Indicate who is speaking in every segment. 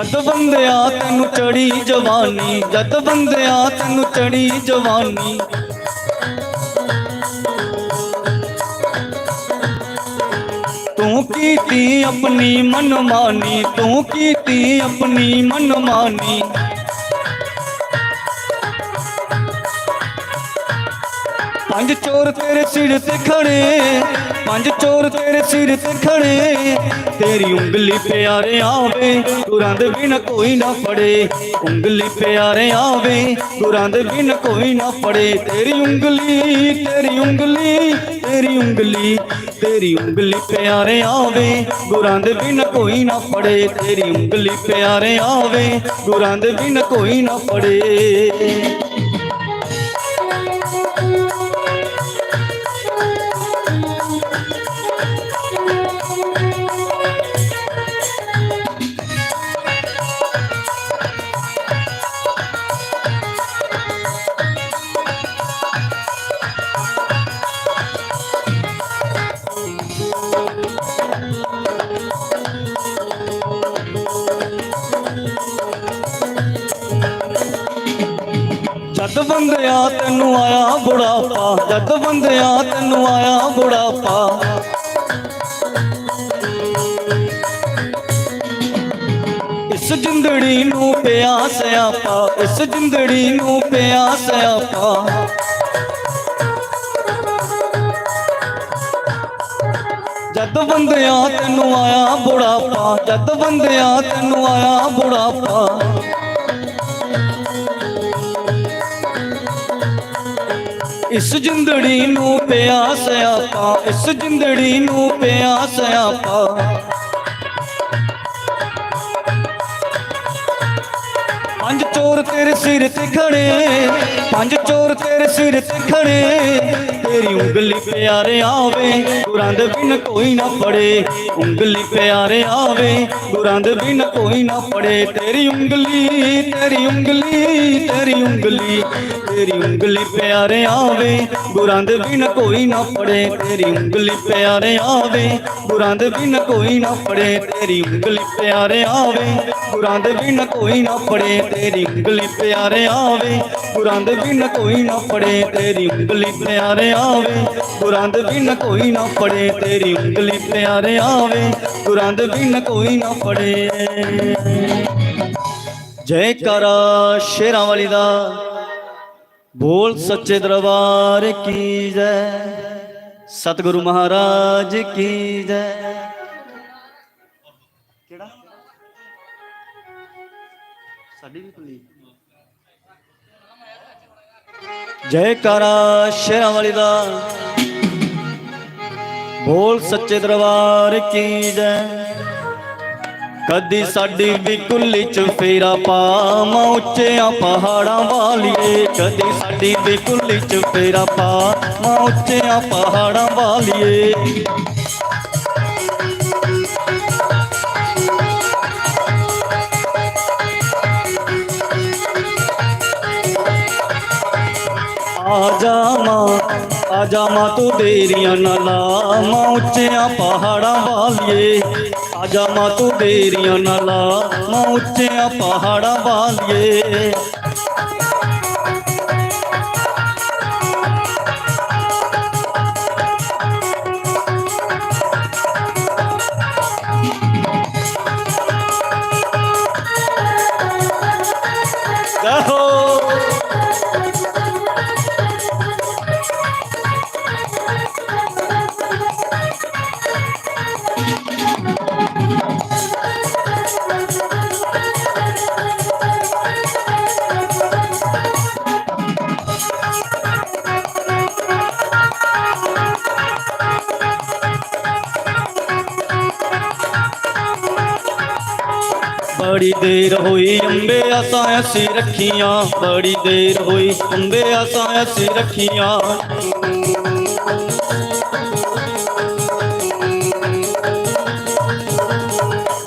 Speaker 1: जद बंदिया तेनू चढ़ी जवानी, जद बंदिया तेनू चढ़ी जवानी। तू कीती अपनी मनमानी, तू कीती अपनी मनमानी। पंज चोर तेरे सिर ते खड़े, पंज चोर तेरे सिर ते खड़े। तेरी उंगली प्यारे आवे, गुरां दे बिन कोई ना पड़े। उंगली प्यारे आवे, गुरां दे बिन कोई ना पड़े। तेरी उंगली, तेरी उंगली, तेरी उंगली, तेरी उंगली प्यारे आवे, गुरां दे बिन कोई ना पड़े। तेरी उंगली प्यारे आवे, गुरां दे बिन कोई ना पड़े। जद बंदिया तेनू आया बुढ़ापा, जद बंदिया तेनू आया बुढ़ापा। इस जिंदड़ी नू पिया स्यापा, इस जिंदड़ी नू पिया स्यापा। जद बंदिया तेनू आया बुढ़ापा, जद बंदिया तेनू आया बुढ़ापा। इस जिंदड़ी नू पिया स्यापा, इस जिंदड़ी नू पिया स्यापा। पंज चोर तेरे सिर ते खड़े, पंज चोर तेरे सिर ते खड़े। तेरी उंगली प्यारे आवे, गुरां दे बिन कोई ना पड़े। उंगली प्यारे आवे, गुरां दे बिन कोई ना पड़े। तेरी उंगली, तेरी उंगली, तेरी उंगली, तेरी उंगली प्यारे आवे, गुरां दे बिन कोई ना पड़े। तेरी उंगली प्यारे आवे, गुरां दे बिन कोई ना पड़े। तेरी उंगली प्यारे आवे, गुरां दे बिन कोई ना पड़े। तेरी उंगली प्यारे आवे, गुरां दे बिन कोई ना पड़े। तेरी उंगली प्यारे आवे, गुरां दे बिन कोई ना पड़े। तेरी उंगली प्यारे आवे, गुरां दे बिन कोई ना पड़े। जयकारा शेरां वाली दा, बोल सच्चे दरबार की जय। सतगुरु महाराज की जय। जयकारा शेरां वाली दा, बोल सच्चे दरबार की जय। कदी साडी भी कुल्ली च फेरा पा, मां उच्चियां पहाड़ां वालिए। कदी साडी भी कुल्ली च फेरा पा, मां उच्चियां पहाड़ां वालिए। आजा मां तू देरियां ना ला, मां उच्चियां पहाड़ां वालिए। आजा मां तू देरियां ना ला, मां उच्चियां पहाड़ां वालिए। बड़ी देर हुई अंबे असां ऐसी रखियां, बड़ी देर हुई अंबे असां ऐसी रखियां।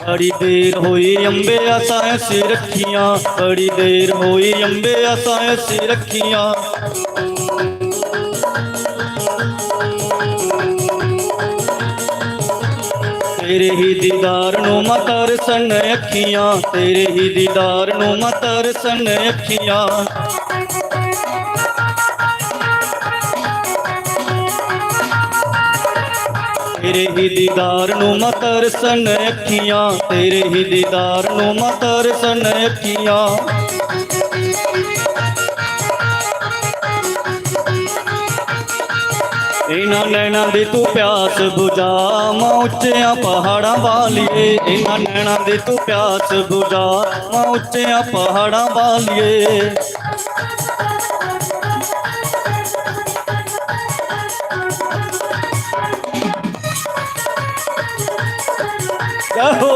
Speaker 1: बड़ी देर हुई अंबे असां ऐसी रखियां, बड़ी देर हुई अंबे असां ऐसी रखियां। तेरे ही दीदार नूं मैं तरसन अखियां, तेरे ही दीदार नूं मैं तरसन अखियां। तेरे ही दीदार नूं मैं तरसन अखियां, तेरे ही दीदार नूं मैं तरसन अखियां। इन्हां नैणां दी तू प्यास बुझा मां उच्चियां पहाड़ां वालिए, इन्हां नैणां दी तू प्यास बुझा मां उच्चियां पहाड़ां वालिए। हो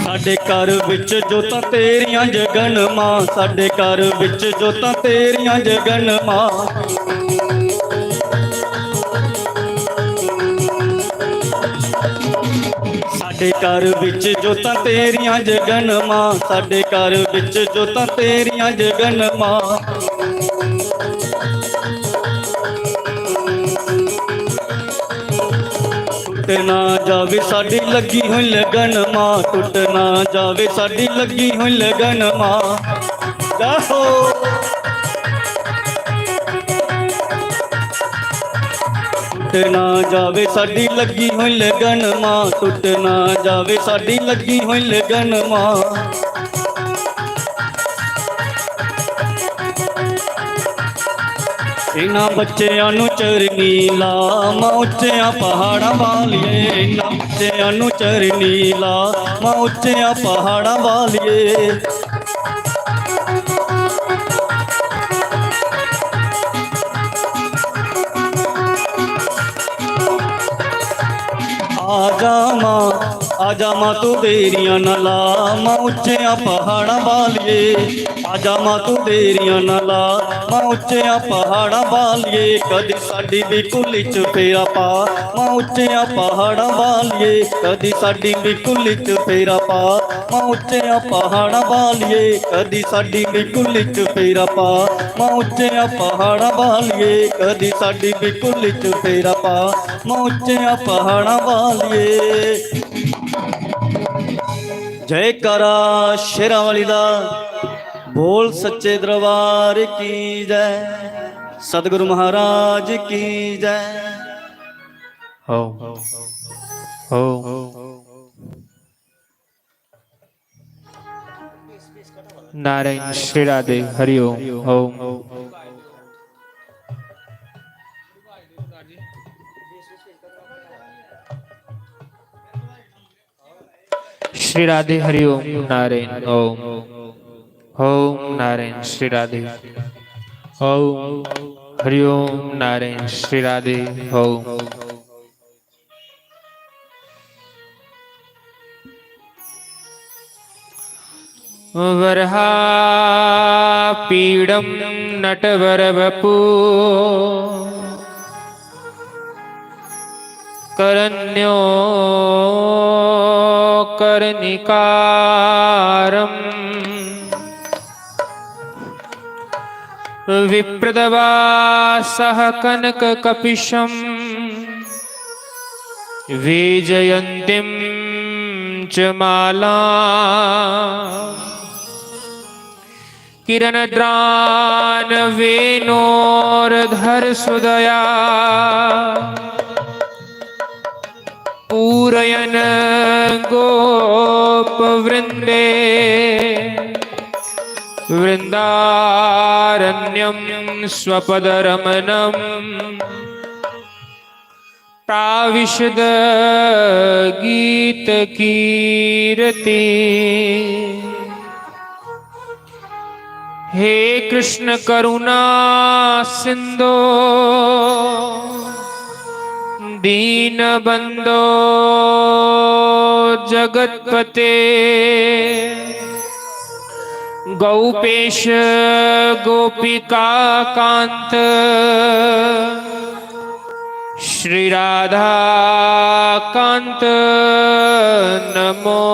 Speaker 1: साडे घर विच जोतां तेरियां जगन मां, साडे घर विच जोतां तेरियां जगन मां। साडे घर विच जोतां तेरियां जगन मां, साडे घर विच जोतां तेरियां जगन मां। टुट ना जावे साडी लगी हुई लगन मां, टुट ना जावे साडी लगी हुई लगन मां। जाहो टुट ना जावे साडी लगी हुई लगन मां, टुट ना जावे साडी लगी हुई लगन मां। इन्हां बच्चियां नूं चरनी ला मां उच्चियां पहाड़ां वालिए, इन्हां बच्चियां नूं चरनी ला मां उच्चियां पहाड़ां वालिए। आजा मां तू देरियां न ला मां उच्चियां पहाड़ां वालिए, आजा मां तू देरियां न ला मां उच्चियां पहाड़ां वालिए। कदी साडी भी कुली च फेरा पा मां उच्चियां पहाड़ां वालिए, कदी साडी भी कुली च फेरा पा मां उच्चियां पहाड़ां वालिए, कदी साडी भी कुली च फेरा पा मां उच्चियां पहाड़ां वालिए, कदी साडी भी कुली च फेरा पा मां उच्चियां पहाड़ां वालिए। जयकारा शेरां वाली दा बोल सच्चे दरबार की जय, सतगुरु महाराज की जय।
Speaker 2: हो हो नारायण श्री राधे हरि ओम। ओम श्री राधे हरि ओम नारायण ओम। ओम नारायण श्री राधे ओम हरि ओम नारायण श्री राधे ओम। वरहा पीडम नटवर वपु करन्यो करनिकारम् विप्रदवासः कनककपिशं विजयन्तीं च माला किरणद्रान वेणोर्धर सुदया पूरयन गोपवृन्दे वृन्दारण्यं स्वपदरमणम् प्राविशद गीतकीर्ति। हे कृष्ण करुणा सिंधो दीन बंधो जगतपते गौपेश गोपिका कांत श्री राधा कांत नमोस्तुते।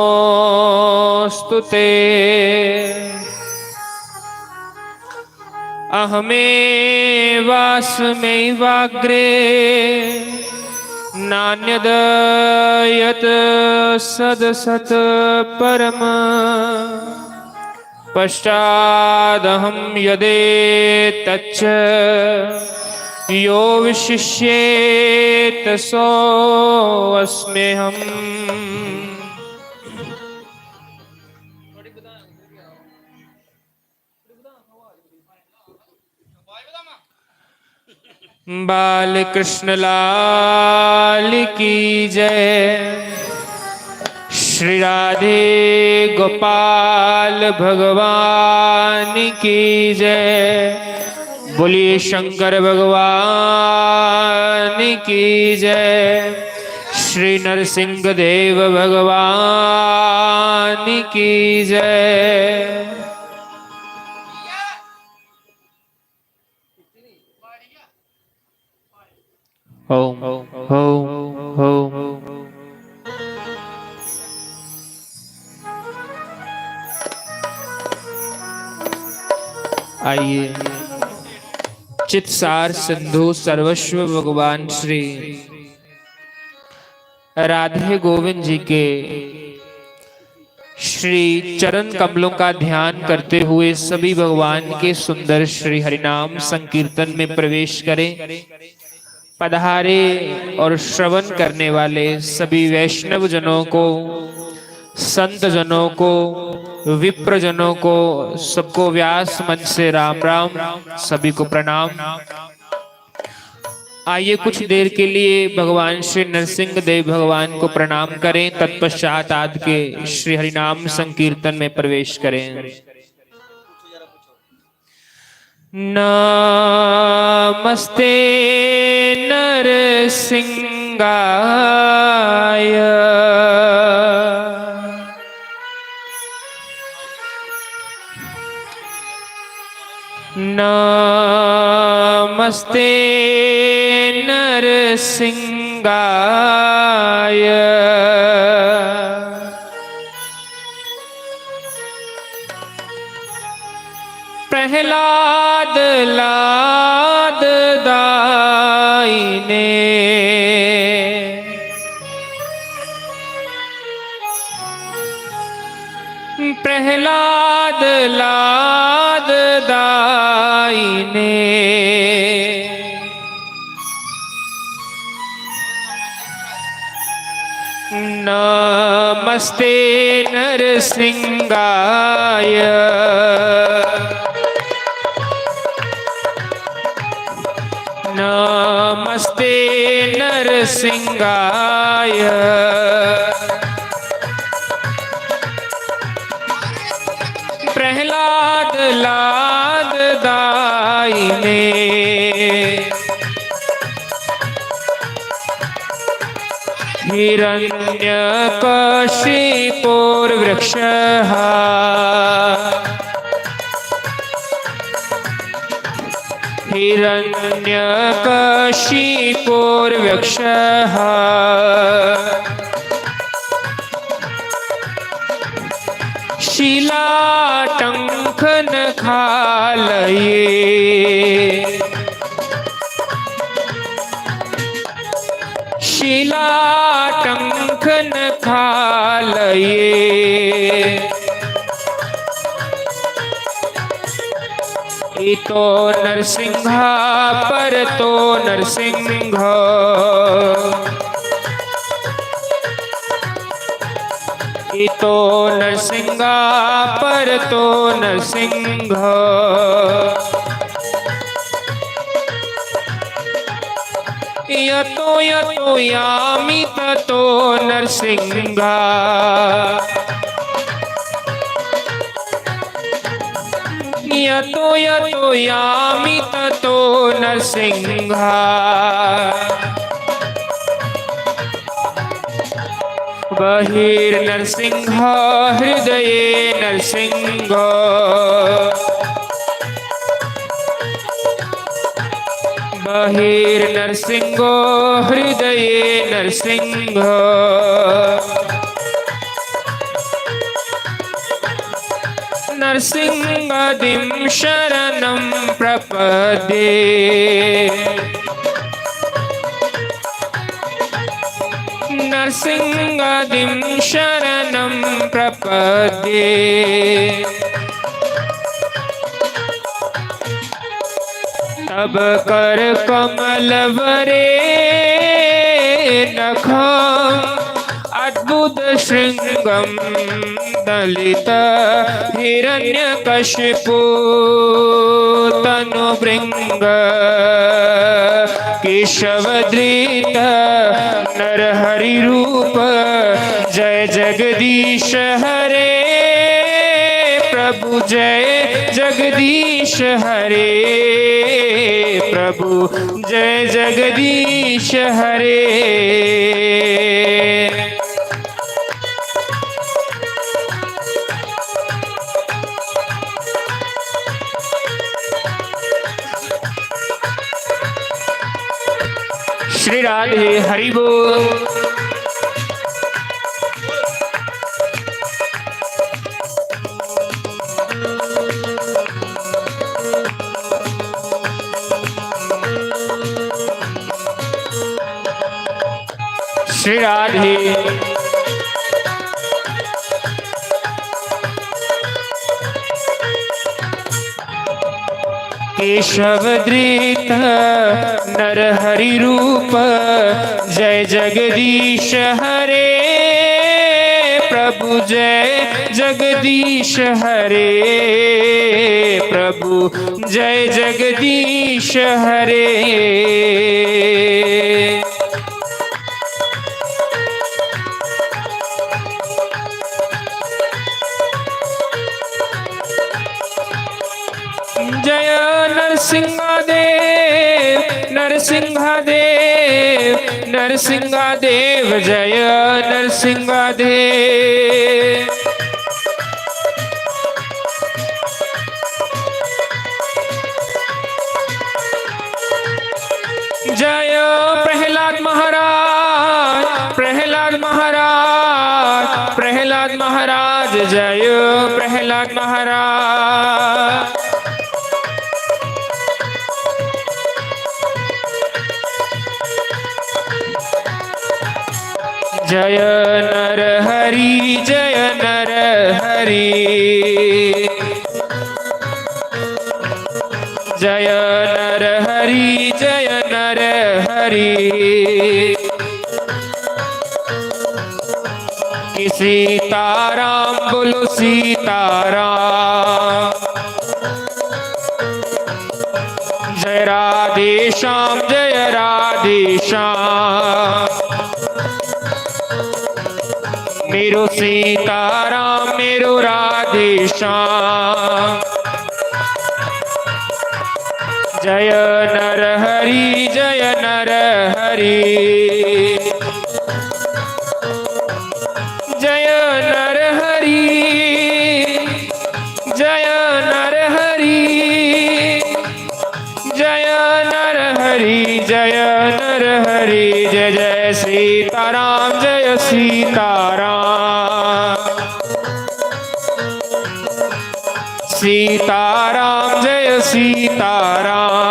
Speaker 2: अहमेवास्मैवाग्रे नान्यदयत् सदसत् परम पश्चादहं यदेतच्च यो विशिष्येत सोऽस्म्यहम्। बाल कृष्ण लाल की जय। श्री राधे गोपाल भगवान की जय। बोलिए शंकर भगवान की जय। श्री नरसिंह देव भगवान की जय। ओम ओम ओम। आइए चित्सार सिंधु सर्वस्व भगवान श्री राधे गोविंद जी के श्री चरण कमलों का ध्यान करते हुए सभी भगवान के सुंदर श्री हरिनाम संकीर्तन में प्रवेश करें। पधारे और श्रवण करने वाले सभी वैष्णव जनों को, संत जनों को, विप्र जनों को, सबको व्यास मंच से राम राम, सभी को प्रणाम। आइए कुछ देर के लिए भगवान श्री नरसिंह देव भगवान को प्रणाम करें, तत्पश्चात आदि के श्री हरिनाम संकीर्तन में प्रवेश करें। नमस्ते नरसिंहाय नमस्ते नरसिंहाय प्रहलाद लाद दाइने प्रहलाद लाद दाइने नमस्ते नरसिंहाय नमस्ते नरसिंहाय प्रहलाद लाद दाइने हिरण्यकशिपुर्वृक्षः हिरण्यकशिपुर्वृक्षः शिलाटङ्कनखालये शिलाटङ्कनखालये इतो नरसिंह परतो नरसिंह इतो नरसिंह परतो नरसिंह यतो यतो यामि ततो यतो यतो यामि ततो नरसिंह बहिर्नरसिंह हृदये नरसिंह बहिर्नरसिंह हृदये नरसिंह नरसिंहादिं शरणं प्रपद्ये नरसिंहादिं शरणं प्रपद्ये तब कर कमल वरे नखं अद्भुत श्रृंगम दलित हिरण्यकशिपु तनु भृंग केशवधृत नरहरि रूप जय जगदीश हरे प्रभु जय जगदीश हरे प्रभु जय जगदीश हरे श्री राधे हरि बोल। श्री राधे केशवधृत नरहरि रूप जय जगदीश हरे प्रभु जय जगदीश हरे प्रभु जय जगदीश हरे जय नरसिंहादेव नरसिंहादेव नरसिंहादेव जय नरसिंहादेव जय प्रहलाद महाराज प्रहलाद महाराज प्रहलाद महाराज जय प्रहलाद महाराज जय नरहरि जय नरहरि जय नरहरि जय नरहरि सीताराम बोलो सीताराम जय राधे श्याम जय राधे श्याम मेरो सीताराम मेरो राधे श्याम जय नरहरि जय नरहरि जय नरहरि जय नरहरि जय नरहरि जय नरहरि जय जय सीताराम जय सीताराम सीताराम जय सीताराम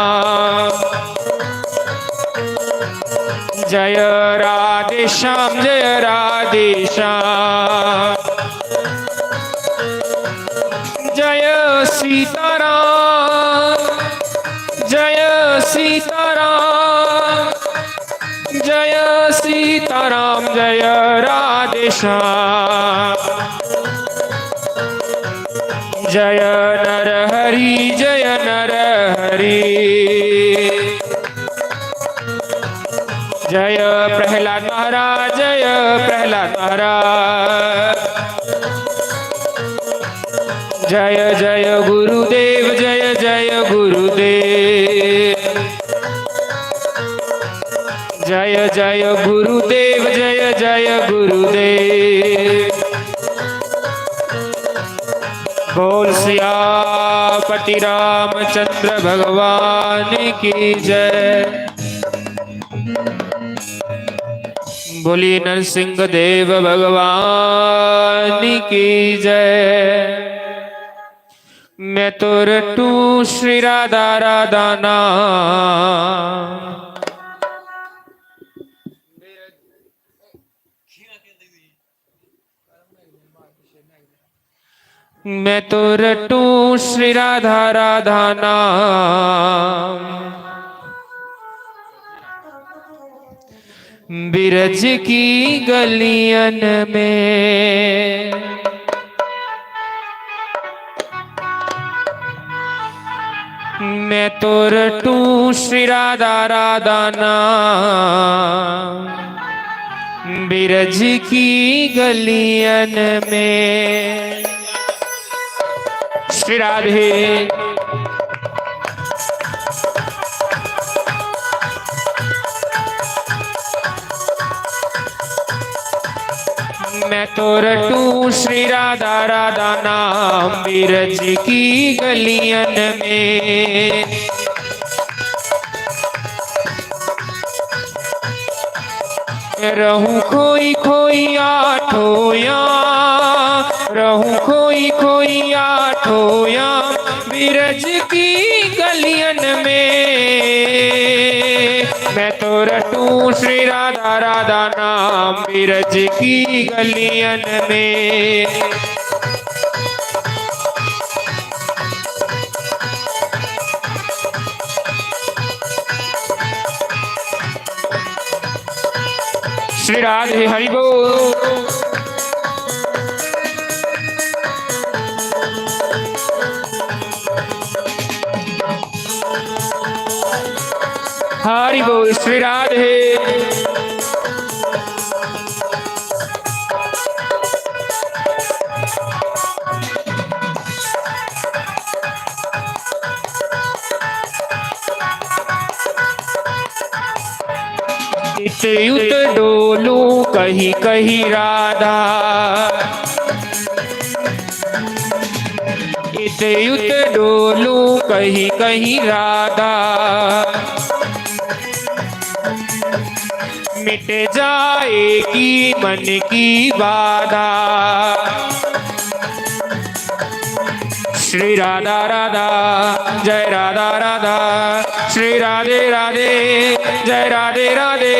Speaker 2: जय राधे श्याम जय राधे श्याम जय सीताराम जय सीताराम जय सीताराम जय राधे श्याम जय नरहरि जय नरहरि जय प्रहलाद महाराज जय प्रहलाद महाराज जय जय गुरुदेव, जय जय गुरुदेव, जय जय गुरुदेव, जय जय गुरुदेव। बोल सियापति रामचंद्र भगवान की जय। बोलिए नरसिंह देव भगवान की जय। मैं तो रटू श्री राधा राधा नाम, मैं तो रटू श्री राधा राधा नाम, बिरज की गलियन में। मैं तो रटू श्री राधा राधा नाम, बिरज की गलियन में। श्री राधे। मैं तो रटू श्री राधा राधा नाम, बिरज की गलियन में। रहूं खोई खोई आठोया, रहूं खोई खोई आठोया, बिरज की गलियन में। मैं तो रटू श्री राधा राधा नाम, बिरज की गलियन में। श्री राधे हरि बोल। हरि बोल श्री राधे। इत युत डोलू कही कही राधा, इत युत डोलू कही कही राधा। मिट जाएगी मन की बाधा। श्री राधा राधा, जय राधा राधा, श्री राधे राधे, जय राधे राधे,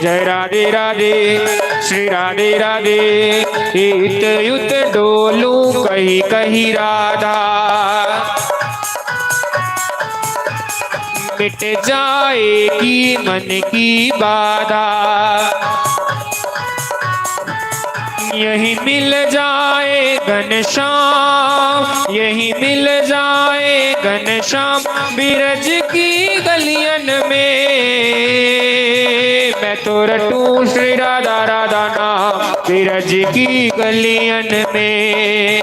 Speaker 2: जय राधे राधे, श्री राधे राधे। इत युत डोलू कही कही राधा, मिट जाएगी मन की बाधा। यही मिल जाए घनश्याम, यही मिल जाए घनश्याम, बिरज की गलियन में। मैं तो रटू श्री राधा राधा नाम, बिरज की गलियन में।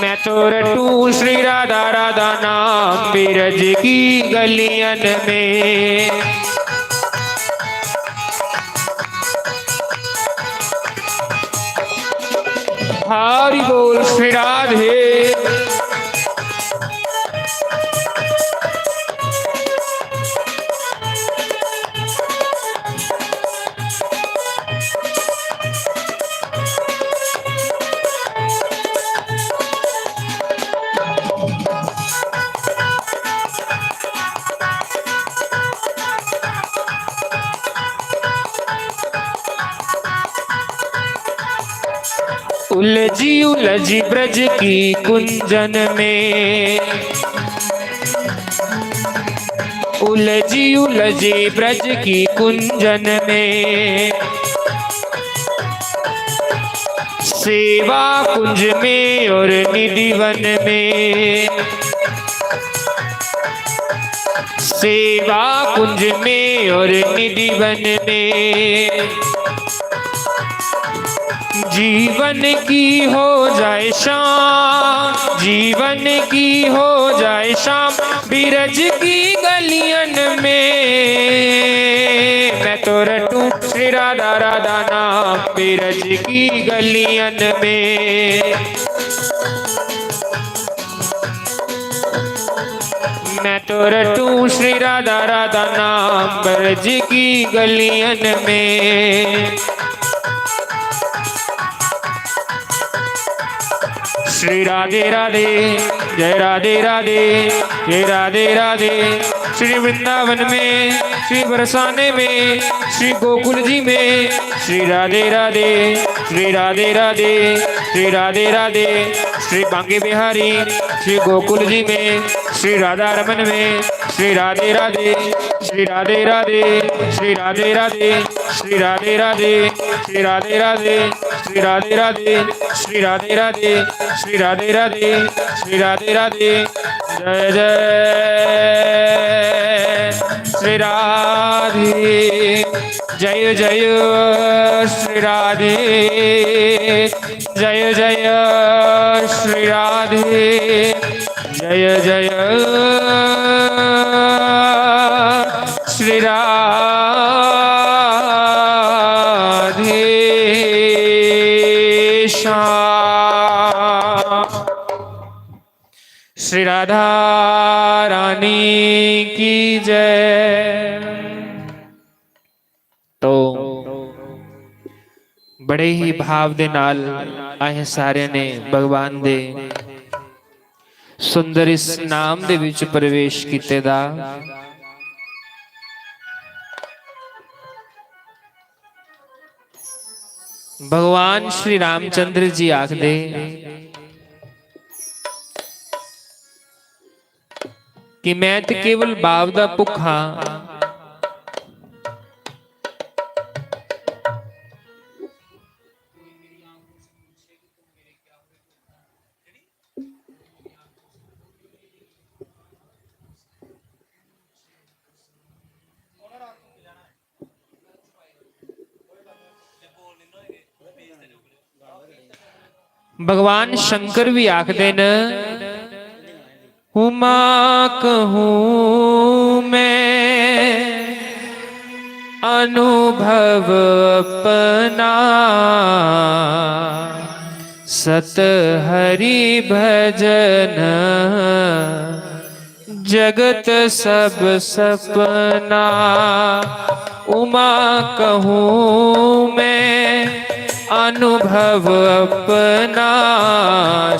Speaker 2: मैं तो रटू श्री राधा राधा नाम, बिरज की गलियन में। हरि बोल श्री राधे। उलझी उलझी ब्रज की कुंजन में, उलझी उलझी ब्रज की कुंजन में। सेवा कुंज में और निधि वन में, सेवा कुंज में और निधि वन में। जीवन की हो जाए शाम, जीवन की हो जाए शाम, बिरज की गलियन में मैं तो रटूं श्री राधा राधा नाम, बिरज की गलियन में। मैं तो रटूं श्री राधा राधा नाम, बिरज की गलियन में। श्री राधे राधे, जय राधे राधे, जय राधे राधे। श्री वृंदावन में, श्री बरसाने में, श्री गोकुल जी में, श्री राधे राधे, श्री राधे राधे, श्री राधे राधे। श्री बांके बिहारी, श्री गोकुल जी में, श्री राधा रमन में, श्री राधे राधे, श्री राधे राधे, श्री राधे राधे, श्री राधे राधे, श्री राधे राधे, श्री राधे राधे, श्री राधे राधे, श्री राधे राधे, श्री राधे राधे। जय जय श्री राधे, जय जय श्री राधे, जय जय श्री राधे, जय जय श्री राधे श्याम। श्री राधा रानी की जय। तो बड़े ही भाव दे नाल आए सारे ने भगवान दे सुंदर इस नाम दे विच प्रवेश कीते दा। भगवान श्री रामचंद्र जी आखदे कि मैं तो केवल बाप दा भुखा, भगवान शंकर भी आखदे न हुमा कहूँ मैं अनुभव अपना, सत हरि भजन जगत सब सपना। उमा कहूँ मैं अनुभव अपना,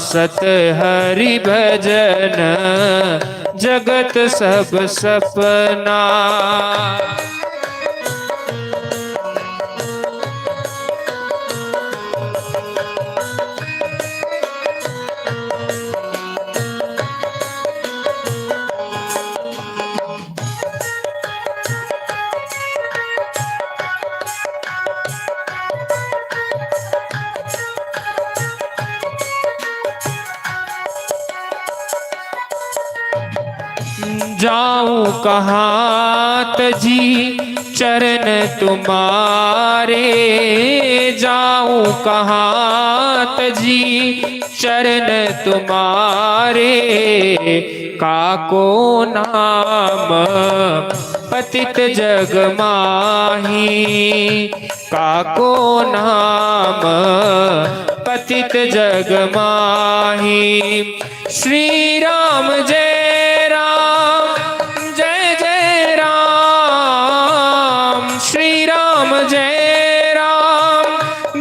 Speaker 2: सत हरि भजन जगत सब सपना। जाऊं कहाँ तजी चरण तुम्हारे, जाऊं कहाँ तजी चरण तुम्हारे। काको नाम पतित जग माही, काको नाम पतित जग माही। श्री राम जय राम, जय जय राम। श्री राम जय राम,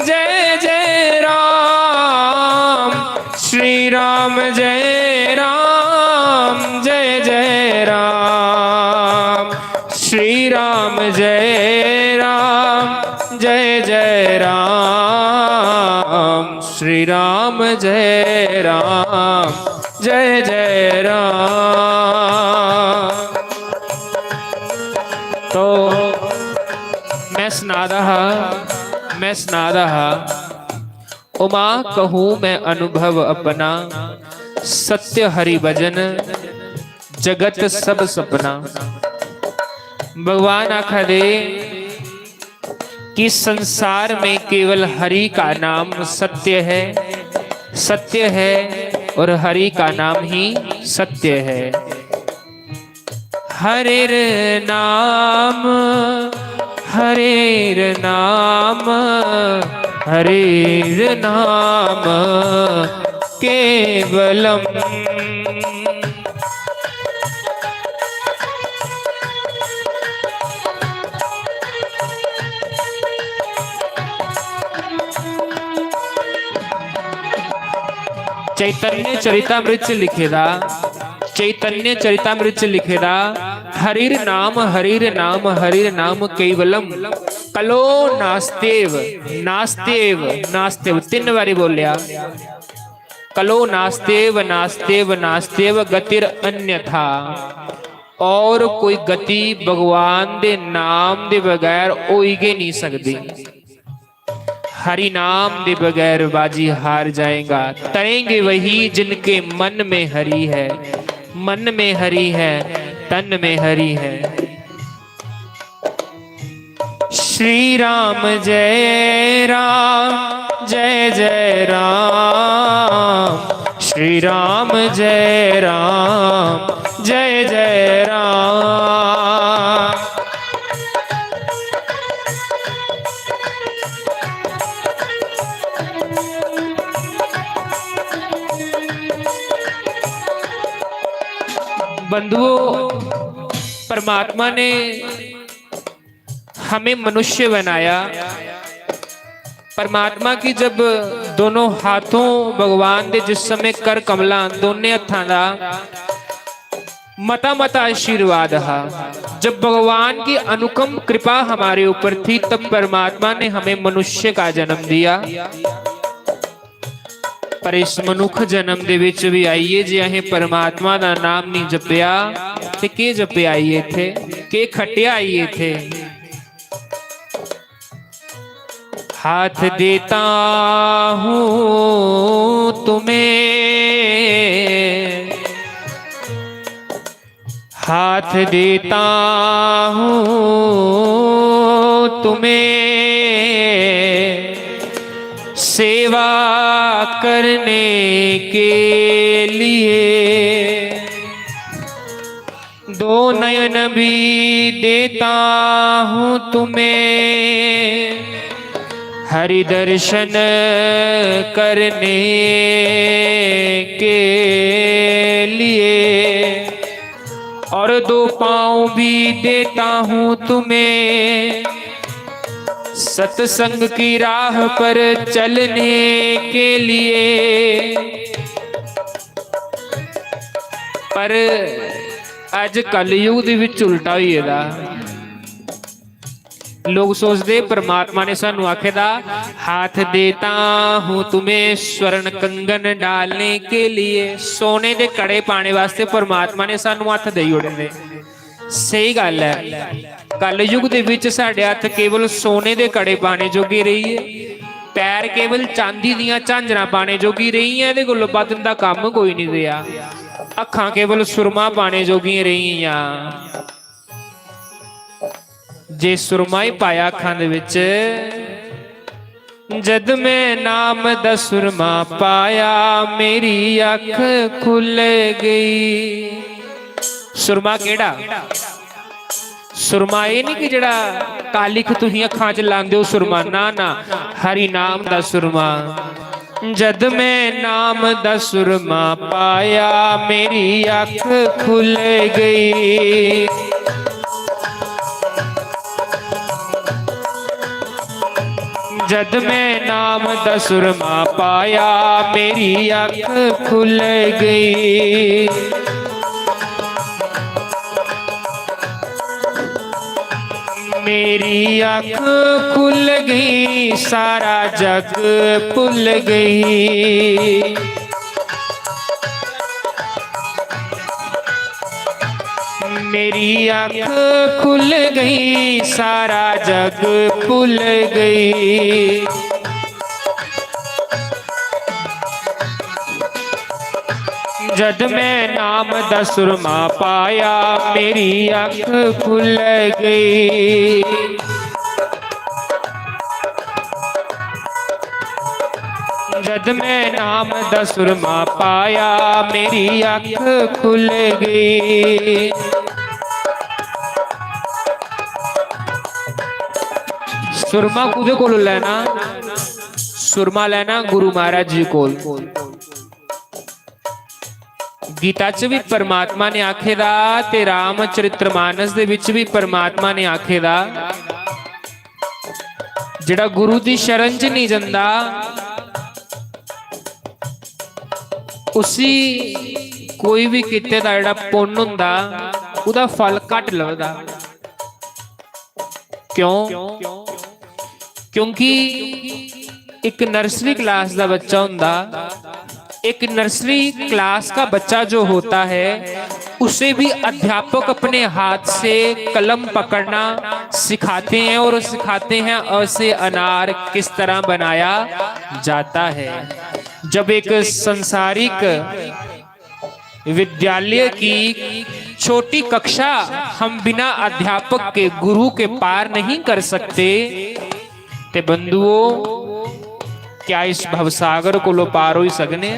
Speaker 2: जय जय राम। श्री राम जय राम, जय जय राम। श्री राम जय राम, जय जय राम। श्री राम जय राम, जय जय राम। तो मैं सुना रहा उमा कहूँ मैं अनुभव अपना, सत्य हरि भजन जगत सब सपना। भगवान आखा दे कि संसार में केवल हरि का नाम सत्य है और हरि का नाम ही सत्य है। हरेर नाम हरेर नाम हरेर नाम केवलम। चैतन्य चरितामृत च लिखेदा, चैतन्य चरितामृत च लिखेदा, हरिर नाम हरिर नाम हरिर नाम केवलम कलो नास्तेव नास्तेव नास्तेव, 3 बारी बोलिया। कलो नास्तेव नास्तेव नास्तेव गतिर अन्यथा, और कोई गति भगवान दे नाम दे बगैर होईगे नहीं सकती। हरि नाम दे बगैर बाजी हार जाएगा। तरेंगे वही जिनके मन में हरि है, मन में हरि है, तन में हरि है। श्री राम जय राम जय जय राम, श्री राम जय राम जय जय राम। बंधुओं, परमात्मा ने हमें मनुष्य बनाया। परमात्मा की जब दोनों हाथों भगवान दे जिस समय कर कमला दोनों हत्थां दा मता मता आशीर्वाद हा। जब भगवान की अनुकंप कृपा हमारे ऊपर थी तब परमात्मा ने हमें मनुष्य का जन्म दिया। पर इस मनुख जन्म दे विच भी आइए जे अहें परमात्मा दा नाम नहीं जपिया ते के जपे आइए थे, के खटिया आइए थे। हाथ देता हूँ तुम्हें, हाथ देता हूँ तुम्हें, सेवा करने के लिए। 2 नयन भी देता हूँ तुम्हें, हरि दर्शन करने के लिए। और 2 पाँव भी देता हूँ तुम्हें, सत्संग की राह पर चलने के लिए। पर अज कलयुग दे विच उल्टा होई गेदा। लोग सोचते परमात्मा ने सानू आखेदा हाथ देता हूं तुम्हें स्वर्ण कंगन डालने के लिए, सोने दे कड़े पाने वास्ते परमात्मा ने सानू हाथ दे उड़े। सही गल है, कलयुग दे विच साडे हत्थ केवल सोने दे कड़े पाने जोगी रही है, पैर केवल चांदी दियां झांजरां पाने जोगी रही है, इहदे कोलों बद दा काम कोई नहीं रहा। अखां केवल सुरमा पाने जोगी रही हैं। जे सुरमा ही पाया अखां दे विच, जद मैं नाम दा सुरमा पाया मेरी अख खुल गई। सुरमा केड़ा? सुरमा ये नहीं कि जड़ा कालिख तुसीं अखां च लांदे हो सुरमा, ना ना, हरि नाम दा सुरमा। जद मैं नाम दा सुरमा पाया मेरी अख खुल गई। जद मैं नाम दा सुरमा पाया मेरी अख खुल गई। मेरी अख खुल गई सारा जग भुल गई। मेरी अख खुल गई सारा जग भुल गई। जद मैं नाम दा सुरमा पाया मेरी अख खुल गई। जद मैं नाम दा सुरमा पाया मेरी अख खुल गई। सुरमा कुदे कोल लेना, सुरमा लेना गुरु महाराज जी कोल। गीता च भी परमात्मा ने आखे दा ते रामचरित्र मानस दे विच भी परमात्मा ने आखे दा जिहड़ा गुरु दी शरण च नहीं जंदा उसी कोई भी किते दा जिहड़ा पुण्य हुंदा उहदा फल घट लभदा। क्यों? क्योंकि एक नर्सरी क्लास का बच्चा हुंदा, एक नर्सरी क्लास का बच्चा जो होता है उसे भी अध्यापक अपने हाथ से कलम पकड़ना सिखाते हैं और सिखाते हैं ऐसे अनार किस तरह बनाया जाता है। जब एक संसारिक विद्यालय की छोटी कक्षा हम बिना अध्यापक के गुरु के पार नहीं कर सकते, ते बंधुओं क्या इस भवसागर को लो पार हो ही सकने?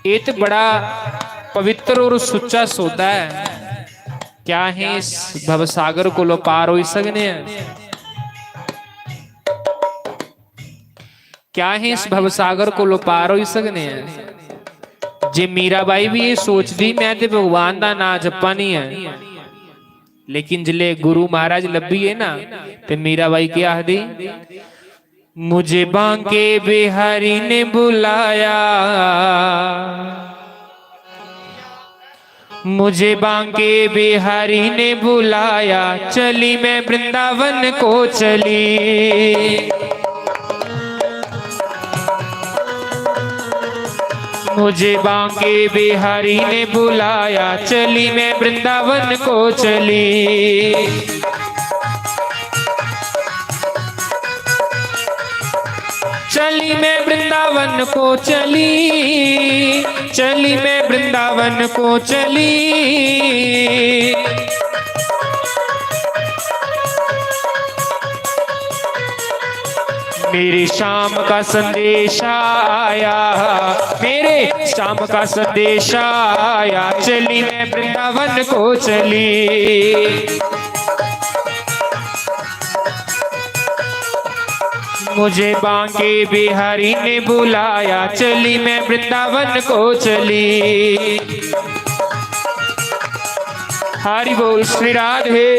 Speaker 2: ये तो बड़ा पवित्र और सुच्चा सौदा है। क्या है इस भवसागर को लो पार हो ही सकने? क्या है इस भवसागर को लो पार हो ही सकने? जे मीराबाई भी ये सोचती मैं ते भगवान दा ना जप्पा नहीं है, लेकिन जिले गुरु महाराज लभी है ना ते मीराबाई क्या आखदी, मुझे बांके बिहारी ने बुलाया, मुझे बांके बिहारी ने बुलाया, चली मैं वृंदावन को चली। मुझे बांके बिहारी ने बुलाया, चली मैं वृंदावन को चली। चली मैं वृंदावन को चली, चली मैं वृंदावन को चली। मेरे शाम का संदेशा आया, मेरे शाम का संदेशा आया, चली मैं वृंदावन को चली। मुझे बांके बिहारी ने बुलाया, चली मैं वृंदावन को चली। हरि बोल श्री राधे।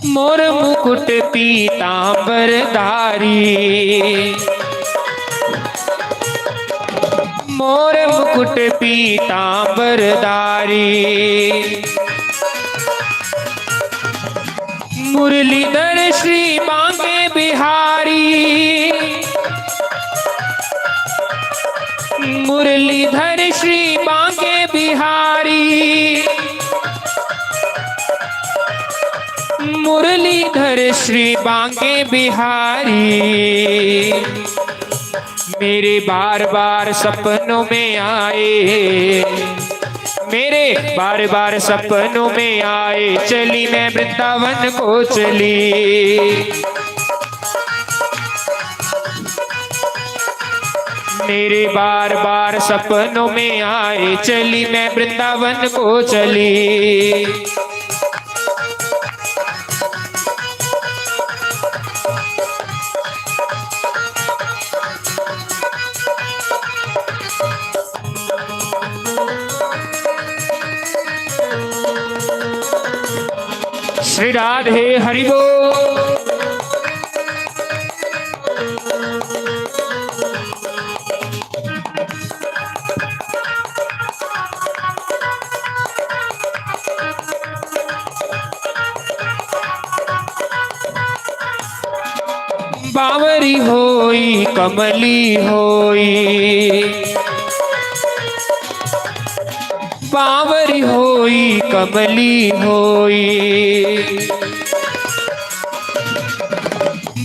Speaker 2: मोर मुकुट पीतांबर धारी, मोर मुकुट पीतांबर धारी, मुरलीधर श्री बांके बिहारी, मुरलीधर श्री बांके बिहारी, मुरलीधर श्री बांके बिहारी। मेरे बार बार सपनों में आए, मेरे बार बार सपनों में आए, चली मैं वृंदावन को चली। मेरे बार बार सपनों में आए, चली मैं वृंदावन को चली। श्री राधे हरि बोल। बावरी होई कमली होई, बावरी होई कमली होई,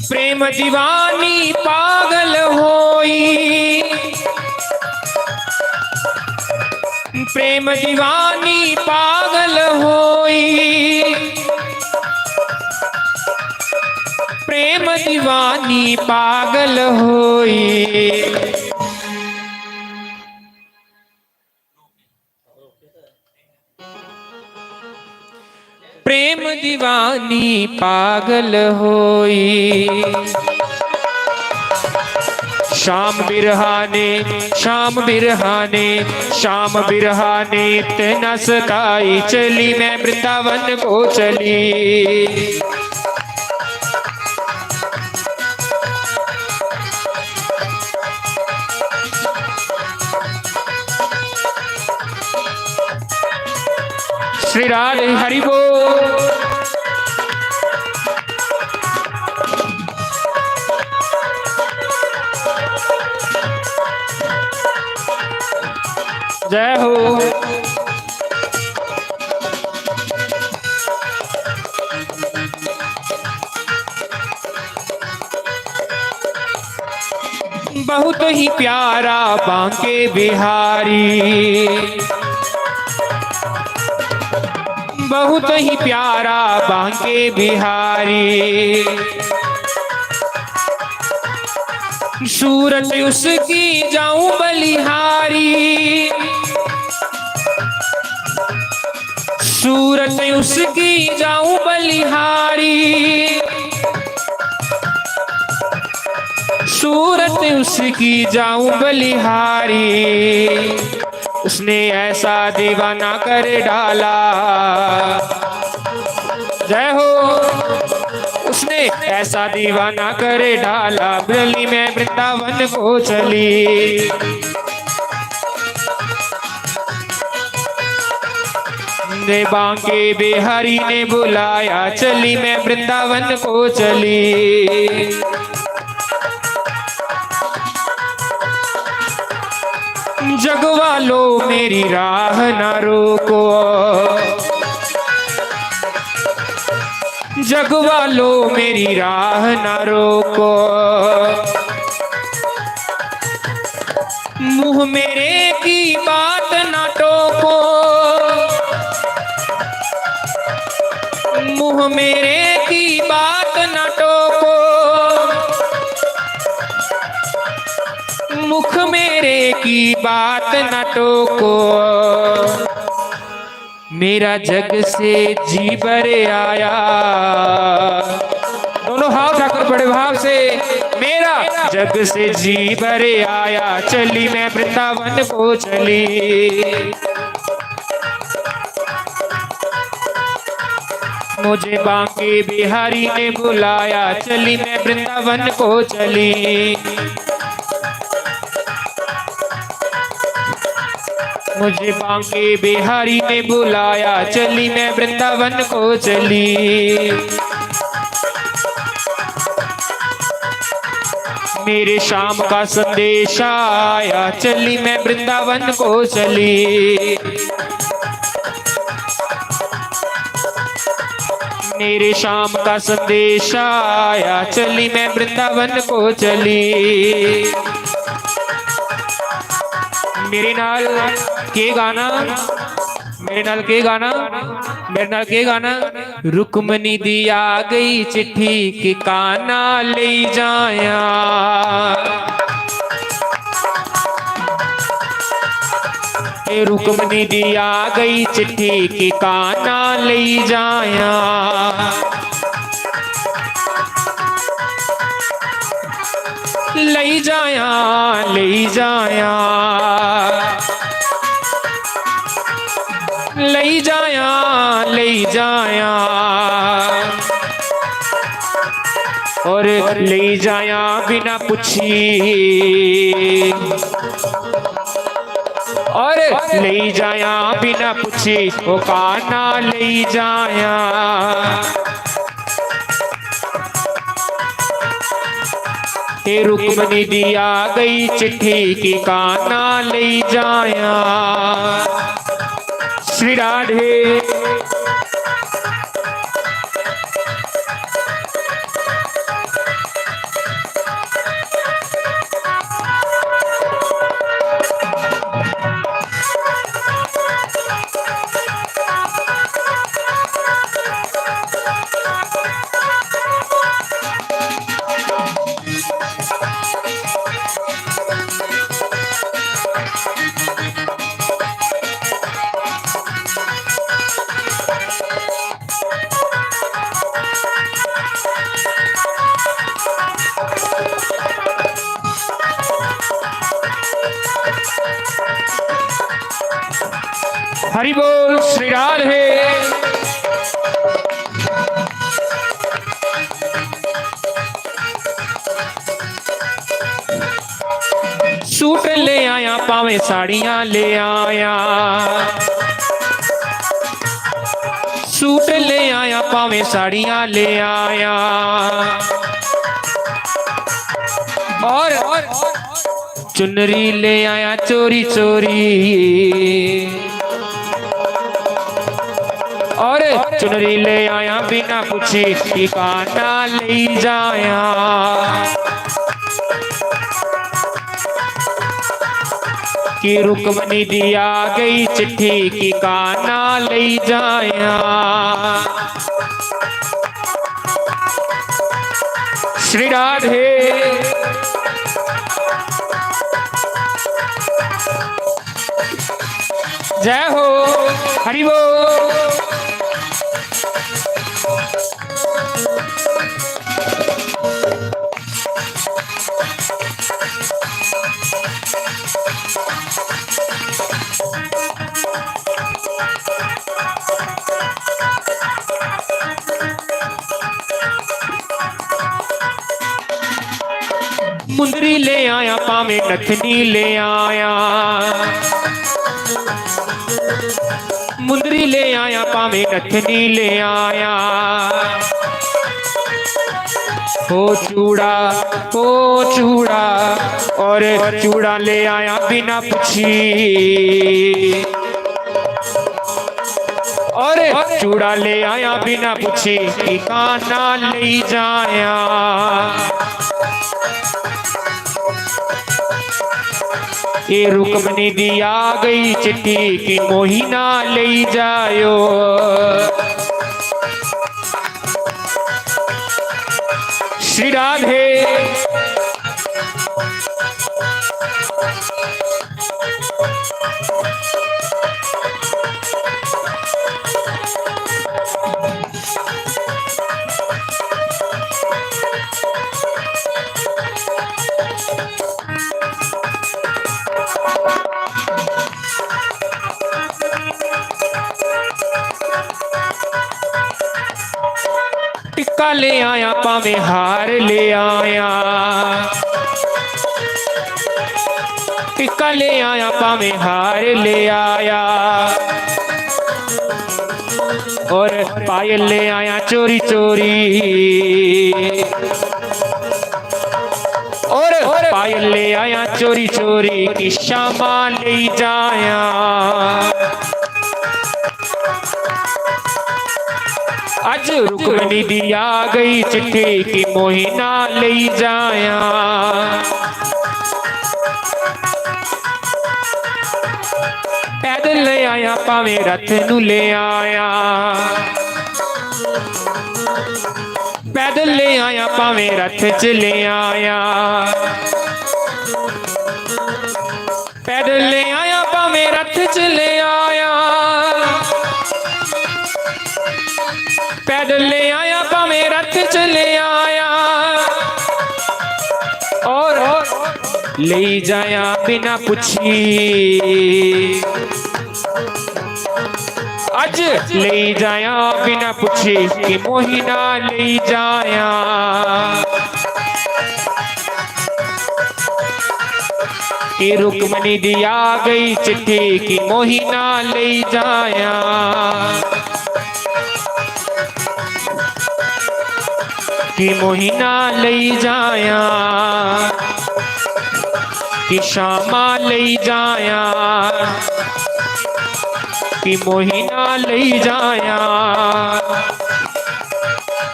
Speaker 2: प्रेम दीवानी पागल होई, प्रेम दीवानी पागल होई, प्रेम दीवानी पागल होई। प्रेम दीवानी पागल होई। शाम बिरहाने शाम बिरहाने शाम बिरहाने इतना सताई, चली मैं वृंदावन को चली। श्री राधे हरि बोल। जय हो। बहुत ही प्यारा बांके बिहारी, बहुत ही प्यारा बांके बिहारी, सूरत उसकी जाऊं बलिहारी, सूरत उसकी जाऊं बलिहारी, सूरत उसकी जाऊं बलिहारी। उसने ऐसा दीवाना कर डाला, जय हो। उसने ऐसा दीवाना कर डाला, बरली में वृंदावन को चली। बांके बिहारी ने बुलाया, चली मैं वृंदावन को चली। जग वालों मेरी राह न रोको, जग वालों मेरी राह न रोको, मुंह मेरे की बात न टोको, मुंह मेरे की बात न टोको, मुख मेरे की बात न टोको। मेरा जग से जी भरे आया, दोनों हाथ ठाकुर बड़े भाव से। मेरा जग से जी भरे आया, चली मैं वृंदावन को चली। मुझे बांके बिहारी ने बुलाया, चली मैं वृंदावन को चली। मुझे बांके बिहारी ने बुलाया, चली मैं वृंदावन को चली। मेरे शाम का संदेश आया, चली मैं वृंदावन को चली। मेरे शाम का संदेश आया, चली मैं वृंदावन को चली। मेरे नाल के गाना, मेरे नाल के गाना, मेरे नाल के गाना। रुक्मणी दी आ गई चिट्ठी कि काना ले जाया, रुक्मणी दी आ गई चिट्ठी कि काना ले जाया। ले जाया, ले जाया, ले जाया, ले जाया, और ले जाया बिना पूछी, और ले जाया बिना पूछी, वो काना ले जाया। रुक्मणी दी आ गई चिट्ठी की काना ले जाया। श्री राधे। हरि बोल श्री राधे। सूट ले आया पावे साड़ियां ले आया, सूट ले आया पावे साड़ियां ले आया, और चुनरी ले आया चोरी चोरी, और चुनरी ले आया बिना पूछे ठिकाना ले जाया। कि रुक्मणी दिया गई चिट्ठी की काना ले जाया। श्री राधे। जय हो हरि बोल। मुंदरी ले आया पावे नथनी ले आया, मुंदरी ले आया पावे नथनी ले आया। हो चूड़ा और चूड़ा ले आया बिना पूछी, और चूड़ा ले आया बिना पूछी ठिकाना ले जाया। ये रुक्मणी दिया गई चिट्ठी की मोहिना ले जायो। श्री राधे। टिक्का ले आया पावे हार ले आया, टिक्का ले आया पावे हार ले आया, और पायल ले आया चोरी चोरी, और पायल ले आया चोरी चोरी की श्यामा ले जाया। आज रुक्मणी दिया गई चिट्ठी की मोहिना ले जाया। पैदल ले आया पावे रथ नू ले आया, पैदल ले आया पावे रथ च ले आया, पैदल ले आया पावे रथ च ले आया, पैदल ले आया पावे रथ चले आया, और ले जाया बिना पूछी। आज ले जाया बिना पूछी कि मोहिना ले जाया। कि रुक्मणी दिया गई चिट्ठी की मोहिना ले जाया। कि मोहिना ले जाया, कि श्यामा ले जाया, कि मोही ना लई जाया,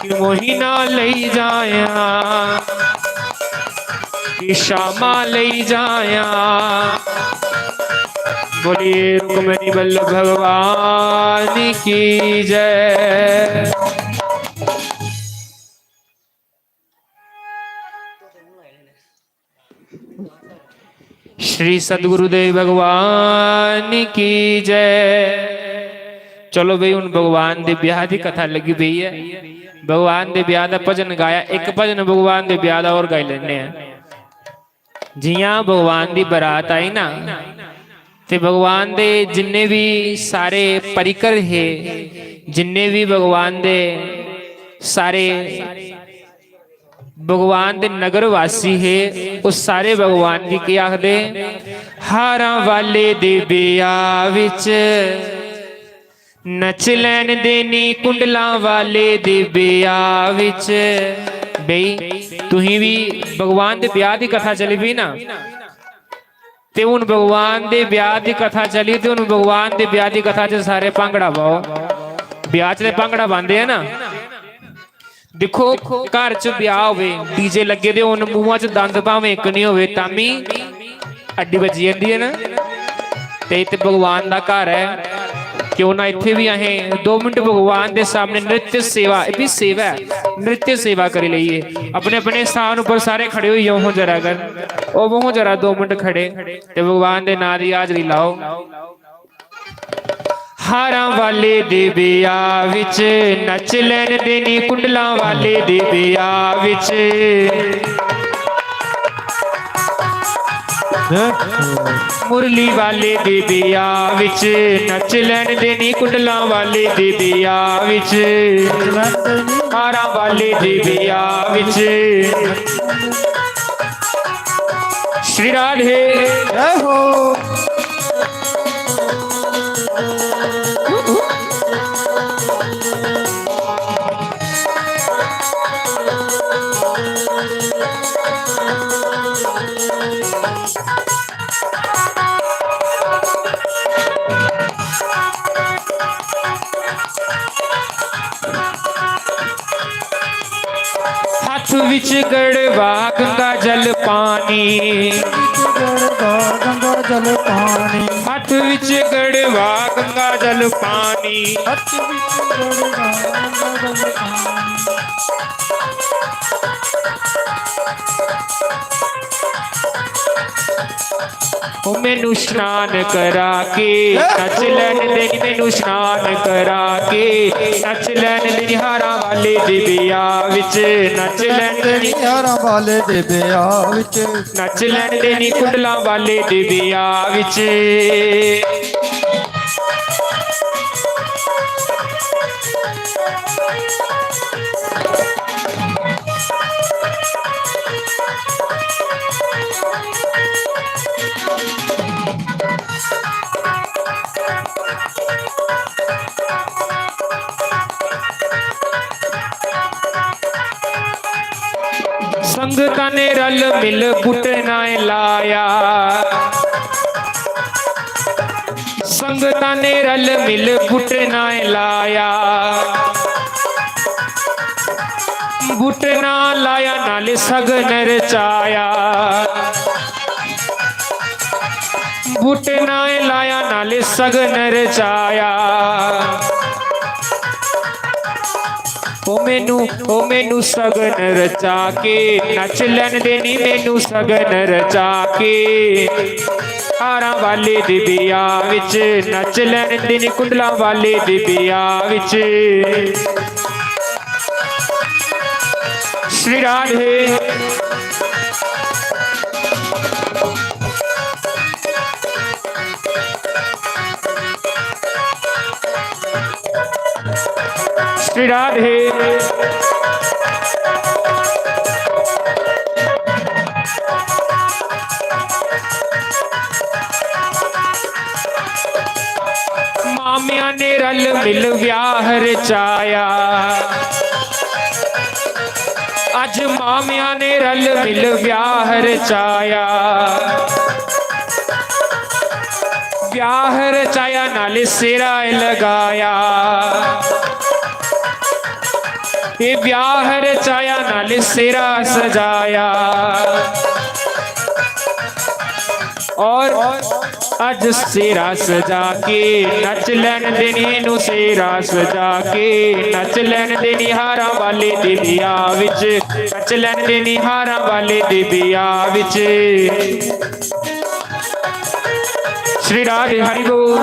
Speaker 2: कि मोही ना लई जाया, कि श्यामा लई जाया। बोलिए रुक्मिणी वल्लभ भगवान की जय। श्री सदगुरुदेव भगवान की जय। चलो बई हुण भगवान दे ब्याह दी कथा लगी पई है। भगवान दे ब्याह दा भजन गाया, एक भजन भगवान दे ब्याह दा और गाई लैने हैं। जियां भगवान दी बरात आई ना ते भगवान दे जिन्ने भी सारे परिकर है, जिन्ने भी भगवान दे सारे भगवान दे नगर वासी है, उस सारे भगवान की क्या आखदे, हारां वाले दे ब्याह विच नच लैन देनी कुंडलां वाले दे ब्याह विच। बई तुही भी भगवान दे ब्याह दी कथा चली भी ना, ते हुण भगवान दे ब्याह दी कथा चली, ते हुण भगवान दे ब्याह दी कथा च सारे भांगड़ा पाओ। ब्याह च भांगड़ा पांदे है ना। देखो घर च ब्याह होवे, डीजे लगे दे होन, मूहां च दंद भावें इक नहीं होवे तामी अड्डी बजी जांदी है ना। ते इत्थे भगवान दा घर है, क्यों ना इत्थे भी अहें 2 मिनट भगवान दे सामने नृत्य सेवा, ये भी सेवा है, नृत्य सेवा करी लईए। अपने अपने स्थान ऊपर सारे खड़े होइए, हो जरा कर ओ वो जरा 2 मिनट खड़े ते भगवान दे नाम दी हाजरी लाओ। हारां वाले दे ब्याह विच नच लैन देनी कुंडलां वाले दे ब्याह विच, मुरली वाले दे ब्याह विच नच लैन देनी कुंडलां वाले दे ब्याह विच, हारां वाले दे ब्याह विच। श्री राधे जय हो। हाथ विच गड़वा गंगा जल पानी,
Speaker 3: गंगा जल पानी,
Speaker 2: हाथ विच गड़वा गंगा जल पानी,
Speaker 3: हाथ विच गड़वा गंगा जल पानी।
Speaker 2: ओ मैनू स्नान करा के नच लैन देनी, मैनू स्नान करा के नच लैन देनी, हारां वाले दे ब्याह विच नच लैन देनी,
Speaker 3: हारां वाले दे ब्याह विच
Speaker 2: नच लैन देनी कुंडलां वाले दे ब्याह विच। संगतां ने रल मिल बुटनाए लाया, संगतां ने रल मिल बुटनाए लाया, बुटना लाया नाल सगन रचाया, बुटना लाया नाल सगन रचाया। ओ मैनू सगन रचा के नच लैन देनी, मैनू सगन रचा के हारां वाले दे ब्याह विच नच लैन देनी, कुंडलां वाले दे ब्याह विच। श्री राधे श्री राधे मामिया ने रल मिल व्याह रचाया, अज मामिया ने रल मिल व्याह रचाया, ब्याह रचाया नाले सेरा लगाया, ये ब्याह रचाया नाले सेरा सजाया, और अज सेरा सजा के नच लैन देनी नू, सेरा सजा के नच लैन देनी हारा वाले दे ब्याह विच, नच लैन देनी हारा वाले दे ब्याह विच। श्री राधे हरि बोल।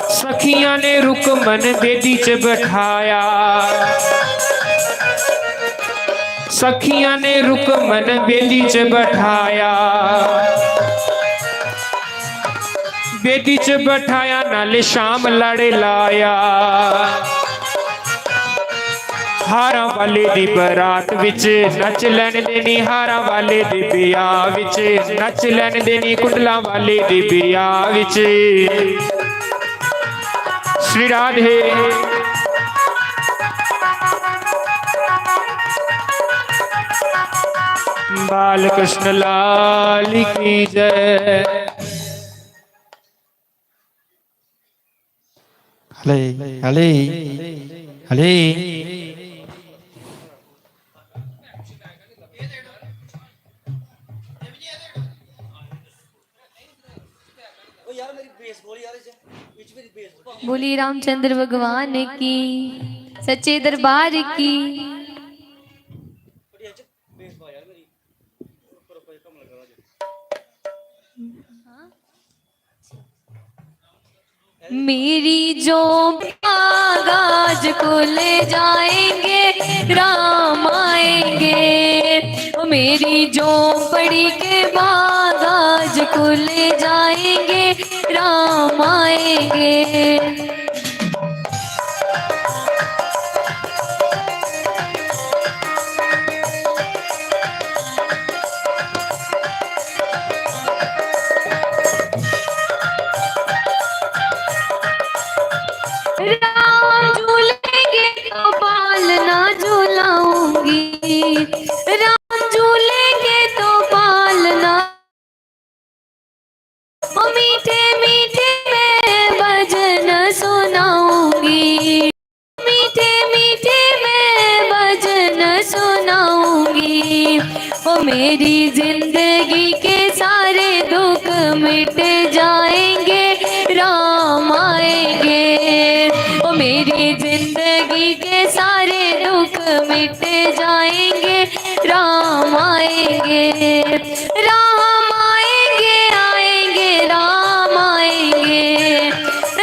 Speaker 2: सखियां ने रुकमन बेदी च बैठाया, सखियां ने रुकमन बेदी च बैठाया, बेदी च बैठाया नाले शाम लड़े लाया, हारा वाले दी बरात विच नच लैन देनी, हारा वाले दी ब्याह विच नच लैन देनी, कुंडला वाले दी ब्याह विच। श्री राधे। बाल कृष्ण लाल की जय।
Speaker 1: हले हले हले।
Speaker 4: बोली रामचंद्र भगवान की, सच्चे दरबार की। मेरी जो आगाज को ले जाएंगे राम आएंगे, मेरी जो पड़ी के बागाज को ले जाएंगे राम आएंगे। राम झूलेंगे तो बाल ना झूलाऊंगी, राम झूलेंगे तो बाल ना, मीठे मीठे मैं भजन सुनाऊंगी, मीठे मीठे मैं भजन सुनाऊंगी। ओ मेरी जिंदगी के सारे दुख मिट जाएंगे राम आएंगे, ओ मेरी जिंदगी के सारे दुख मिट जाएंगे राम आएंगे। राम आएंगे आएंगे राम आएंगे,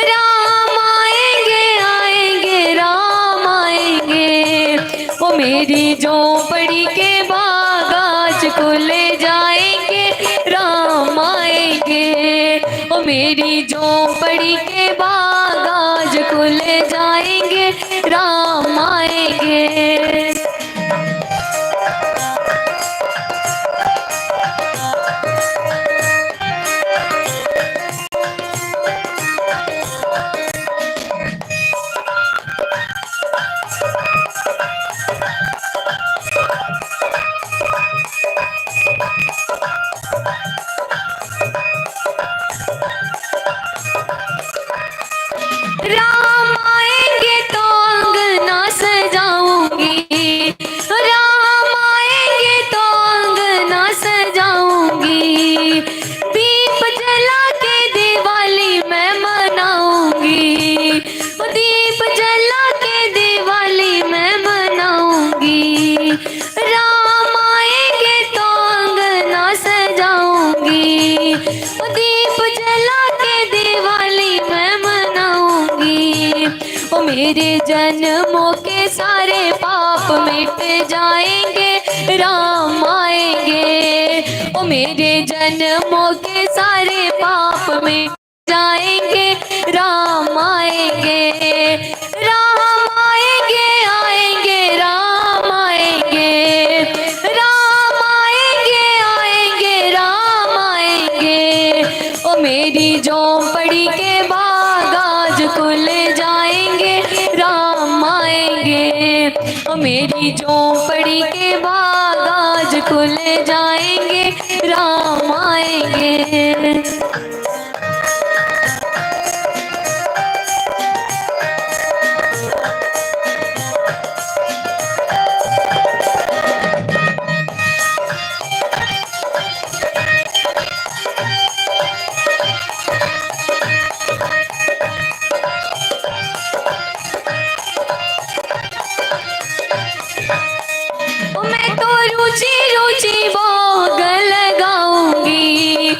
Speaker 4: राम आएंगे आएंगे राम आएंगे। ओ मेरी झोपड़ी के बागाज को ले जाएंगे राम आएंगे, ओ मेरी झोपड़ी के बागाज को ले जाएंगे राम आएंगे। राम आएंगे तो अंगना सजाऊंगी, राम आएंगे तो अंगना सजाऊंगी, दीप जला के दिवाली मैं मनाऊंगी, दीप जला के दिवाली मैं मनाऊंगी। राम आएंगे तो अंगना सजाऊंगी, दीप जला के दिवाली मैं मनाऊंगी। ओ मेरे जन्मों के सारे पाप मिट जाएंगे राम आएंगे, ओ मेरे जन्मों के सारे पाप मिट जाएंगे, राम आएंगे, राम आएंगे, आएंगे राम आएंगे, राम आएंगे, आएंगे राम आएंगे। ओ मेरी झोंपड़ी के बाग आज खुल जाएंगे, राम आएंगे। ओ मेरी झोंपड़ी के बाग आज खुल जाएंगे, राम आएंगे। मैं तो रुचि रुचि भोग लगाऊंगी,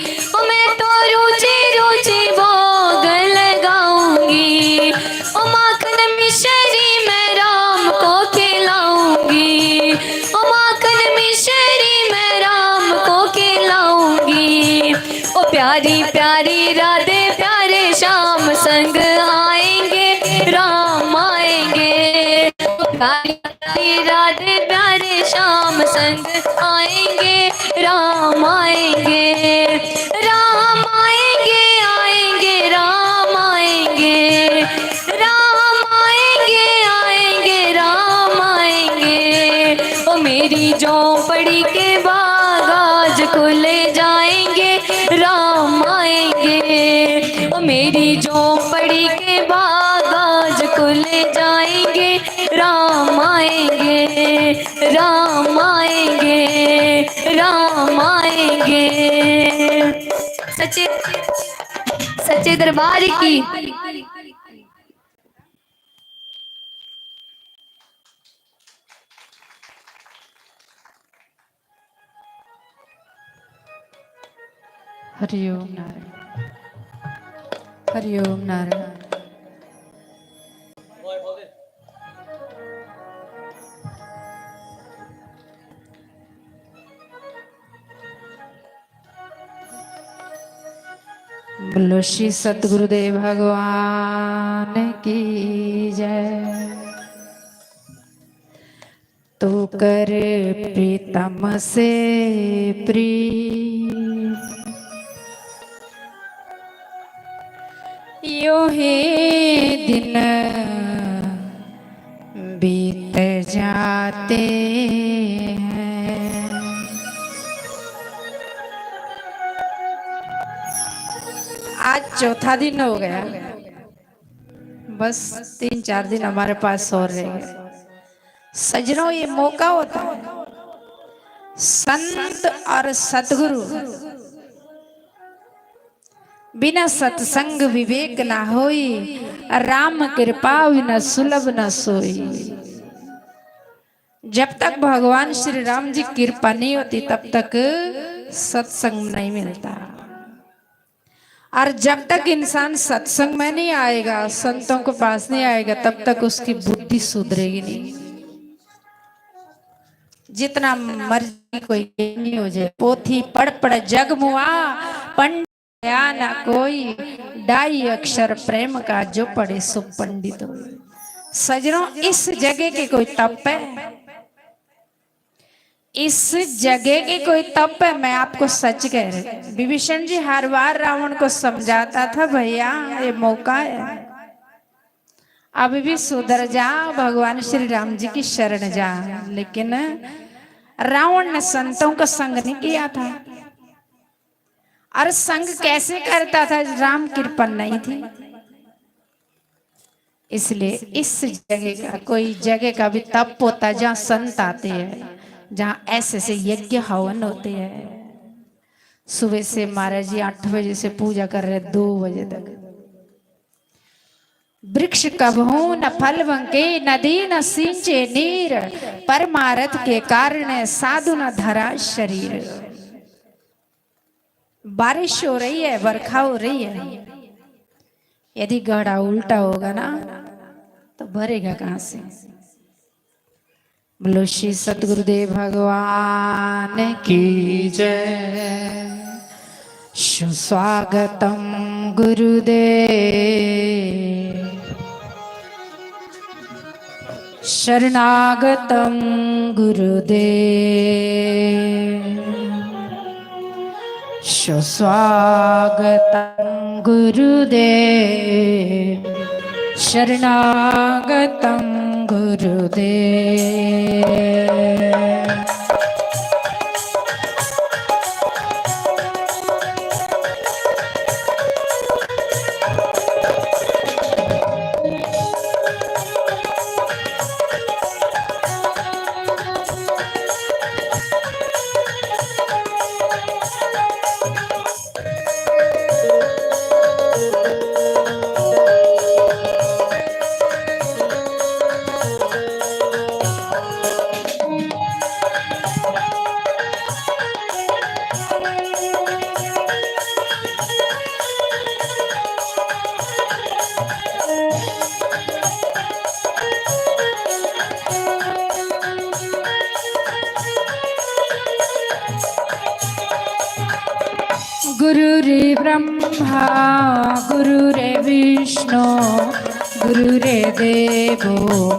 Speaker 4: मैं तो रुचि रुचि भोग लगाऊंगी। ओ माखन मिश्री मैं राम को खिलाऊंगी, ओ माखन मिश्री मैं राम को खिलाऊंगी। ओ प्यारी प्यारी राधे प्यारे श्याम संग आएंगे, राम आएंगे। प्यारी प्यारी राधे प्यारे श्याम संग आएंगे, राम आएंगे, राम आएंगे, आएंगे राम आएंगे, राम आएंगे, आएंगे राम आएंगे। ओ मेरी झोंपड़ी के बाग आज खुले जाएंगे, राम आएंगे। ओ मेरी झोंपड़ी के बाग आज खुले जाएंगे, राम आएंगे, राम आएंगे, राम आएंगे। सच्चे सच्चे दरबार की
Speaker 3: हरिओम नारायण, हरिओम नारायण। बोलो श्री सतगुरुदेव भगवान की जय। तो कर प्रीतम से प्रीत, यो ही दिन बीत जाते हैं। आज चौथा दिन हो गया, बस 3-4 दिन हमारे पास और रह गए। सजनों, ये मौका होता है संत और सतगुरु बिना सत्संग विवेक ना होई, राम कृपा बिना सुलभ न सोई। जब तक भगवान श्री राम जी कृपा नहीं होती तब तक सत्संग नहीं मिलता, और जब तक इंसान सत्संग में नहीं आएगा, संतों के पास नहीं आएगा, तब तक उसकी बुद्धि सुधरेगी नहीं। जितना मर्जी कोई नहीं हो जाए, पोथी पढ़ पढ़ जग मुआ, पंडित ना कोई, डाई अक्षर प्रेम का जो पढ़े सो पंडित हो। सजनों, इस जगह के कोई तप है? इस जगह के कोई तप है? मैं आपको सच कह रही। विभीषण जी हर बार रावण को समझाता था, भैया ये मौका है, अभी भी सुधर जा, भगवान श्री राम जी की शरण जा। लेकिन रावण ने संतों का संग नहीं किया था, और संग कैसे करता था? राम कृपा नहीं थी। इसलिए इस जगह का कोई जगह का भी तप होता है जहाँ संत आते हैं, जहाँ ऐसे से यज्ञ हवन होते हैं। सुबह से महाराज जी 8 बजे से पूजा कर रहे 2 बजे तक। वृक्ष कबहू न फल बंके, नदी न सिंचे नीर, परमारथ के कारण साधु न धरा शरीर। बारिश हो रही है, बरखा हो रही है, यदि गड़ा उल्टा होगा ना तो भरेगा कहां से? बोलो श्री सतगुरुदेव भगवान की जय। सुस्वागतम गुरुदेव, शरणागतम गुरुदेव, सुस्वागतम गुरुदेव, शरणागतम गुरुदेव। गुरुरे ब्रह्मा गुरुरे विष्णु गुरुरे देवो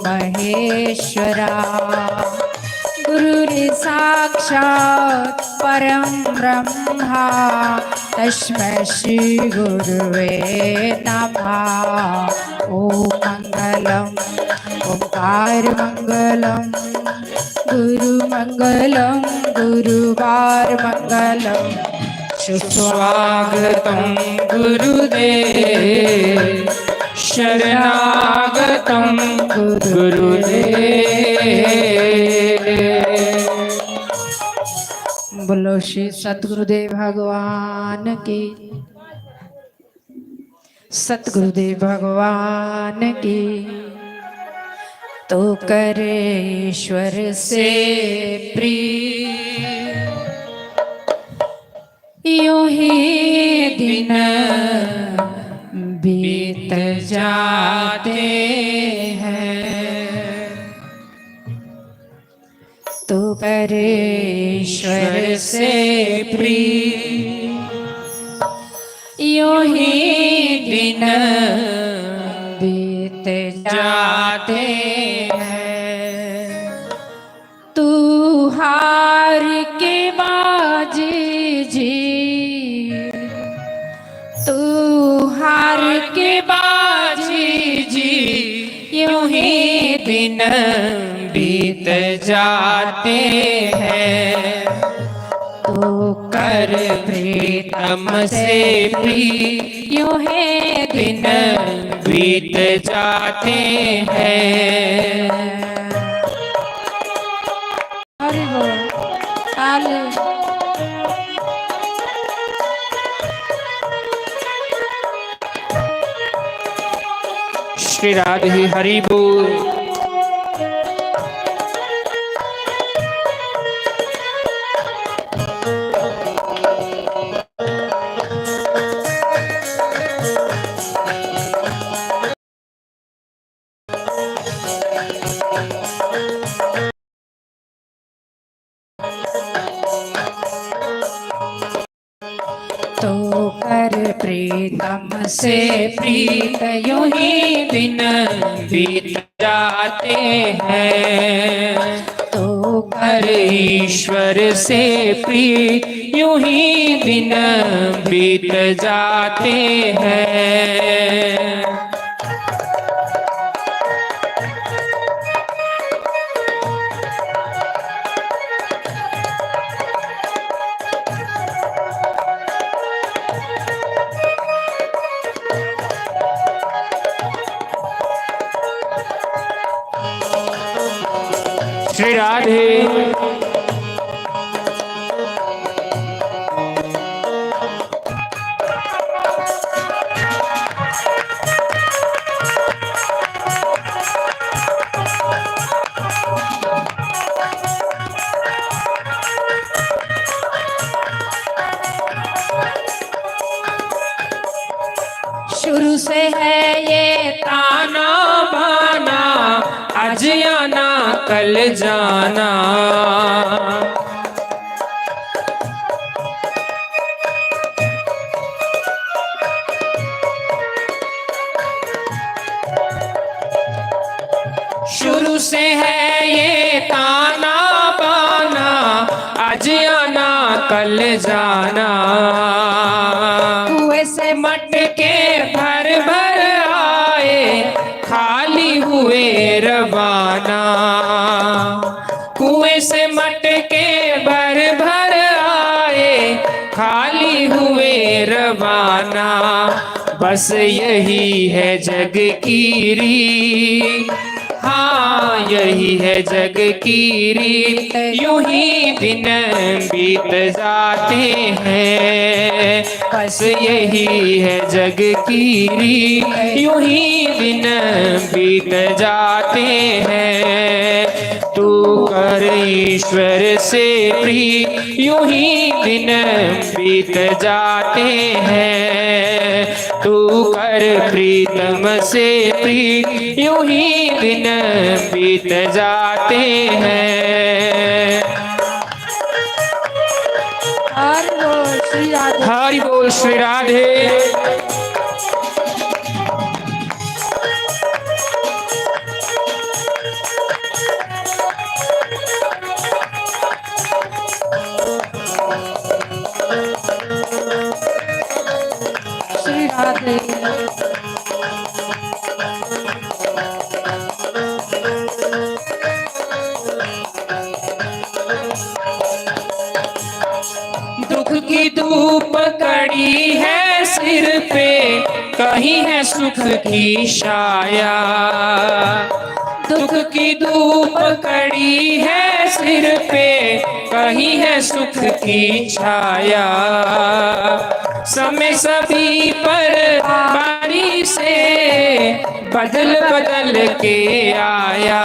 Speaker 3: महेश्वरा, गुरुरे साक्षात् परं ब्रह्मा तस्मै श्री गुरुवे नमः। ओम मंगलम ओंकार मंगलम गुरु मंगलम गुरुवार मंगलम।
Speaker 2: सुस्वागतम गुरुदेव, शरणागतम गुरुदेव।
Speaker 3: बोलो श्री सतगुरुदेव भगवान की, सतगुरुदेव भगवान की। तो करे ईश्वर से प्रिय, यूं ही दिन बीत जाते हैं। तो परेश्वर से प्रिय, यूं ही दिन बीत जाते हैं। तू हार के बाजी जी, तू हार के बाजी जी, यूं ही दिन बीत जाते हैं। तो कर प्रीतम से प्रिय, यूं ही दिन बीत जाते हैं। हरि बोल काले।
Speaker 2: श्री राधे हरि बोल।
Speaker 3: तो कर प्रीतम से प्रीत, यूं ही दिन
Speaker 2: बीत जाते हैं।
Speaker 3: तो
Speaker 2: कर ईश्वर से प्रिय, यूं ही दिन बीत जाते हैं। श्री राधे।
Speaker 3: शुरू से है ये
Speaker 2: ताना बाना, आज आना कल जाना। आज आना कल जाना,
Speaker 3: कुएं से
Speaker 2: मटके भर भर आए खाली हुए रवाना। कुएं से मटके भर भर आए खाली हुए रवाना। बस यही है जग की रीत, हाँ यही है जग की रीत, यूं ही दिन बीत जाते हैं। बस यही है जग की रीत, यूं ही दिन बीत जाते हैं। तू कर ईश्वर से प्रीत, यूं ही दिन बीत जाते हैं। तू कर प्रीतम से प्रीत, यूं ही दिन बीत जाते हैं।
Speaker 3: हरि बोल श्री राधे।
Speaker 2: हरि बोल श्री राधे।
Speaker 3: श्री राधे।
Speaker 2: दुख की धूप कड़ी है सिर पे, कहीं है सुख की छाया। दुख की धूप कड़ी है सिर पे, कहीं है सुख की छाया। समय सभी पर बारी से बदल बदल के आया।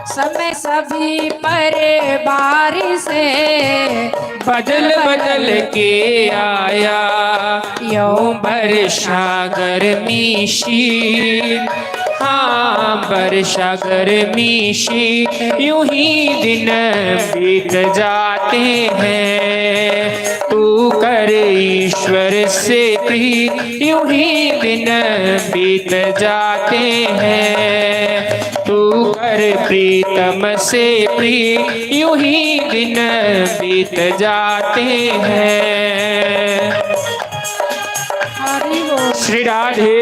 Speaker 3: समय सभी पर बारी से
Speaker 2: बदल बदल के आया। यूं वर्षा गर्मी शीत, हाँ वर्षा गर्मी शीत, यूं ही दिन बीत जाते हैं। तू कर ईश्वर से प्रीत, यूं ही दिन बीत जाते हैं। तू कर प्रीतम से प्रीत, यूं ही दिन बीत जाते हैं।
Speaker 3: हरि बोल।
Speaker 2: श्री राधे।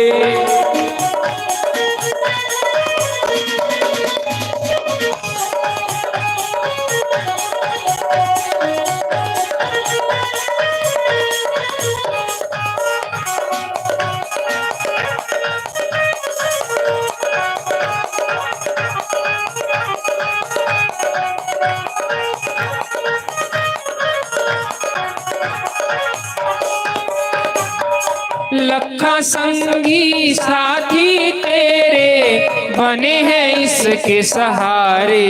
Speaker 2: लखा संगी साथी तेरे बने हैं इसके सहारे।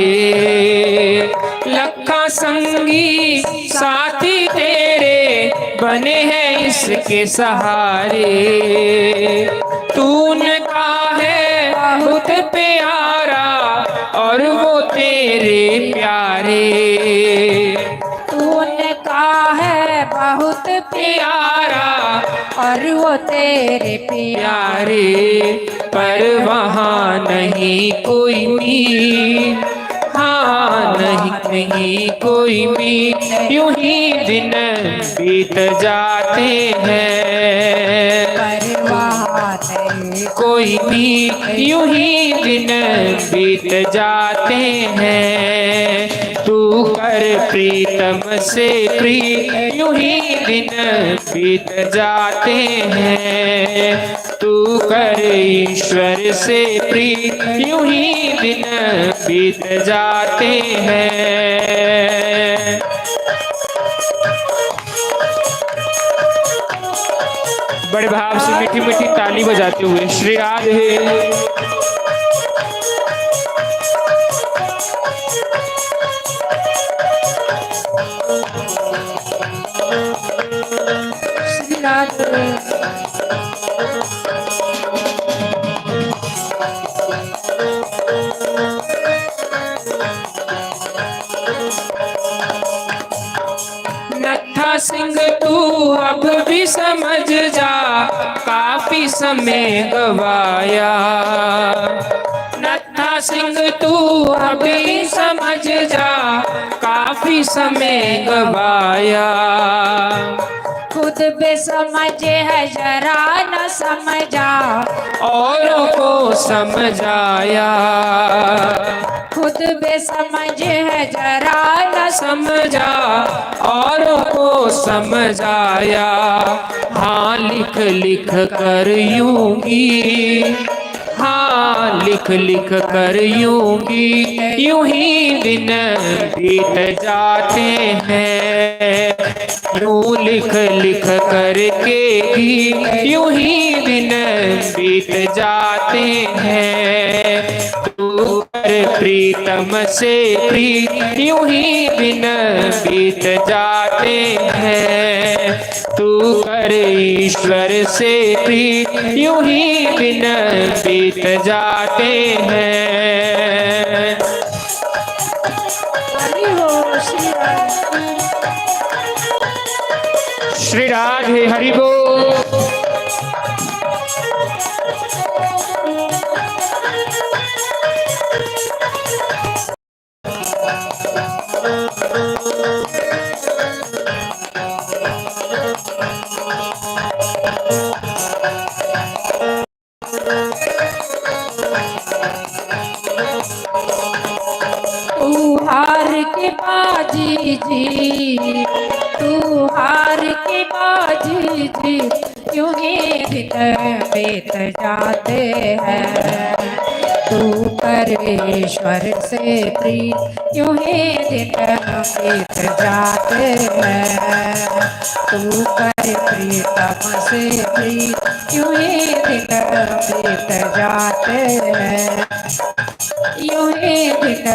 Speaker 2: लखा संगी साथी तेरे बने हैं इसके सहारे। तूने कहा है बहुत प्यारा और वो तेरे प्यारे।
Speaker 3: तूने कहा है बहुत प्यारा और वो तेरे प्यारे।
Speaker 2: प्यारे पर वहाँ नहीं कोई मीत, हाँ नहीं कोई मीत, यूं ही दिन बीत जाते हैं।
Speaker 3: पर वहाँ नहीं
Speaker 2: कोई मीत, यूं ही दिन बीत जाते हैं। तू कर प्रीतम से प्रीत, यूं ही दिन बीत जाते हैं। तू कर ईश्वर से प्रीत, यूं ही दिन बीत जाते हैं। बड़े भाव से मीठी मीठी ताली बजाते हुए श्री राधे।
Speaker 3: श्री राधे।
Speaker 2: नत्था सिंह तू अब भी समझ जा, काफी समय गवाया। नत्था सिंह तू अभी समझ जा, काफी समय गवाया।
Speaker 3: खुद भी समझ है जरा न समझा,
Speaker 2: औरों को समझाया।
Speaker 3: खुद भी समझ है जरा न
Speaker 2: समझा औरों को समझाया। हाँ लिख लिख कर यूंगी, हाँ लिख लिख कर यूंगी, यूं ही दिन बीत जाते हैं। यूं लिख लिख करके भी यूं ही दिन बीत जाते हैं। तू कर प्रीतम से प्रीत, यूं ही दिन बीत जाते हैं। तू कर ईश्वर से प्रीत, यूं ही दिन बीत जाते हैं।
Speaker 3: हरि हो श्री
Speaker 2: श्री राधे हरि बोल।
Speaker 3: तू हार के बाजी जी, तू हार के बाजी जी, यूं ही दिन बीत जाते हैं। तू परमेश्वर से प्रीत, यूं ही दिन बीत जाते हैं। तू कर प्रीतम से प्रीत, यूं ही दिन बीत जाते हैं। यूं ही दिन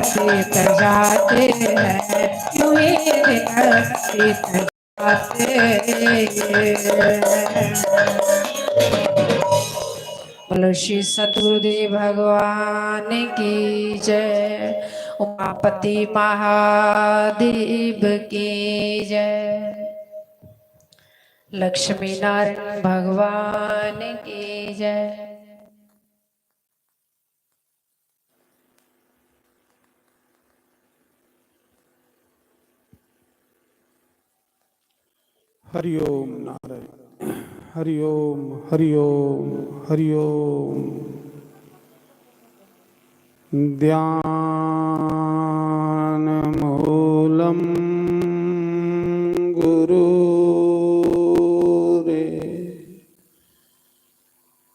Speaker 3: बीत जाते हैं, यूं ही दिन बीत जाते हैं। बोलो श्री सद्गुरुदेव भगवान की जय, उमापति महादेव की जय, लक्ष्मी नारायण भगवान की जय।
Speaker 5: हरि ओम नारायण, हरि ओम, हरि ओम, हरि ओम। ध्यान मूलम गुरु रे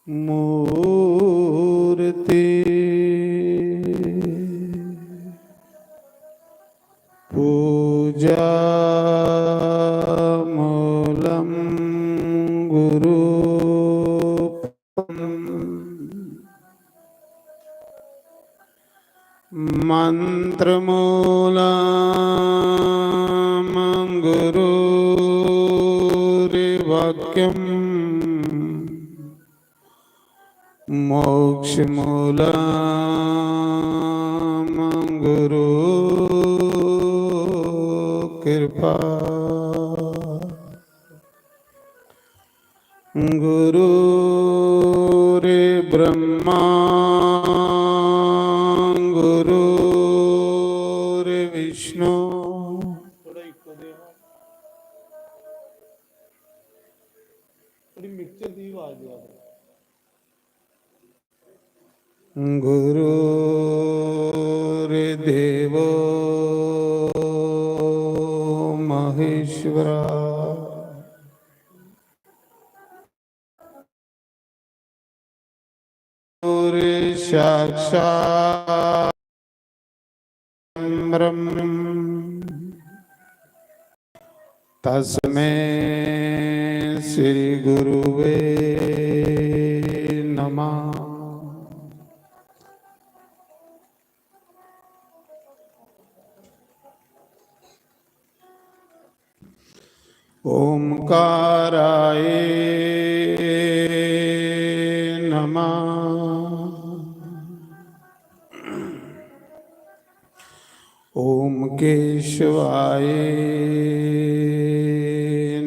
Speaker 5: मूर्ति, पूजा मंत्र मूलम गुरुर्वाक्यम, मोक्ष मूलम गुरु कृपा, गुरुरे ब्रह्मा विष्णु, गुरुर्देवो महेश्वरा, गुरु साक्षात् ब्रह्म, तस्मै श्री गुरुवे नमः। ओंकाराय नमः, ओम केशवाय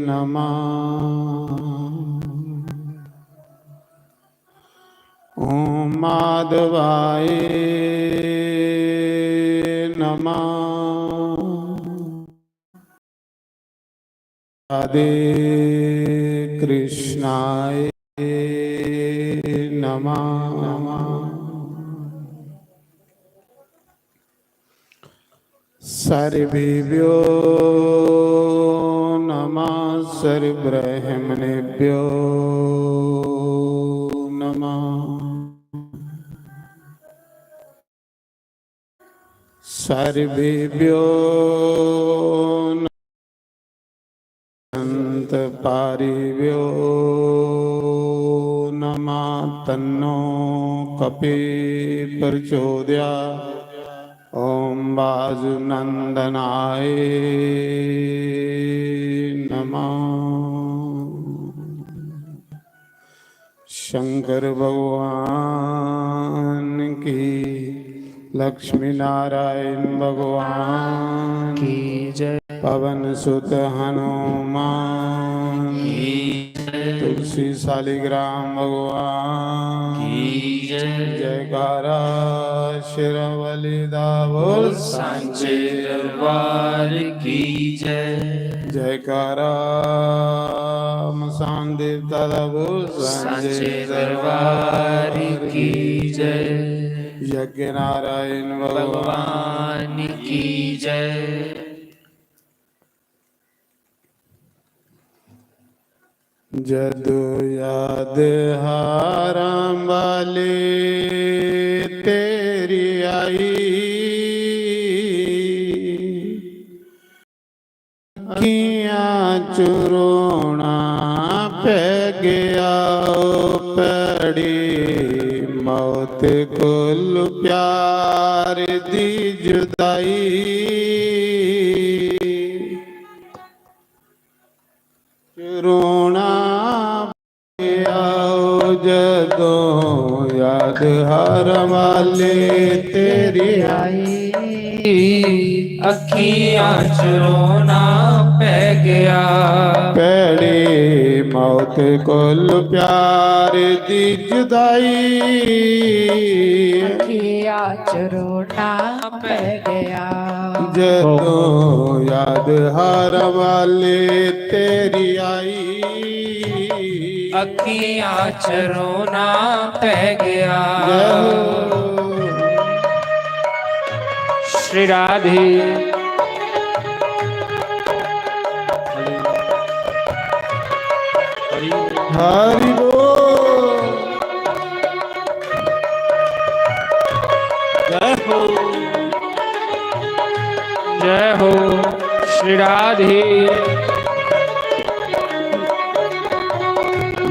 Speaker 5: नमः, ओम माधवाय राधे कृष्णाय नमः। सर्वेभ्यो नमः सर्वब्रह्मणेभ्यो नमः। सर्वेभ्यो पारिभ्यो नमः। तन्नो कपि प्रचोदयात्। ओम वासुनंदनाय नमः। शंकर भगवान की, लक्ष्मी नारायण भगवान
Speaker 2: की जय।
Speaker 5: पवन सुत हनुमान की जय। तुलसी शालिग्राम भगवान की जय। जयकारा शिरवलिदा बोल सांचे दरबार की जय। जयकारा मसान देवता बोल सांचे दरबार की जय। यज्ञ नारायण भगवान की जय। जदु याद हारां वाले तेरी आई, अखियां चुरोना पै गया पैड़ी, मौत कुल प्यार दी जुदाई। चुरोना जदों याद हर वाले तेरी आई,
Speaker 2: अखियां चुरोना पै गया
Speaker 5: पैड़ी मौत कुल प्यार दी जुदाई।
Speaker 3: अखियां चुरोना पै गया
Speaker 5: जदों याद हर वाले तेरी आई,
Speaker 2: अखियां चरोना पै गया। श्री राधे
Speaker 5: हरि बोल।
Speaker 2: जय हो श्री राधे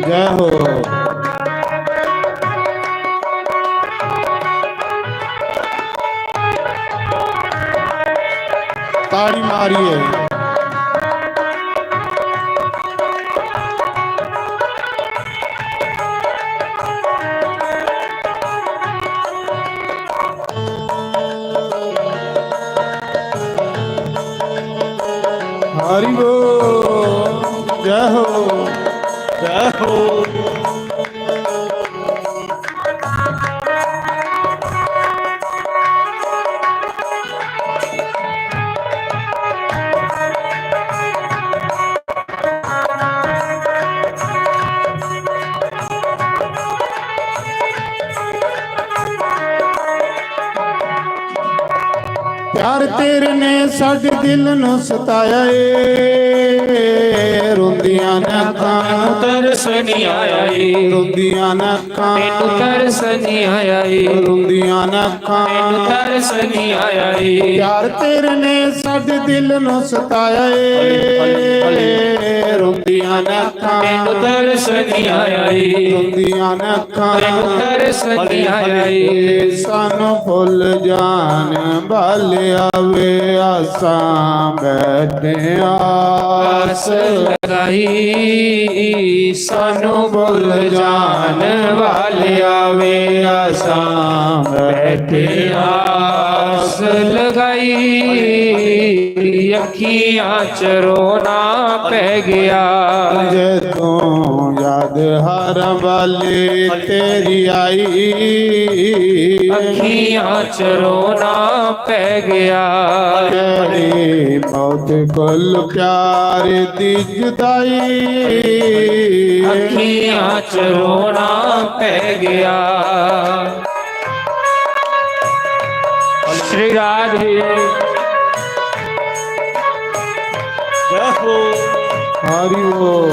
Speaker 5: जय हो। ताड़ी मारिए। हरि बोल। जय हो जय हो। प्यार तेरे ने साडे दिल नू सताया ए, रोंदियां नक्कां
Speaker 2: तरस नहीं आया
Speaker 5: रोंदियां नक्कां
Speaker 2: तरस नहीं आया
Speaker 5: रोंदियां नक्कां
Speaker 2: तरस नहीं आया।
Speaker 5: प्यार तेरे ने साडे दिल नू सताया ए, रोंदियां नक्कां
Speaker 2: तरस नहीं आया
Speaker 5: रोंदियां नक्कां
Speaker 2: तरस नहीं आया।
Speaker 5: सानू भुल जान वाले आवे आसां बैठे आस
Speaker 2: लगाई, सानू भुल जान वाले आवे आसां बैठे आस लगाई। अखियां अखियां च रोना पै गया।
Speaker 5: जदों याद हर वाली तेरी आई,
Speaker 2: अखियां च रोना पै गया।
Speaker 5: तेरी मौत कोल प्यार दी जुदाई,
Speaker 2: अखियां च रोना पै गया। श्री राधे
Speaker 1: जय हो
Speaker 5: हरि बोल।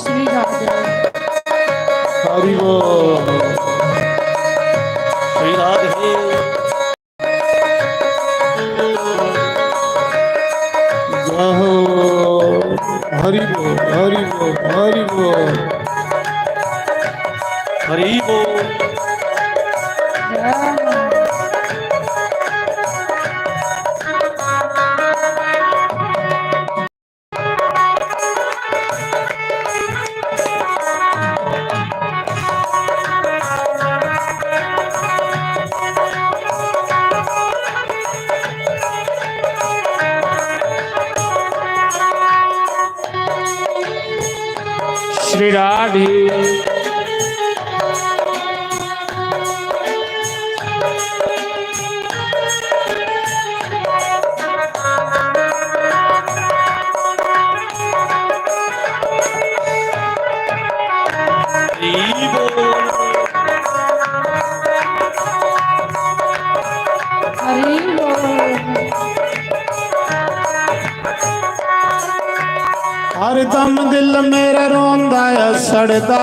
Speaker 3: श्री राधे
Speaker 5: हरि बोल।
Speaker 1: श्री राधे
Speaker 5: जय हो हरि बोल हरि बोल हरि बोल।
Speaker 1: हरि बोल।
Speaker 2: श्री राधे
Speaker 1: हरि बोल।
Speaker 3: हरि बोल।
Speaker 5: हर दम दिल मेरा रोंदा है सड़दा,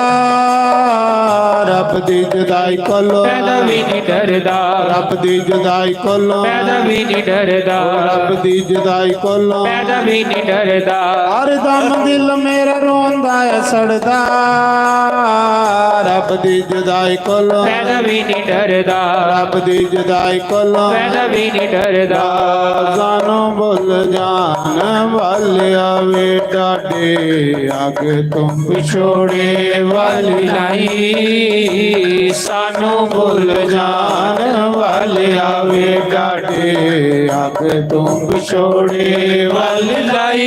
Speaker 5: रब दी जुदाई कोलो
Speaker 2: पैदा भी नहीं डरदा।
Speaker 5: रब दी जुदाई कोलो
Speaker 2: पैदा भी नहीं डरदा।
Speaker 5: रब दी जुदाई कोलो।
Speaker 2: पैदा भी नहीं डरदा।
Speaker 5: हर दम दिल मेरा रोंदा है सड़दा, रब दी जुदाई कोलो
Speaker 2: पैदा भी नहीं डरदा।
Speaker 5: रब दी जुदाई कोलो।
Speaker 2: पैदा भी नहीं डरदा।
Speaker 5: जानो बोल जान वाले आवे डाडे, आगे तुम पिछोड़े वाली
Speaker 2: नहीं सानू
Speaker 5: बोल जान वाले आवे डाडे, आगे तुम पिछोड़े वाली
Speaker 2: लाई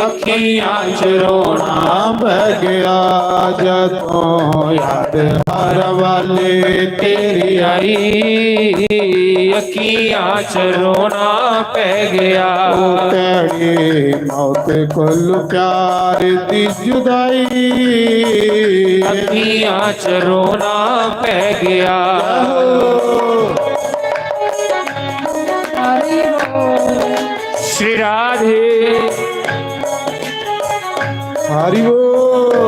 Speaker 2: अखियां च रोना
Speaker 5: बह गया। जदों याद हर वाले तेरी आई,
Speaker 2: अखियां च रोना पै गया।
Speaker 5: तेरी मौत कोल प्यार दी जुदाई,
Speaker 2: अखियां च रोना पै गया।
Speaker 3: हरि बोल।
Speaker 2: श्री राधे
Speaker 5: हरि बोल।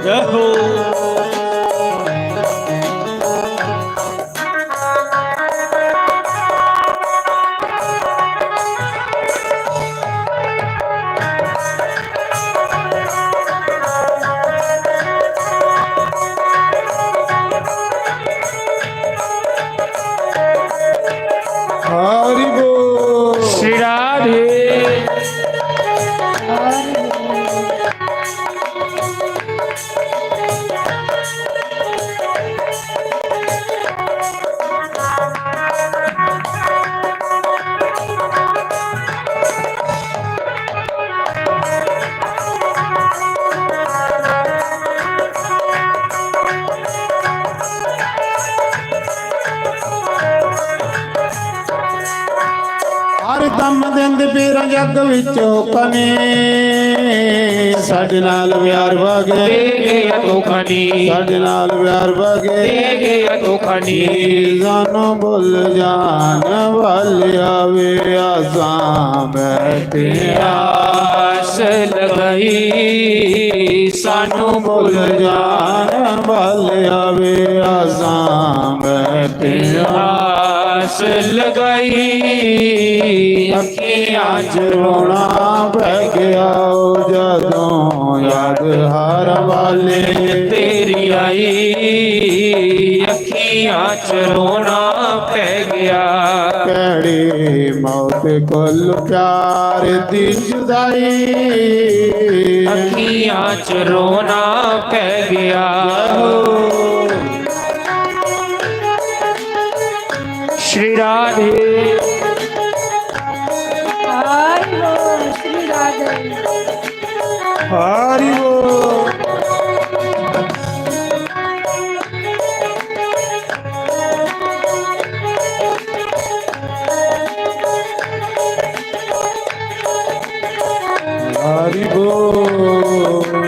Speaker 1: जय हो
Speaker 5: हरि बोल।
Speaker 2: श्री राधे
Speaker 5: हर दम दिंद पीर जग विचों कने, साडे नाल प्यार वागे
Speaker 2: दे गया धोखानी।
Speaker 5: साडे नाल प्यार वागे
Speaker 2: दे गया धोखानी।
Speaker 5: जानो बोल जान वाले आवे, आसां बैठे
Speaker 2: आस लगाई सानू
Speaker 5: बोल जान वाले आवे, आसां बैठे
Speaker 2: आस लगाई अखियां च
Speaker 5: रोना पै गया। जदों याद हर वाले
Speaker 2: तेरी आई अखियां च रोना पै गया।
Speaker 5: ते कुल प्यार दी जुदाई
Speaker 2: अखियां च रोना पै गया। श्री राधे
Speaker 3: हाय हो श्री राधे।
Speaker 5: हरि बोल। हरि बोल।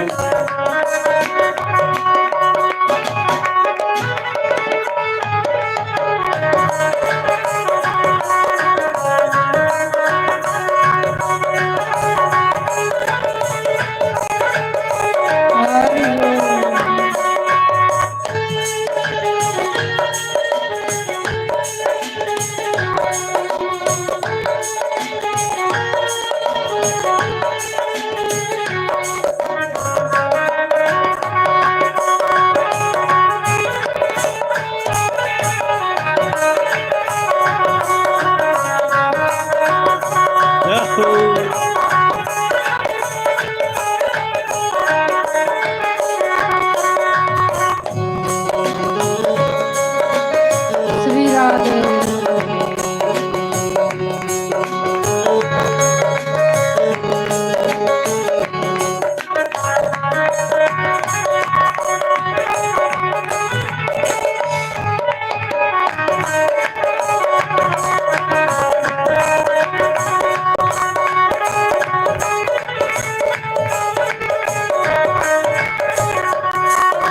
Speaker 3: श्री राधे।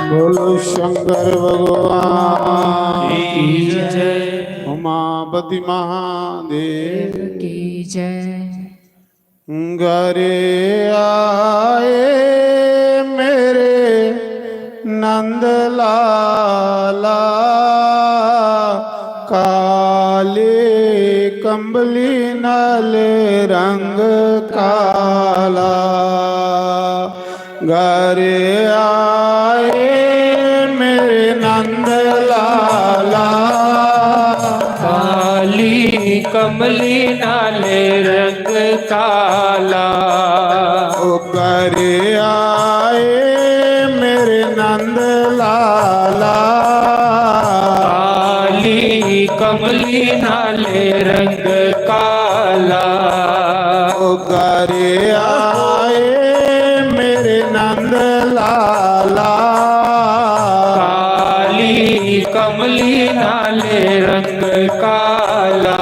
Speaker 5: बोलो शंकर भगवान
Speaker 2: की जय।
Speaker 5: उमापति महादेव
Speaker 3: की जय।
Speaker 5: घरे आए मेरे नंद लाला काले कंबली नल रंग काला। घरे आए मेरे नंद लाला
Speaker 2: काली कमली नाले रंग काला।
Speaker 5: ओ घरे आए मेरे नंद लाला
Speaker 2: काली कमली नाले रंग काला।
Speaker 5: ओ घरे आए मेरे नंद लाला
Speaker 2: काली कमली नाले रंग काला।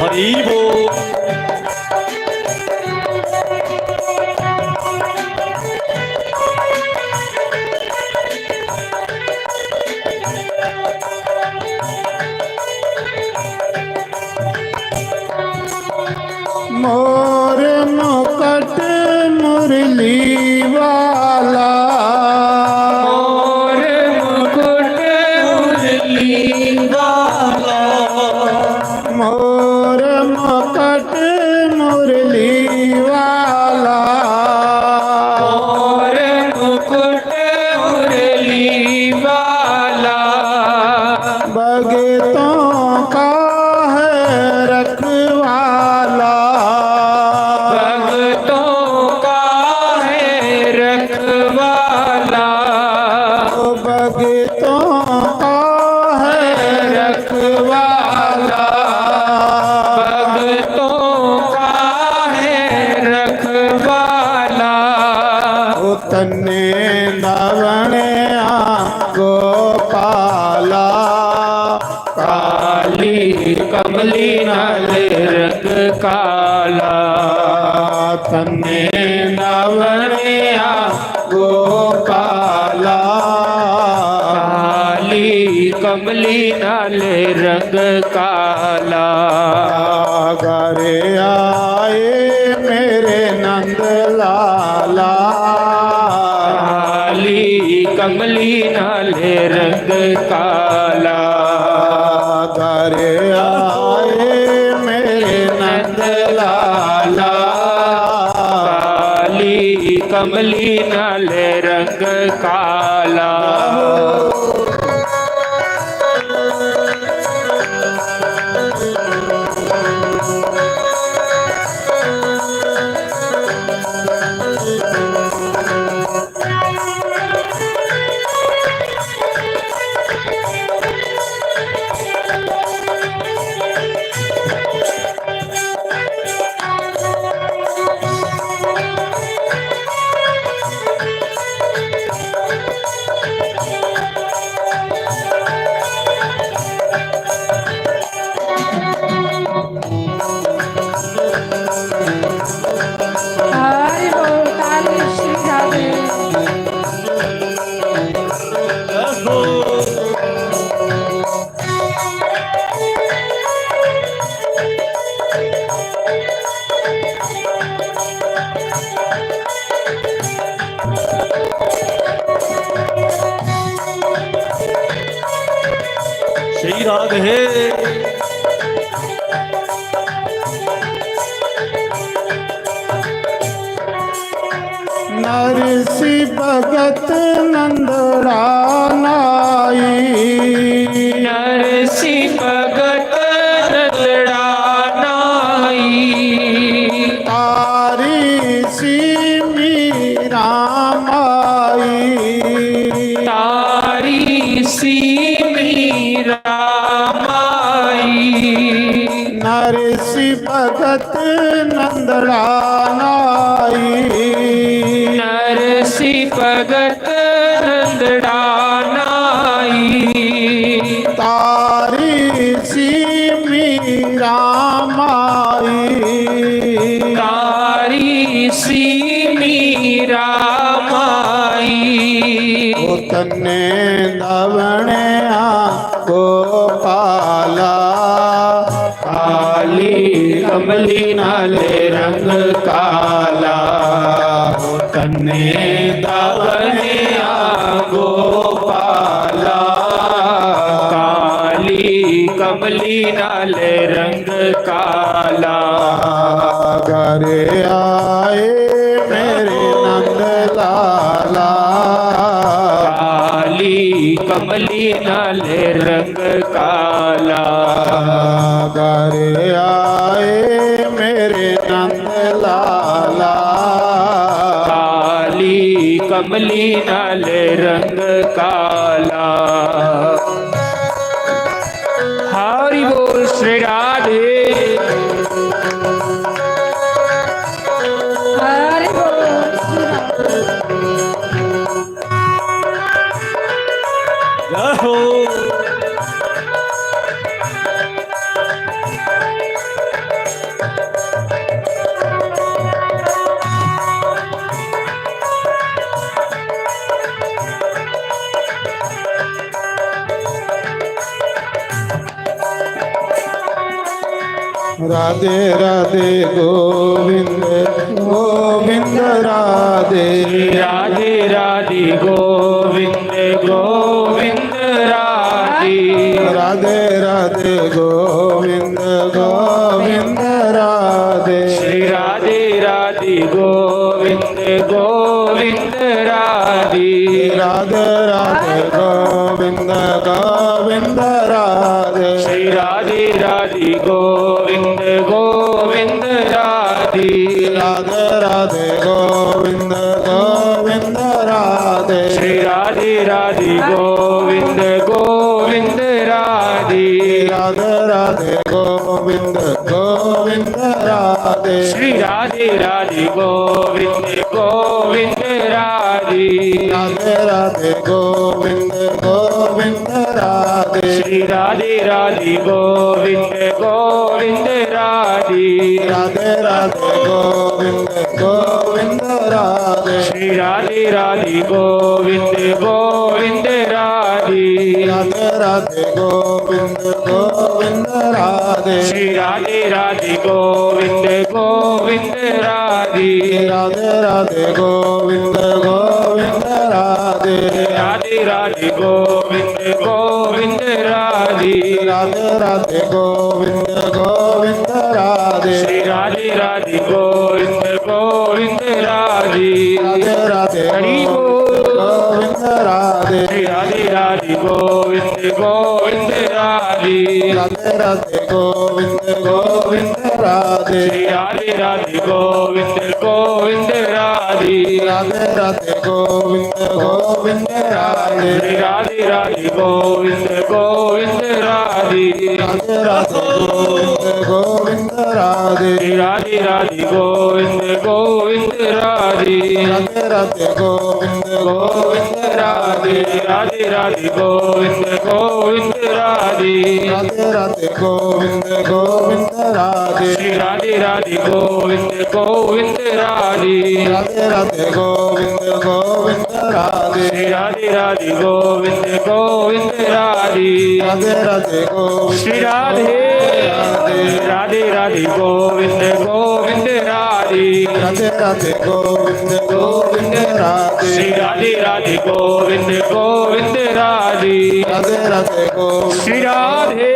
Speaker 1: हरि बोल।
Speaker 5: मोर मुकट मुरली वाला
Speaker 2: मोर मुकुट मुरली वाला।
Speaker 5: मोर मुकट मुरली वाला
Speaker 2: मोर मुकुट मुरली वाला।
Speaker 5: भगतों का है रखवाला
Speaker 2: भक्तों का है रखवाला।
Speaker 5: ओ भगतों का है रखवाला
Speaker 2: भक्तों का है रखवाला।
Speaker 5: ओ तन्ने दावणे गोपाला
Speaker 2: काली कमली नाले रंग काला।
Speaker 5: तन्ने दावणे गोपाला
Speaker 2: काली कमली नाले रंग काला।
Speaker 5: घरे आए मेरे नंद लाला
Speaker 2: काली कमली नाले रंग काला।
Speaker 5: घरे आए मेरे नंद लाला
Speaker 2: काली कमली नाले रंग काला।
Speaker 3: हरि बोल काली श्री राधे।
Speaker 1: श्री राधे।
Speaker 5: नरसी भगत नंदरानाई।
Speaker 2: नरसी भगत नंदड़ानाई।
Speaker 5: तारी सी मीरा माई।
Speaker 2: तारी सी मीरा माई।
Speaker 5: नरसी भगत नंदरानाई।
Speaker 2: नरसी भगत नंदड़ानाई।
Speaker 5: तारी सी मीरा माई।
Speaker 2: तारी सी मीरा माई।
Speaker 5: ओ तन्ने दवणे गोपाला।
Speaker 2: काली कमली नाले रंग काला। कन्ने दावने गोपाला। काली कमली नाले रंग काला।
Speaker 5: घरे आए मेरे नंद लाला।
Speaker 2: काली कमली नाले रंग काला।
Speaker 5: घरे आए मेरे नंद लाला।
Speaker 2: काली कमली नाले रंग काला। हरि बोल श्री राधे।
Speaker 3: हरि बोल
Speaker 1: जय हो।
Speaker 5: राधे राधे गोविंद गोविंद राधे।
Speaker 2: राधे राधे गोविंद गोविंद राधे।
Speaker 5: राधे राधे गोविंद गोविंद राधे।
Speaker 2: श्री राधे राधे गोविंद गोविंद राधे।
Speaker 5: राधे राधे गोविंद गोविंद राधे।
Speaker 2: श्री राधे राधे गोविंद गोविंद राधे।
Speaker 5: राधे राधे गोविंद गोविंद राधे।
Speaker 2: श्री राधे राधे गोविंद गोविंद राधे।
Speaker 5: राधे राधे गोविंद गोविंद राधे।
Speaker 2: श्री राधे राधे गोविंद गोविंद राधे।
Speaker 5: राधे राधे गोविंद गोविंद राधे।
Speaker 2: श्री राधे राधे गोविंद गोविंद राधे।
Speaker 5: राधे राधे गोविंद गोविंद राधे।
Speaker 2: श्री राधे राधे गोविंद गोविंद राधे।
Speaker 5: राधे राधे गोविंद गोविंद राधे।
Speaker 2: श्री राधे राधे गोविंद गोविंद राधे।
Speaker 5: राधे राधे गोविंद गोविंद राधे।
Speaker 2: राधे राधे गोविंद गोविंद राधे।
Speaker 5: राधे राधे गोविंद गोविंद राधे।
Speaker 2: श्री राधे राधे गोविंद गोविंद राधे।
Speaker 5: राधे राधे
Speaker 2: हरि
Speaker 5: गोविंद
Speaker 2: बोल। गोविंद राधे
Speaker 5: राधे राधे गोविंद गोविंद राधे
Speaker 2: राधे राधे गोविंद गोविंद राधे
Speaker 5: राधे राधे गोविंद गोविंद राधे
Speaker 2: राधे राधे गोविंद गोविंद राधे
Speaker 5: राधे राधे गोविंद गोविंद राधे
Speaker 2: राधे राधे गोविंद गोविंद राधे
Speaker 5: राधे राधे गोविंद गोविंद राधे
Speaker 2: राधे राधे गोविंद गोविंद राधे
Speaker 5: राधे राधे गोविंद गोविंद राधे
Speaker 2: राधे राधे गोविंद गोविंद राधे
Speaker 5: राधे राधे गोविंद गोविंद राधे
Speaker 2: राधे राधे गोविंद गोविंद राधे
Speaker 5: राधे राधे गोविंद
Speaker 2: श्री राधे राधे राधे गोविंद गोविंद राधे
Speaker 5: राधे राधे गोविंद गोविंद राधे
Speaker 2: श्री राधे राधे गोविंद गोविंद राधे
Speaker 5: राधे राधे गोविंद
Speaker 2: श्री राधे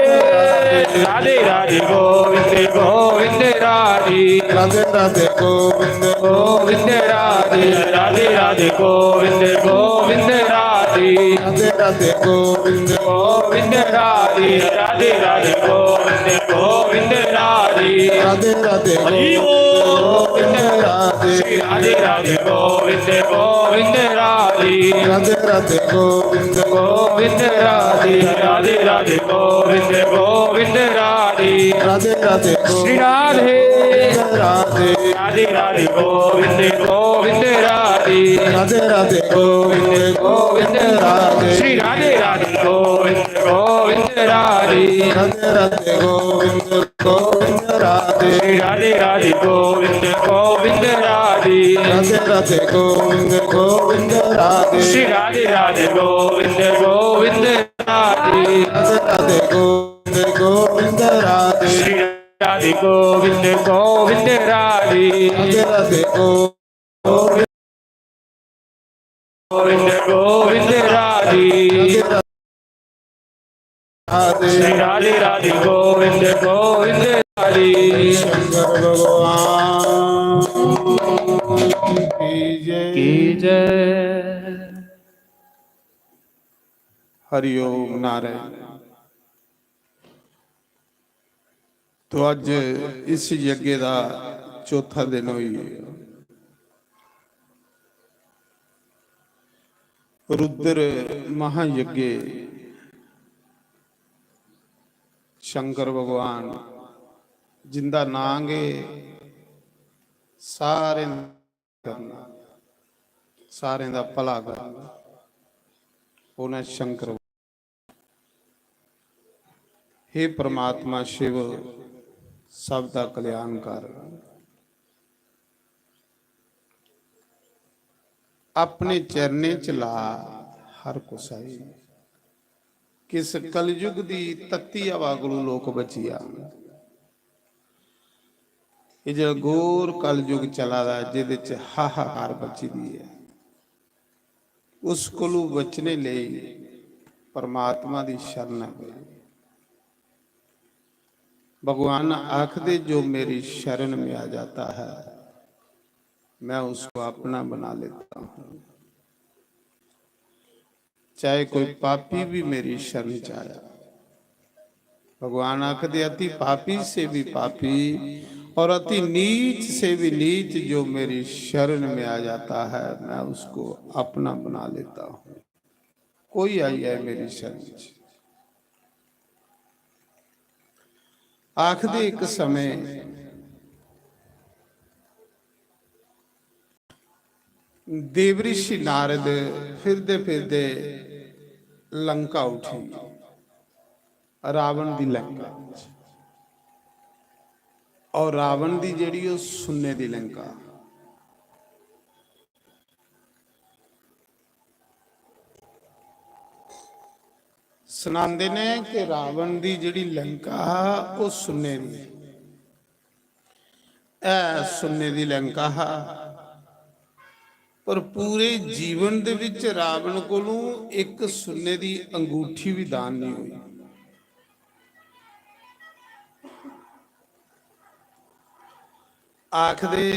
Speaker 2: राधे राधे गोविंद गोविंद राधे
Speaker 5: राधे राधे गोविंद
Speaker 2: गोविंद राधे राधे राधे गोविंद गोविंद राधे
Speaker 5: राधे राधे गोविंद
Speaker 2: गोविंद राधे राधे राधे गोविंद गोविंद राधे
Speaker 5: राधे राधे गोविंद राधे
Speaker 2: राधे राधे गोविंद गोविंद राधे
Speaker 5: राधे राधे गोविंद
Speaker 2: गोविंद राधे राधे राधे गोविंद गोविंद राधे
Speaker 5: राधे राधे
Speaker 2: श्री
Speaker 5: गोविंद
Speaker 2: राधे
Speaker 5: राधे
Speaker 2: राधे राधे गोविंद गोविंद राधे
Speaker 5: राधे राधे गोविंद गोविंद राधे
Speaker 2: श्री राधे राधे गोविंद गोविंद राधे
Speaker 5: राधे राधे गोविंद गोविंद राधे
Speaker 2: श्री राधे राधे गोविंद गोविंद राधे
Speaker 5: राधे राधे गोविंद गोविंद राधे
Speaker 2: श्री राधे राधे गोविंद गोविंद राधे
Speaker 5: राधे राधे गोविंद गोविंद राधे
Speaker 2: श्री राधे गोविंद गोविंद राधे
Speaker 5: राधे राधे गोविंद
Speaker 2: गोविंद गोविंद राधे
Speaker 5: राधे
Speaker 2: श्री राधे राधे गोविंद गोविंद राधे
Speaker 5: शंकर भगवान की जय
Speaker 2: की जय।
Speaker 5: हरिओम नारायण। तो अज इस यज्ञ का चौथा दिन हुई रुद्र महायज्ञ शंकर भगवान जिंदा नांगे सारे करना सारे दा भला करना उन्हें शंकर हे परमात्मा शिव सब का कल्याण कर अपने चरने चला हर कुसाई किस कलयुग दी तत्ती हवा कोलों लोक बचिया ये जो घोर कलयुग चला रहा जिहदे च हाहाकार बची दी है उस कोलों बचने ले परमात्मा दी शरण है। भगवान आखदे जो मेरी शरण में आ जाता है मैं उसको अपना बना लेता हूं। चाहे कोई पापी भी मेरी शरण चाहे भगवान आखदे अति पापी से भी पापी और अति नीच से भी नीच जो मेरी शरण में आ जाता है मैं उसको अपना बना लेता हूं। कोई आई है मेरी शरण च आखदे एक समय देवऋषि नारद फिरदे फिरदे लंका उठी रावण दी लंका और रावण दी जेड़ी ओ सुन्ने दी लंका सुनांदे ने कि रावण दी जेड़ी लंका ओ सुन्ने दी सुन्ने दी लंका पर पूरे जीवन दे विच रावण कोलों एक सुन्ने दी अंगूठी भी दान नहीं हुई। आखदे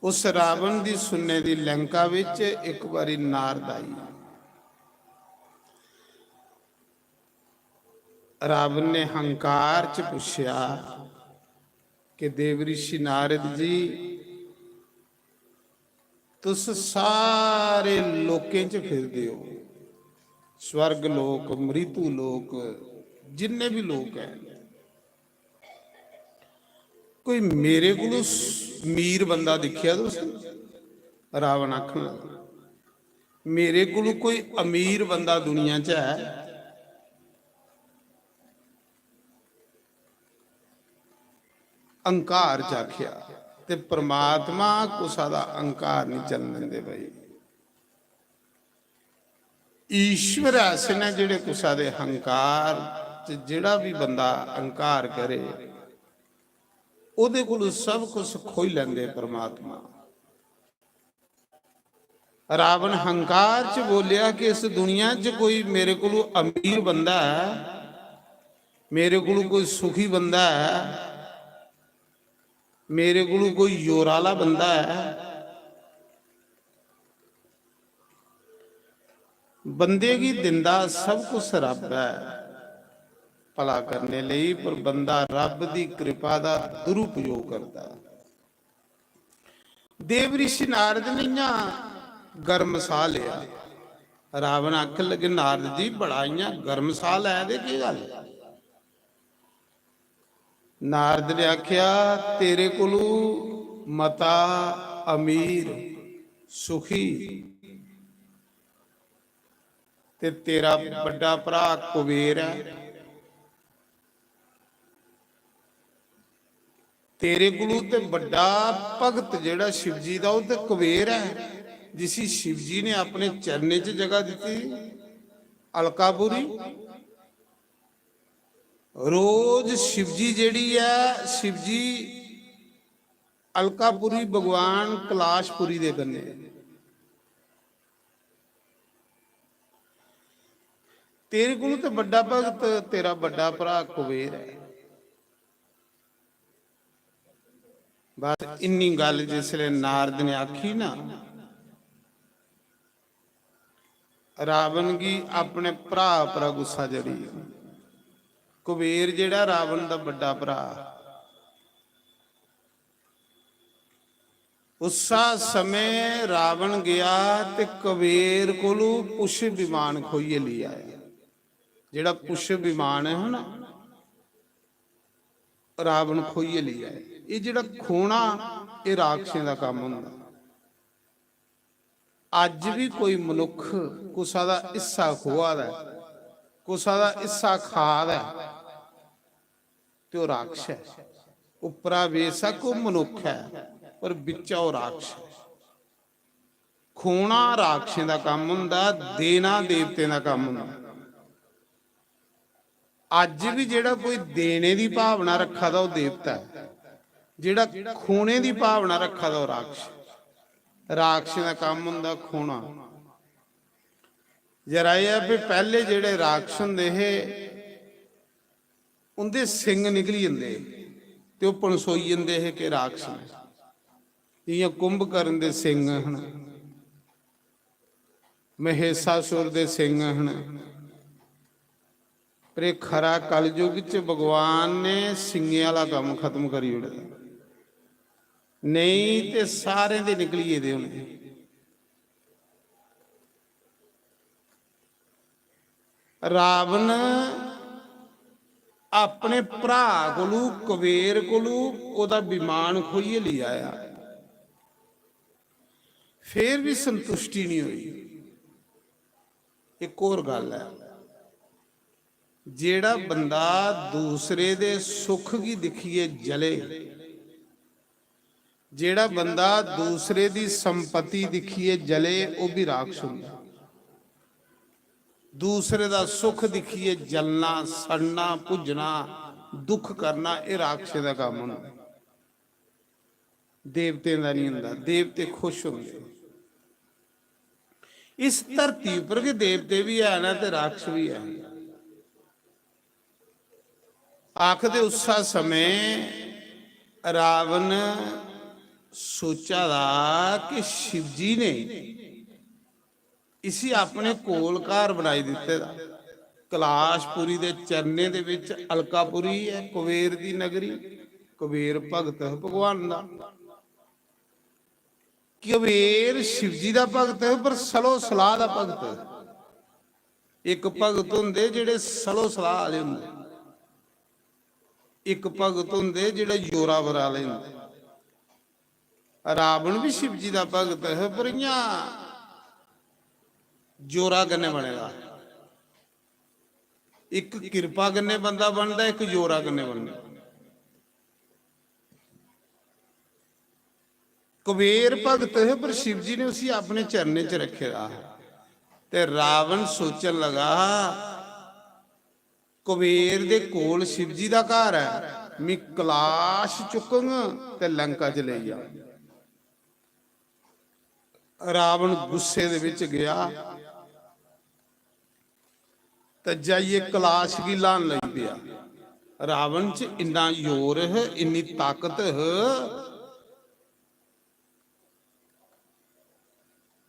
Speaker 5: उस रावण दी सुन्ने दी लंका विच एक बारी नारद आई रावण ने हंकार च पूछया कि देव ऋषि नारद जी, तुस सारे लोकें च फिरदे हो, स्वर्ग लोक, मृत्यु लोक, जिन्ने भी लोक हैं, कोई मेरे को मीर बंदा दिखिया तुस? रावण आखन लगा, मेरे को कोई अमीर बंदा दुनिया च है? अंकार च आखिया ते परमात्मा कुसा दा अंकार नहीं चलन देंदे भाई। ईश्वर ऐसे ने जेड़े कुसा दे हंकार च जेड़ा भी बंदा अंकार करे ओदे कोल सब कुछ खोई लैंदे परमात्मा। रावण हंकार च बोलिया कि इस दुनिया च कोई मेरे को अमीर बंदा है, मेरे को कोई सुखी बंदा है, मेरे को कोई योराला बंदा है? बंदे की दिंदा सब कुछ रब है भला करने लई, पर बंदा रब की कृपा का दुरुपयोग करता। देव ऋषि नारद ने इं गर्म साह लिया। रावण आखन लगे, नारद जी बड़ा इं गर्म साह लै दे, की गल? नारद ने आख्या, तेरे कोलू मता अमीर सुखी ते तेरा बड़ा भरा कुबेर है, तेरे कोलू ते बड़ा भगत जेड़ा शिव जी का वो कुबेर है, जिसी शिव जी ने अपने चरने च जगह दी अलकापुरी। रोज शिवजी जेड़ी है, शिवजी अलकापुरी भगवान कैलाशपुरी दे कन्ने, तेरे को तो बड़ा भगत तेरा बड़ा भरा कुबेर है। बस इन्नी गल जिसले नारद ने आखी ना, रावण की अपने भरा पर गुस्सा जड़ी। कुबेर जेड़ा रावण का बड़ा भरा, उसा समय रावण गया ते कुबेर कोलू पुष्प विमान खोइए लिया है। जेड़ा पुष्प विमान है ना, रावण खोइए लिया है। ये जेड़ा खोना ये राक्षसें का काम होंदा। अज भी कोई मनुख कुसा दा हिस्सा खोआ दा, कुसा दा हिस्सा खा दा, तो राक्षस है। उपरा बेशक वो मनुख है, पर बिचा वो राक्षस। खोना राक्षसें का काम हुंदा, देना देवतें का काम हुंदा। अज भी जेड़ा कोई देने की भावना रखा था वो देवता है, जेड़ा खोने की भावना रखा था वो राक्षस। राक्षसें का काम हुंदा खोना। जरा यह भी पहले जेड़े राक्षस हुंदे हे उनके सिंग निकली जाते ते वो पनसोई जाते है कि राक्षस। जियां कुंभकर्ण दे सिंग हन, महेशासुर दे सिंग हन, पर एक खरा कलयुग च भगवान ने सिंगे वाला काम खत्म करी ओड़े, नहीं ते सारे दे निकली दे उन्हें। रावण अपने भरा कोलू कुबेर कोलू ओदा विमान खोइए ले आया, फिर भी संतुष्टि नहीं हुई। एक और गल है, जेड़ा बंदा दूसरे दे सुख की दिखिए जले, जेड़ा बंदा दूसरे दी संपत्ति दिखिए जले, वो भी राक्षस हुंदा। दूसरे दा सुख दिखिए जलना, सड़ना, भुजना, दुख करना, ये राक्षस का काम होंदा। देवतें दा नहीं हुंदा। देवते खुश होंदे। इस धरती पर के देवते भी है ना ते राक्षस भी है। आखदे उसा समय रावण सोचा था कि शिवजी ने इसी अपने कोल घर बनाई दिते दा। ਕਲਾਸ਼ਪੁਰੀ ਦੇ ਚਰਨੇ ਦੇ ਵਿੱਚ ਅਲਕਾਪੁਰੀ ਹੈ, ਕੁਬੇਰ ਦੀ ਨਗਰੀ। ਕੁਬੇਰ ਭਗਤ ਹੈ ਭਗਵਾਨ ਦਾ। ਕੁਬੇਰ शिव जी ਦਾ ਭਗਤ ਹੈ, ਪਰ ਸਲੋ ਸਲਾਹ ਦਾ ਭਗਤ ਹੈ। ਇੱਕ ਭਗਤ ਹੁੰਦੇ ਜਿਹੜੇ ਸਲੋ ਸਲਾਹ ਵਾਲੇ ਹੁੰਦੇ, ਇੱਕ ਭਗਤ ਹੁੰਦੇ ਜਿਹੜੇ ਜੋਰਾਵਰ ਵਾਲੇ ਹੁੰਦੇ। ਰਾਵਣ ਵੀ शिव जी ਦਾ ਭਗਤ ਹੈ, ਪਰ ਇਆਂ जोरा कन्ने बनेगा। एक कृपा कन्ने बंदा बनता, एक जोरा कन्ने बनता। कुबेर भगत है, पर शिव जी ने उसी अपने चरने च रखेगा। ते रावण सोचन लगा कुबेर दे कोल शिव जी दा घर है, मैं कलाश चुकूंगा ते लंका च ले जा। रावण गुस्से दे विच गया तो जाइए कलाश की लान लग पिया। रावण च इन्ना जोर है, इन्नी ताकत है,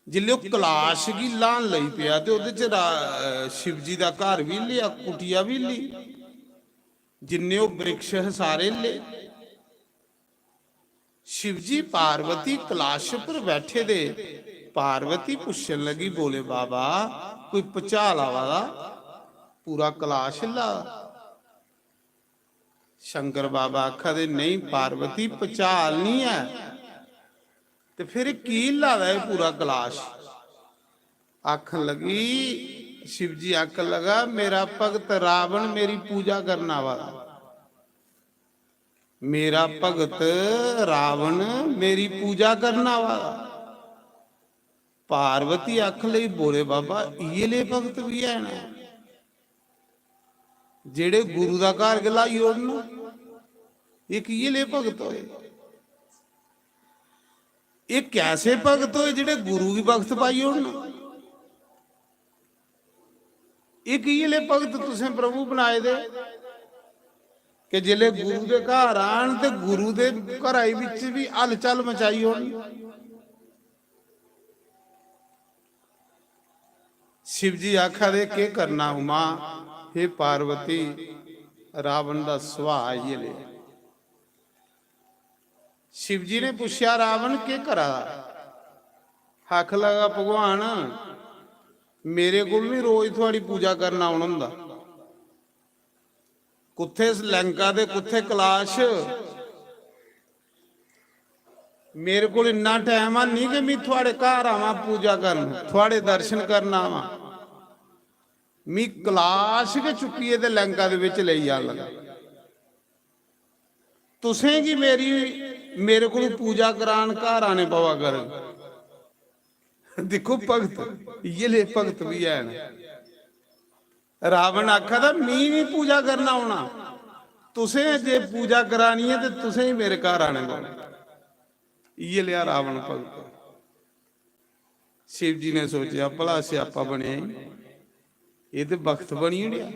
Speaker 5: जिले कलाश की लान लग पिया तो शिव जी का घर भी लिया, कुटिया भी ली, जिन्ने वृक्ष है सारे ले। शिव जी पार्वती कलाश पर बैठे दे। पार्वती पूछन लगी, बोले बाबा कोई भुचाल आवा, पूरा कलाश ला। शंकर बाबा आखा दे नहीं पार्वती भुचाल नहीं है, तो फिर की ला है पूरा कलाश। आखन लगी शिव जी आखन लगा, मेरा भगत रावण मेरी पूजा करना वाला, मेरा भगत रावण मेरी पूजा करना वाला। पार्वती आख लई, बोले बाबा ये ले भगत भी है ना, जेड़े गुरु दा घर गलाई ओढ़न, एक ये ले भगत होए। एक कैसे भगत होए जेड़े गुरु की भगत पाई ओढ़न। एक ये ले भगत तुसें प्रभु बनाए दे कि जिले गुरु के घर आन ते गुरु के घराई विच भी हलचल मचाई होनी। शिव जी आखा दे के करना उमा, हे पार्वती रावण का सुभाव ये ले। शिव जी ने पूछा रावण के करा। हक लगा भगवान मेरे को नहीं रोज थोड़ी पूजा करना आना हुंदा, कुत्थे लंका दे कुत्थे कलाश, मेरे को इन्ना टाइम आ नहीं कि मैं थोड़े घर आवा पूजा करन, थोड़े दर्शन करना आवा। मैं कलाश के चुकिए ते लंका दे विच ले जा लगा। तुसें की मेरे को पूजा करान घर आने पवा कर। देखो भगत ये ले भगत भी है ना। रावण आखा था मैं नहीं पूजा करना होना, तुसें जे पूजा करानी है तो तुसें ही मेरे घर आने पवा। ये लिया रावण भगत। शिव जी ने सोचा भला स्यापा बने, ये तो भगत बनी उड़िया।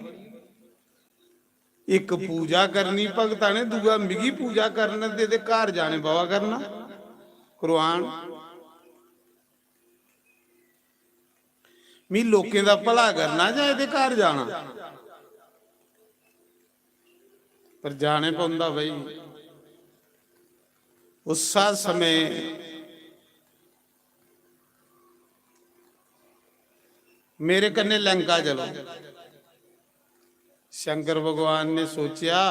Speaker 5: एक पूजा करनी भगता ने, दूआ मिगी पूजा करने दे घर जाने पवा करना कुरबान। मैं लोकें दा भला करना जां इहदे घर जाना, पर जाने पौंदा बई। उस समय मेरे कन्ने लंका चलो। शंकर भगवान ने सोचा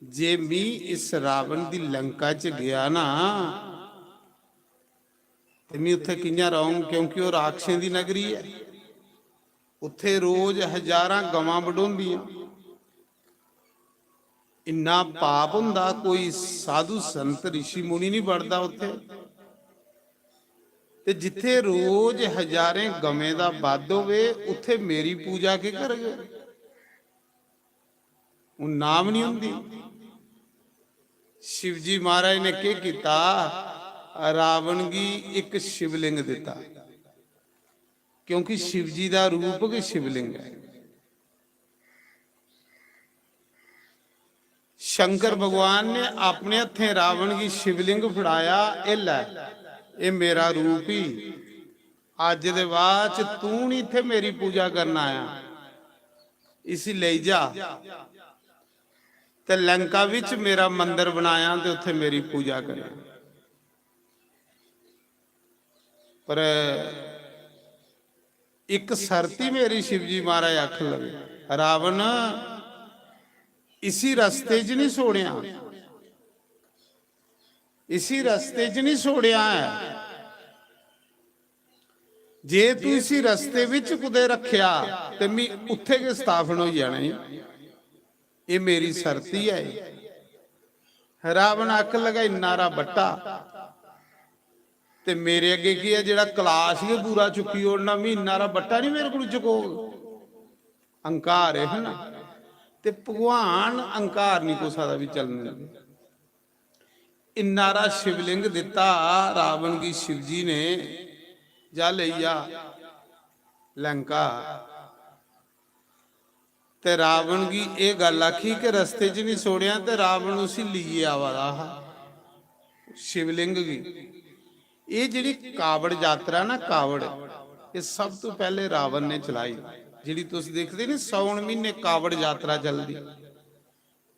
Speaker 5: जे मी इस रावण दी लंका च गया ना तो मैं उत्थे कियां रहूं, क्योंकि वो राक्षसें दी नगरी है। उत्थे रोज हजारां गवां वढोंदियां, इन्ना पाप हुंदा, कोई साधु संत ऋषि मुनि नहीं बढ़ता उत्थे। ते जिथे रोज हजारे गवें दा वध होवे उत्थे मेरी पूजा के करगे, उन नाम नहीं हुंदी। शिव जी महाराज ने के किता, रावण की एक शिवलिंग दिता, क्योंकि शिव जी का रूप के शिवलिंग है। शंकर भगवान ने अपने हथे रावण की शिवलिंग फड़ाया, ये मेरा रूप ही, अज दे बाद तू नहीं इत्थे मेरी पूजा करना आया, इसी ले जा ते लंका विच मेरा मंदिर बनाया ते उत्थे मेरी पूजा करे। पर एक शर्ती मेरी शिवजी महाराज आख लगे, रावण इसी रस्ते च नहीं छोड़िया, इसी रस्ते च नहीं छोड़िया है। जे तू इसी रस्ते विच कुदे रखिया ते मैं उत्थे के स्थापन हो जाना। ये मेरी शर्ती है। रावण आख लगा इन्नारा बट्टा ते मेरे अगे की है, जेड़ा कलाश के पूरा चुकी ओड़ना, मैं इन्नारा बट्टा नहीं मेरे को चुको। अंकार है ना, ते भगवान अंकार नहीं को सादा भी चलने लगे। इन्नारा शिवलिंग दिता रावण की शिवजी ने, जा लिया लंका। ते रावण की यह गल आखी कि रस्ते च नहीं छोड़िया, ते रावण उसी लिए आवा शिवलिंग की। ये जी कावड़ यात्रा ना, कावड़ ये सब तो पहले रावण ने चलाई। जी तुम देखते नहीं साउन महीने कावड़ यात्रा चलती,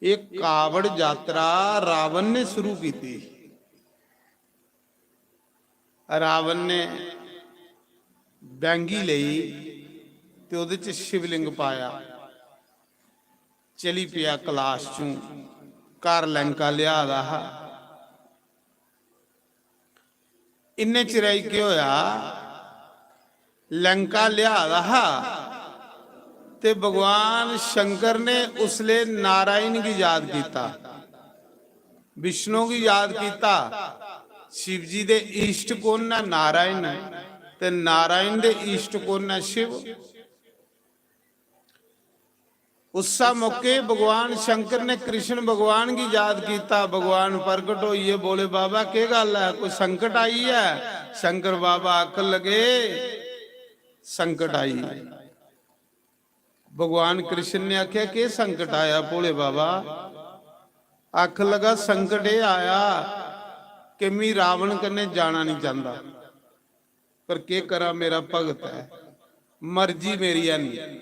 Speaker 5: ये कावड़ यात्रा रावण ने शुरू की थी। रावण ने बैंगी लई ते उहदे च शिवलिंग पाया, चली पिया कलाश चू घर लंका लिया। इन्ने चिराई के होया लंका लिया ते भगवान शंकर ने उसले नारायण की याद किया, विष्णु की याद किया। शिव जी दे इष्ट कौन है? नारायण है, ते नारायण दे इष्ट कौन है? शिव। उस मौके भगवान शंकर ने कृष्ण भगवान की याद किया। भगवान प्रकट होइए, बोले बाबा के गल है, कोई संकट आई है? शंकर बाबा आख लगे संकट आई। भगवान कृष्ण ने आख्या के संकट आया? बोले बाबा आख लगा संकट ये आया कि मैं रावण कन्ने जाना नहीं चाहता, पर के करा, मेरा भगत है, मर्जी मेरी है नहीं।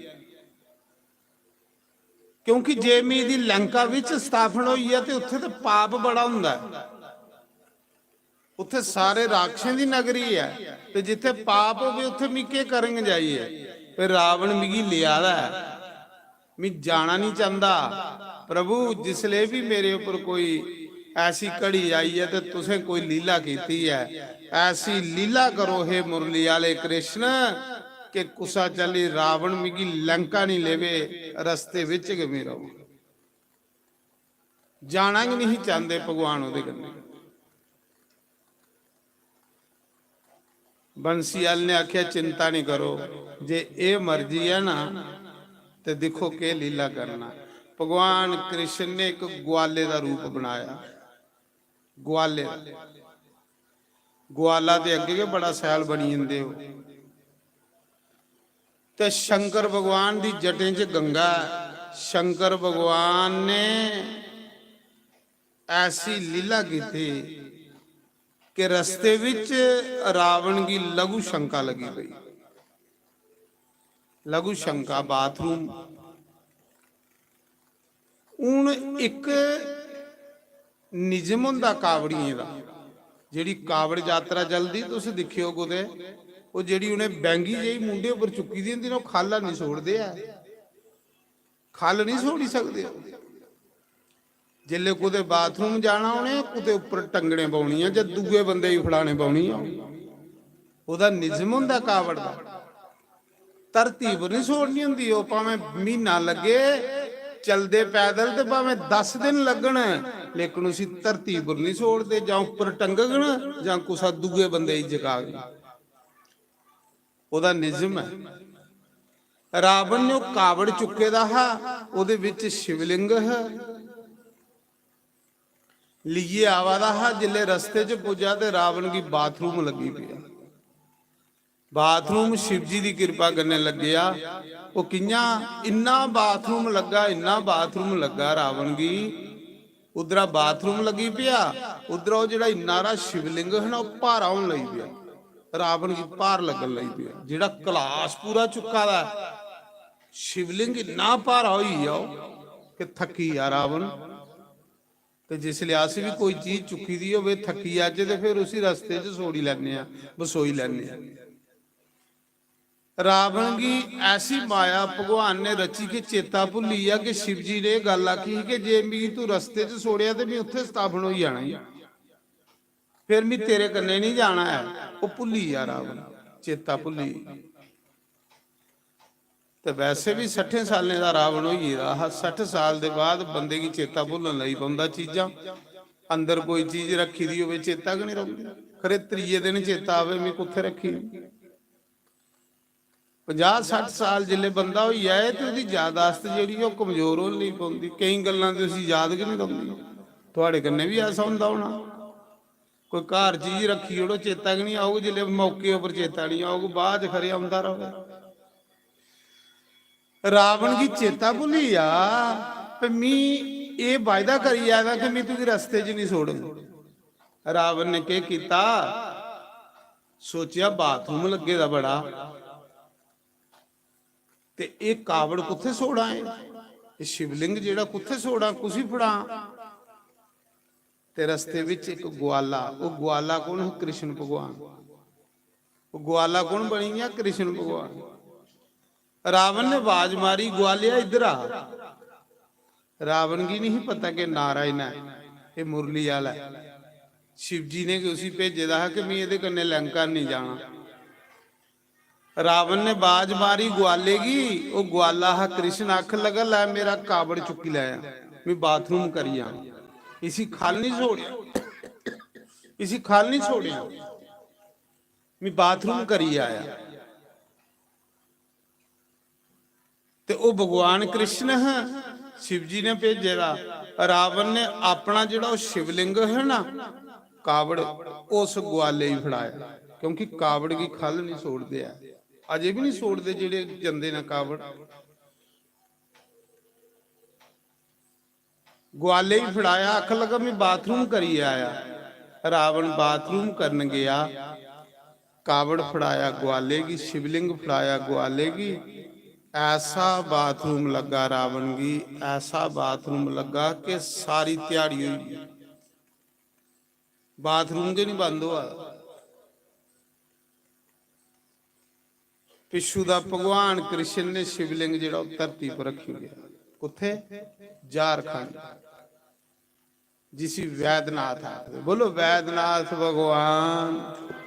Speaker 5: क्योंकि जे मैं दी लंका विच स्थापन हुई है तो उत्थे तो पाप बड़ा हुंदा है, उत्थे सारे राक्षसां दी नगरी है, तो जिथे पाप होवे उत्थे मैं के करेंगे जाइए? फिर रावण मिगी लिया है, मैं जाना नहीं चाहता। प्रभु जिसले भी मेरे ऊपर कोई ऐसी घड़ी आई है तो तुसें कोई लीला की है, ऐसी लीला करो हे मुरली आले कृष्ण कि कुसा चली रावण मिगी लंका नहीं लेवे, रस्ते विच गमी रहो। जाना ही नहीं चाहते भगवान उहदे कन्ने। बंसीवाल ने आख्या चिंता नहीं करो, जे ये मर्जी है ना तो देखो के लीला करना। भगवान कृष्ण ने एक ग्वाले का रूप बनाया, ग्वाले ग्वाला दे अगे के बड़ा सैल बनी जंदे हो। ते शंकर भगवान दी जटें च गंगा, शंकर भगवान ने ऐसी लीला की थी कि रस्ते विच रावण की लघु शंका लगी गई। लघु शंका बाथरूम हूं एक निजम हुंदा कावड़िए दा। जिहड़ी कावड़ यात्रा चलदी तुसीं देखियो कुदे, वो जिहड़ी उन्हें बैंगी जी मुंडे उपर चुकी दी हुंदी ना, खाला नहीं छोड़दे है, खल नहीं छोड़ी सकदे। जिले कुदे बाथरूम जाना उन्हें कुदे उपर टंगने पाउणी है, जब दूए बंदे ही फड़ाने पाउणी है। ओहदा निजम हुंदा कावड़ दा, धरती पर नहीं छोड़नी हुंदी। ओ भावें महीना लगे चलते पैदल ते भावें 10 दिन लगन, लेकिन उसी धरती पर नहीं छोड़ते, जां उपर टंगन जां कुसा दूए बंदे ही जगा गए। ओहदा निजम है। रावण ने कावड़ चुके दा हा, ओहदे विच शिवलिंग है लिए आवा दा हा। जिले रस्ते च पुजा ते रावण की बाथरूम लगी पई। बाथरूम शिव जी की कृपा करने लग्या। वो किया इन्ना बाथरूम लगा, इन्ना बाथरूम लगा रावण की। उधरा बाथरूम लगी पिया, उधर जो इन्नारा शिवलिंग है ना भारा होने लगी पिया। रावण की भार लगन लगी पिया, जिहड़ा कलाश पूरा चुका दा शिवलिंग इन्ना भारा होई जाओ कि थकी आ रावण। तो जिसले अस भी कोई चीज चुकी दी हो थकी अज तो फिर उसी रस्ते च सोड़ी लैने बसोई लैने। रावण की ऐसी माया भगवान ने रची कि चेता भुली आ कि शिव जी ने गल आखी कि जे मी तू रस्ते च सोड़िया तो मैं उत्थे स्थापन हो जाना ही, फिर मैं तेरे कन्ने नहीं जाना है। वो भुली आ रावण, चेता भुली। तो वैसे भी 60 साल का रावण हो गया। 60 साल के बाद बंदे की चेता भुलन लग पाँदा चीजा। अंदर कोई चीज रखी दी हो चेता कि नहीं रखती, खरे त्रीजे दिन चेता आवे मैं कुत्थे रखी। 50-60 साल जिले बंदा हो जाए तो उसकी यादाश्त जी कमजोर होने नहीं पाती। कई गल्लां ते उसी याद कि नहीं रखती। थोड़े कन्ने भी ऐसा होंदा होना, कोई घर चीज रखी ओड़ो चेता कि नहीं आऊग, जिले मौके पर चेता नहीं आऊग बाद खरे आंदा रहे। रावण की चेता भुली आ मी ये वायदा करी आया कि मैं तुझे रस्ते च नहीं छोड़ूंगा। रावण ने क्या किया, सोचिया बाथरूम लगे दा बड़ा ते एक कावड़ कुत्थे सोड़ा है, ये शिवलिंग जेड़ा कुत्थे सोड़ा कुसी फड़ा। ते रस्ते विच एक ग्वाला, वो ग्वाला कौन है, कृष्ण भगवान। वो ग्वाला कौन बनी है, कृष्ण भगवान। रावण ने आवाज मारी ग्वालिया इधर आ। रावण की नहीं पता कि नारायण है, ये मुरली वाला है। शिव जी ने उसी भेजे दा कि मैं ये कन्ने लंका नहीं जाना। रावण ने आवाज मारी ग्वाले की, वो ग्वाला हा कृष्ण आख लगा ला मेरा कावड़ चुकी लाया, मैं बाथरूम करी आ। इसी खाल नहीं छोड़िया, इसी खाल नहीं छोड़िया, मैं बाथरूम करी आया। ते वो भगवान कृष्ण है, शिव जी ने भेजे दा। रावण ने अपना जो शिवलिंग है ना कावड़ उस ग्वाले ही फड़ाया, क्योंकि कावड़ की खल नहीं छोड़ते है, अजे भी नहीं छोड़ते जेडे जंदे ने कावड़। ग्वाले ही फड़ाया, आख लगा मैं बाथरूम करी आया। रावण बाथरूम करन गया, कावड़ फड़ाया ग्वाले की, शिवलिंग फड़ाया ग्वाले की। ऐसा बाथरूम लगा रावण की, ऐसा बाथरूम लगा कि सारी त्याड़ी हुई, बाथरूम के नहीं बंद हुआ। पिछू दा भगवान कृष्ण ने शिवलिंग जो धरती पर रखी हुई है, कुत्थे झारखंड, जिसी वैद्यनाथ आखदे। बोलो वैद्यनाथ भगवान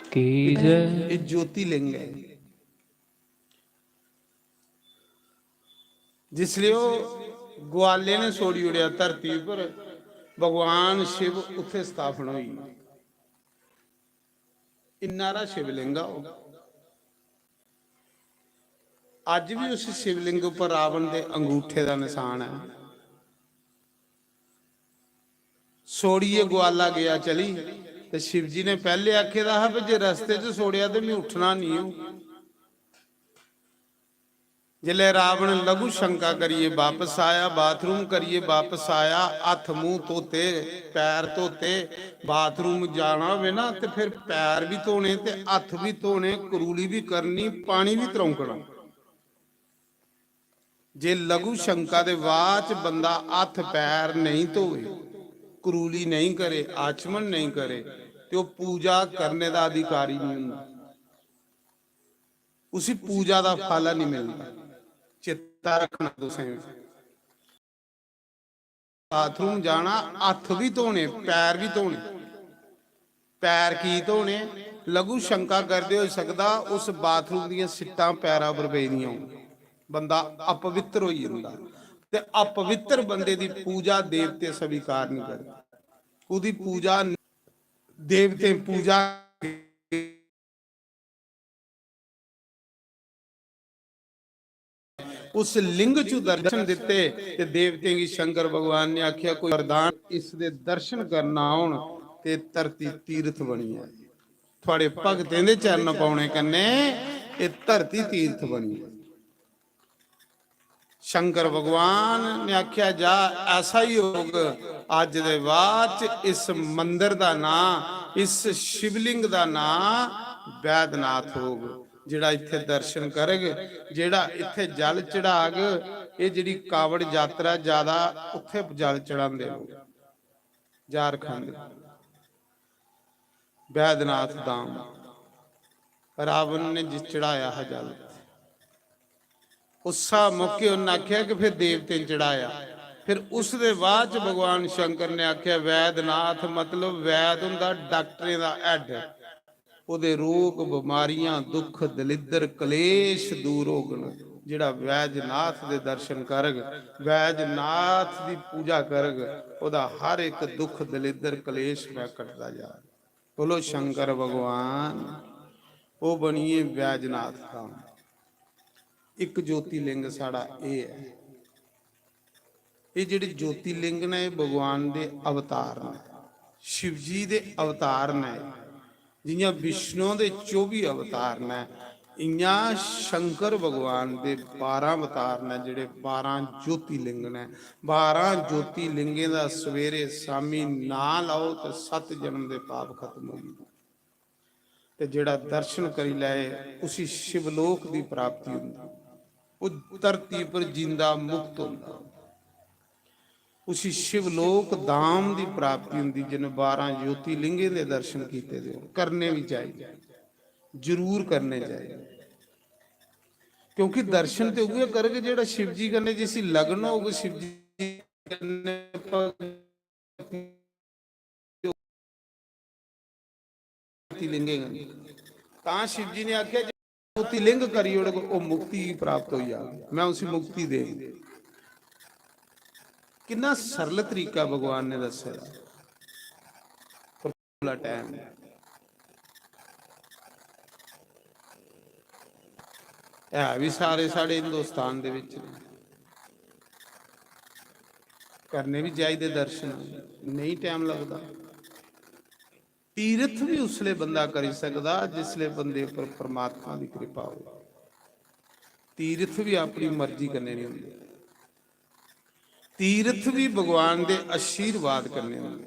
Speaker 5: की जय। ये ज्योतिलिंग है। जिसलिए वो ग्वाले ने छोड़ी उड़िया धरती पर, भगवान शिव उथे स्थापन हुई। इन्ना शिवलिंग अज भी उस शिवलिंग पर रावण के अंगूठे का निशान है। सोड़िए ग्वाला गया चली, तो शिव जी ने पहले आखे दा है जे रस्ते च सोड़िया तो मैं उठना नहीं हूं। जिले रावण लघु शंका करिए वापस आया, बाथरूम करिए वापस आया, हथ मुंह धोते पैर धोते। बाथरूम जाना हो ना तो फिर पैर भी धोने ते हथ भी धोने, करूली भी करनी, पानी भी तरौंकना। जे लघु शंका दे बाद बंदा हथ पैर नहीं धोए, करूली नहीं करे, आचमन नहीं करे, तो पूजा करने का अधिकारी नहीं होता, उसी पूजा का फल नहीं मिलता। चेता रखना तुसें, बाथरूम जाना हथ भी धोने पैर भी धोने। पैर की धोने, लघु शंका करते हो सकता उस बाथरूम दी सिट्टां पैरां पर पेदियां, बंदा अपवित्र हो जांदा। ते अपवित्र बंदे दी पूजा देवते स्वीकार नहीं करते, उदी पूजा देवते पूजा उस लिंग चू दर्शन दिते ते देवते की शंकर भगवान ने आख्या कोई वरदान इस दे दर्शन करना आउण ते धरती तीर्थ बनी है। थोड़े भगतें दे चरण पाउणे कन्ने ये धरती तीर्थ बनी है। शंकर भगवान ने आख्या जा ऐसा ही होग, अज दे बाद इस मंदिर दा नाम, इस शिवलिंग दा नाम वैद्यनाथ होग। ਜਿਹੜਾ ਇੱਥੇ ਦਰਸ਼ਨ ਕਰੇਗਾ, ਜਿਹੜਾ ਇੱਥੇ ਜਲ ਚੜਾਗ, ਇਹ ਜਿਹੜੀ ਕਾਵੜ ਯਾਤਰਾ ਜ਼ਿਆਦਾ ਉੱਥੇ ਜਲ ਚੜਾਉਂਦੇ ਲੋਕ, ਝਾਰਖੰਡ ਵੈਦਨਾਥ धाम। रावण ने जिस चढ़ाया है जल, उसा मौके उन्हें आख्या कि फिर देवते चढ़ाया। फिर उसके बाद भगवान शंकर ने आख्या वैदनाथ मतलब वैद हुंदा डॉक्टरें दा हैड, ओदे रोग बीमारियां दुख दलिद्र कलेश दूर होगन। जिहड़ा वैजनाथ दे दर्शन करग, वैजनाथ दी पूजा करग, ओदा हर एक दुख दलिद्र कलेश मैं कटदा जा। बोलो शंकर भगवान, वो बनिए वैजनाथ धाम। एक ज्योतिलिंग साड़ा ये है, ये जिहड़े ज्योतिलिंग ने भगवान दे अवतार ने, शिव जी दे अवतार ने। जियां विष्णु दे 24 अवतार ने, इयां शंकर भगवान दे 12 अवतार ने, जिहड़े 12 ज्योतिलिंग ने। 12 ज्योतिलिंगें दा सवेरे शामी ना लाओ तो 7 जन्म दे पाप खत्म हो गए। ते जिहड़ा दर्शन करी लाए उसी शिवलोक की प्राप्ति हुंदी, वो धरती पर जिंदा मुक्त हुंदा, उसी शिवलोक धाम की प्राप्ति हुंदी। जिन्हें 12 ज्योतिलिंगे दे दर्शन कीते दे करने भी चाहिए, जरूर करने चाहिए, क्योंकि दर्शन तो उहे करके जेड़ा शिव जी करने जिसी लगन होगी, शिव जी करने तां शिव जी ने आख्या ज्योतिलिंग करी वो मुक्ति प्राप्त हो जाए, मैं उसी मुक्ति दे। कितना सरल तरीका भगवान ने दस्या, टाइम है भी सारे साढ़े हिंदुस्तान दे विच करने भी चाहिए दर्शन, नहीं टाइम लगता। तीर्थ भी उसले बंदा कर सकता जिसले बंदे पर परमात्मा की कृपा हो। तीर्थ भी अपनी मर्जी करने नहीं होंगे, तीर्थ भी भगवान के आशीर्वाद करने होंगे।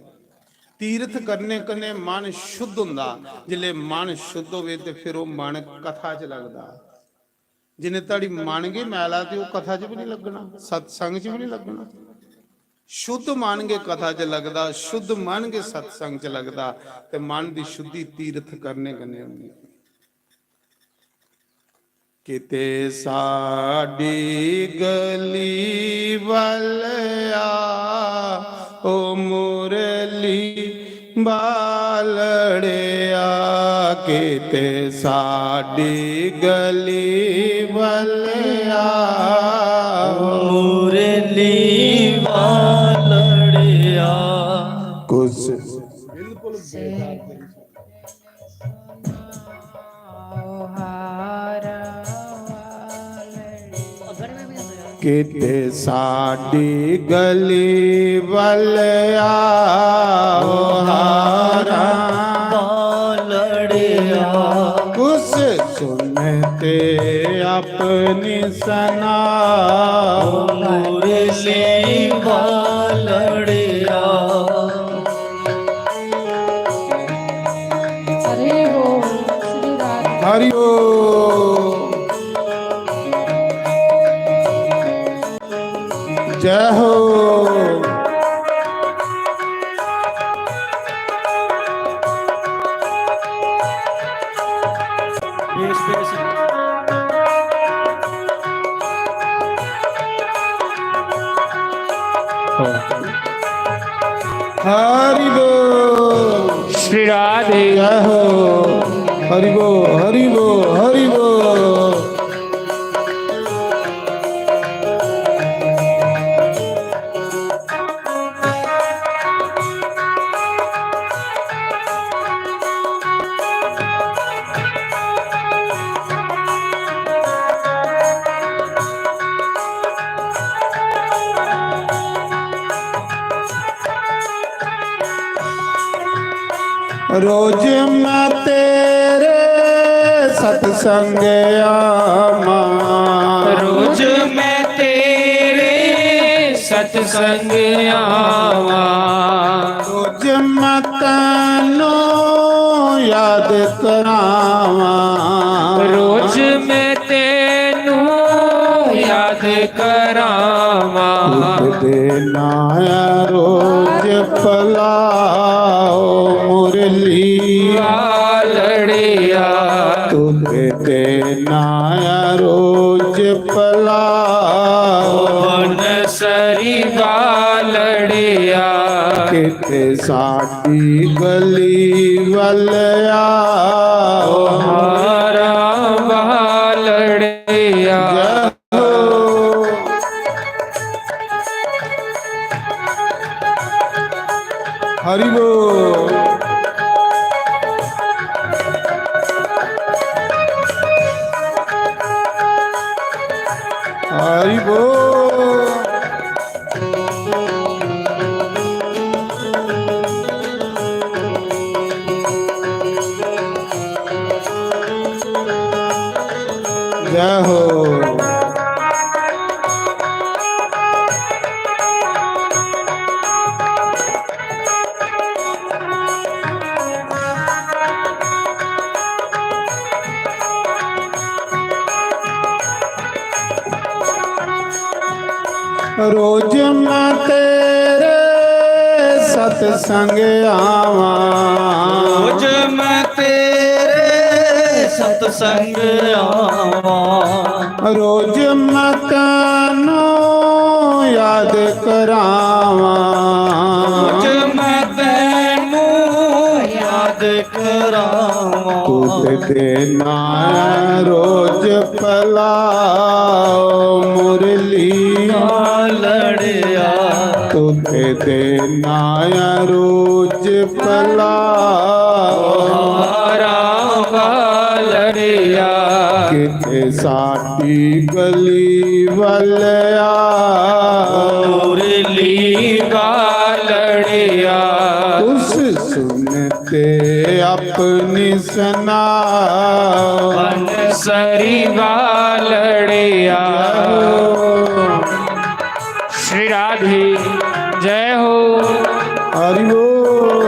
Speaker 5: तीर्थ करने कने मन शुद्ध होंदा, जिले मन शुद्ध होवे ते फिर वो मन कथा च लगदा। जिन्हें ताड़ी मन गए मैला तो वो कथा च भी नहीं लगना, सत्संग च भी नहीं लगना। शुद्ध मन के कथा च लगदा, शुद्ध मन के सत्संग च लगदा, ते मन की शुद्धि तीर्थ करने कने होंदी। किते साडी गली वालिया ओ मुरली बालड़िया, किते साडी गली वालिया
Speaker 1: मुरली बालड़िया।
Speaker 5: कुछ
Speaker 3: बिल्कुल
Speaker 5: किते साडी गली वालिया हारा
Speaker 1: बालड़िया।
Speaker 5: कुछ सुनते अपनी सना
Speaker 1: मुरली बालड़िया।
Speaker 3: हरे हो श्री राधे।
Speaker 5: हरि ओम जय हो। हरि बोल
Speaker 2: श्री राधे।
Speaker 5: जय हो। हरि बोल हरि बोल हरि बोल। रोज मैं तेरे सत्संग आवा,
Speaker 2: रोज मैं तेरे सत्संग आवा,
Speaker 5: रोज मैं तैनू याद करावा,
Speaker 2: रोज करावा
Speaker 5: देना रोज पलाओ मुरली
Speaker 2: वालड़िया
Speaker 5: तुझ देना रोज पलाओ
Speaker 2: सरी वालड़िया
Speaker 5: किते साडी गली वलया
Speaker 2: हमारा वालड़िया
Speaker 5: हरि बोल हरि बोल जय हो रोज मैं तेरे सत्संग आवा
Speaker 1: रोज मैं तेरे सत्संग आवा
Speaker 5: रोज मैं तैनू याद करावा
Speaker 1: रोज मैं तैनू याद करावा
Speaker 5: तुझ देना रोज पलाओ मुरली
Speaker 1: लड़िया
Speaker 5: तुझ देना रोज पलाओ
Speaker 2: हमारा वालड़िया
Speaker 5: किते साडी गली वलया
Speaker 2: मुरली वालड़िया
Speaker 5: उस सुनते अपनी सना
Speaker 2: सरी वालड़िया श्री राधे जय हो
Speaker 5: हरि बोल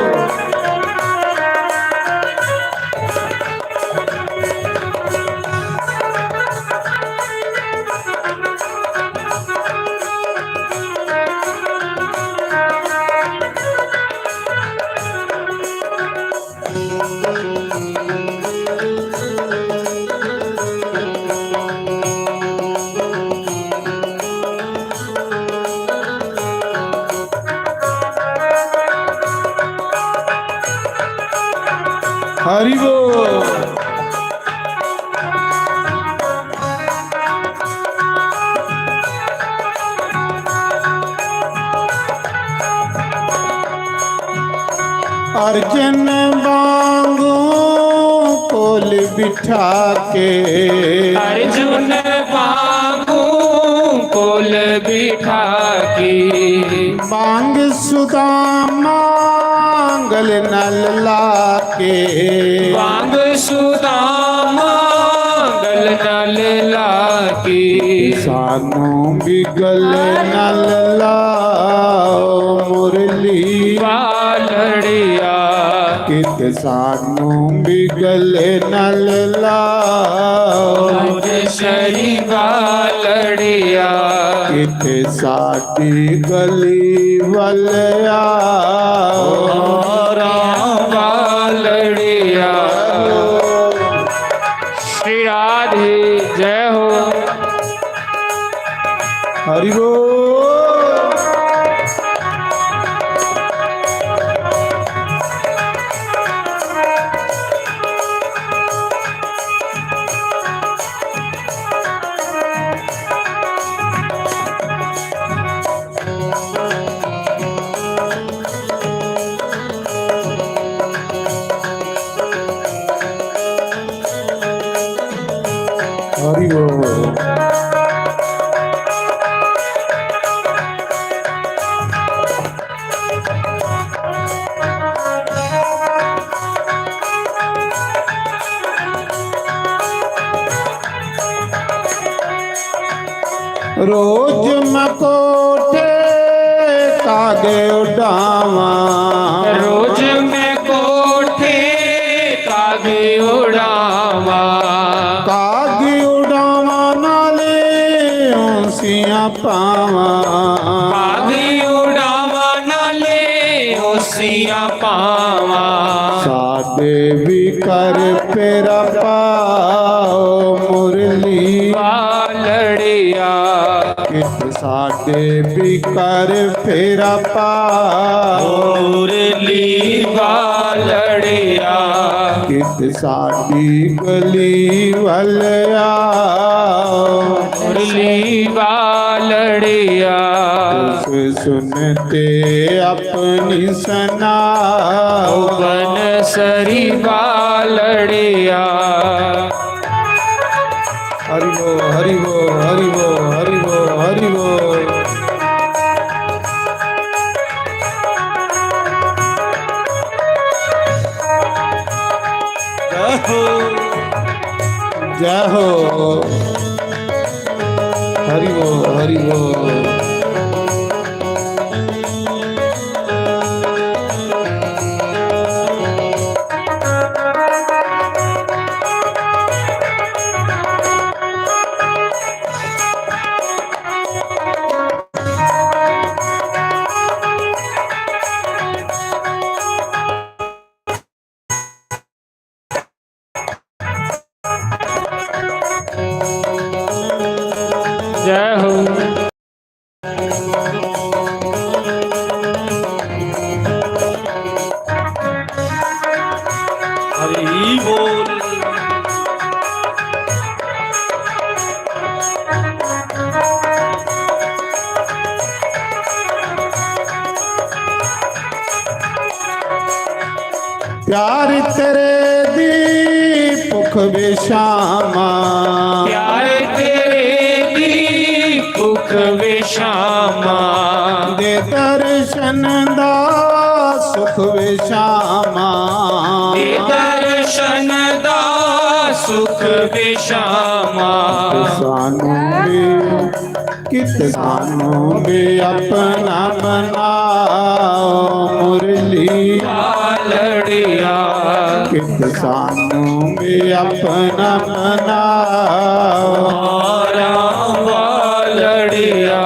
Speaker 5: हरि बोल अर्जन वांगू कोल बिठा के
Speaker 2: अर्जुन वांगू कोल बिठा के
Speaker 5: मांग सुदामा गल नल लाके
Speaker 2: वांग सुदामा गल नल लाके
Speaker 5: सानू भी गल नल लाओ मुरली
Speaker 2: वालड़िया
Speaker 5: कित सानू भी गल नल लाओ
Speaker 2: शरी वालड़िया
Speaker 5: कित साडी गली वलया
Speaker 2: वालड़िया श्री राधे जय हो
Speaker 5: हरि बोल हरि बोल रोज मैं कोठे कागे उड़ावा
Speaker 2: रोज मैं कोठे कागे उड़ावा
Speaker 5: कागे उड़ावा नाले औंसी पावा
Speaker 2: बागी उड़ावा नाले ओसिया पावा
Speaker 5: सादे भी कर फेरा पाओ मुरली
Speaker 2: वालड़िया
Speaker 5: कित सादे भी कर फेरा पाओ
Speaker 1: मुरली
Speaker 2: वालड़िया
Speaker 5: कित साडी गली वल आओ
Speaker 2: मुरली वालड़िया
Speaker 5: उस सुनते अपनी सनाओ
Speaker 2: बन सरी वालड़िया
Speaker 5: हरि वो हरि वो हरि वो हरि वो हरि वो जय हो हरि वो हरि वो
Speaker 2: जय हो
Speaker 1: हरि बोल
Speaker 5: प्यार तेरे दी भुख बेशामा
Speaker 2: प्यार तेरे दी भुख विशामा
Speaker 5: दे दर्शन दा सुख बेशामा
Speaker 2: दे दर्शन दा सुख विशामा
Speaker 5: सानू भी कित सानू भी अपना बनाओ मुरली
Speaker 2: वालड़िया
Speaker 5: कित सानू भी अपना बनाओ
Speaker 2: वालड़िया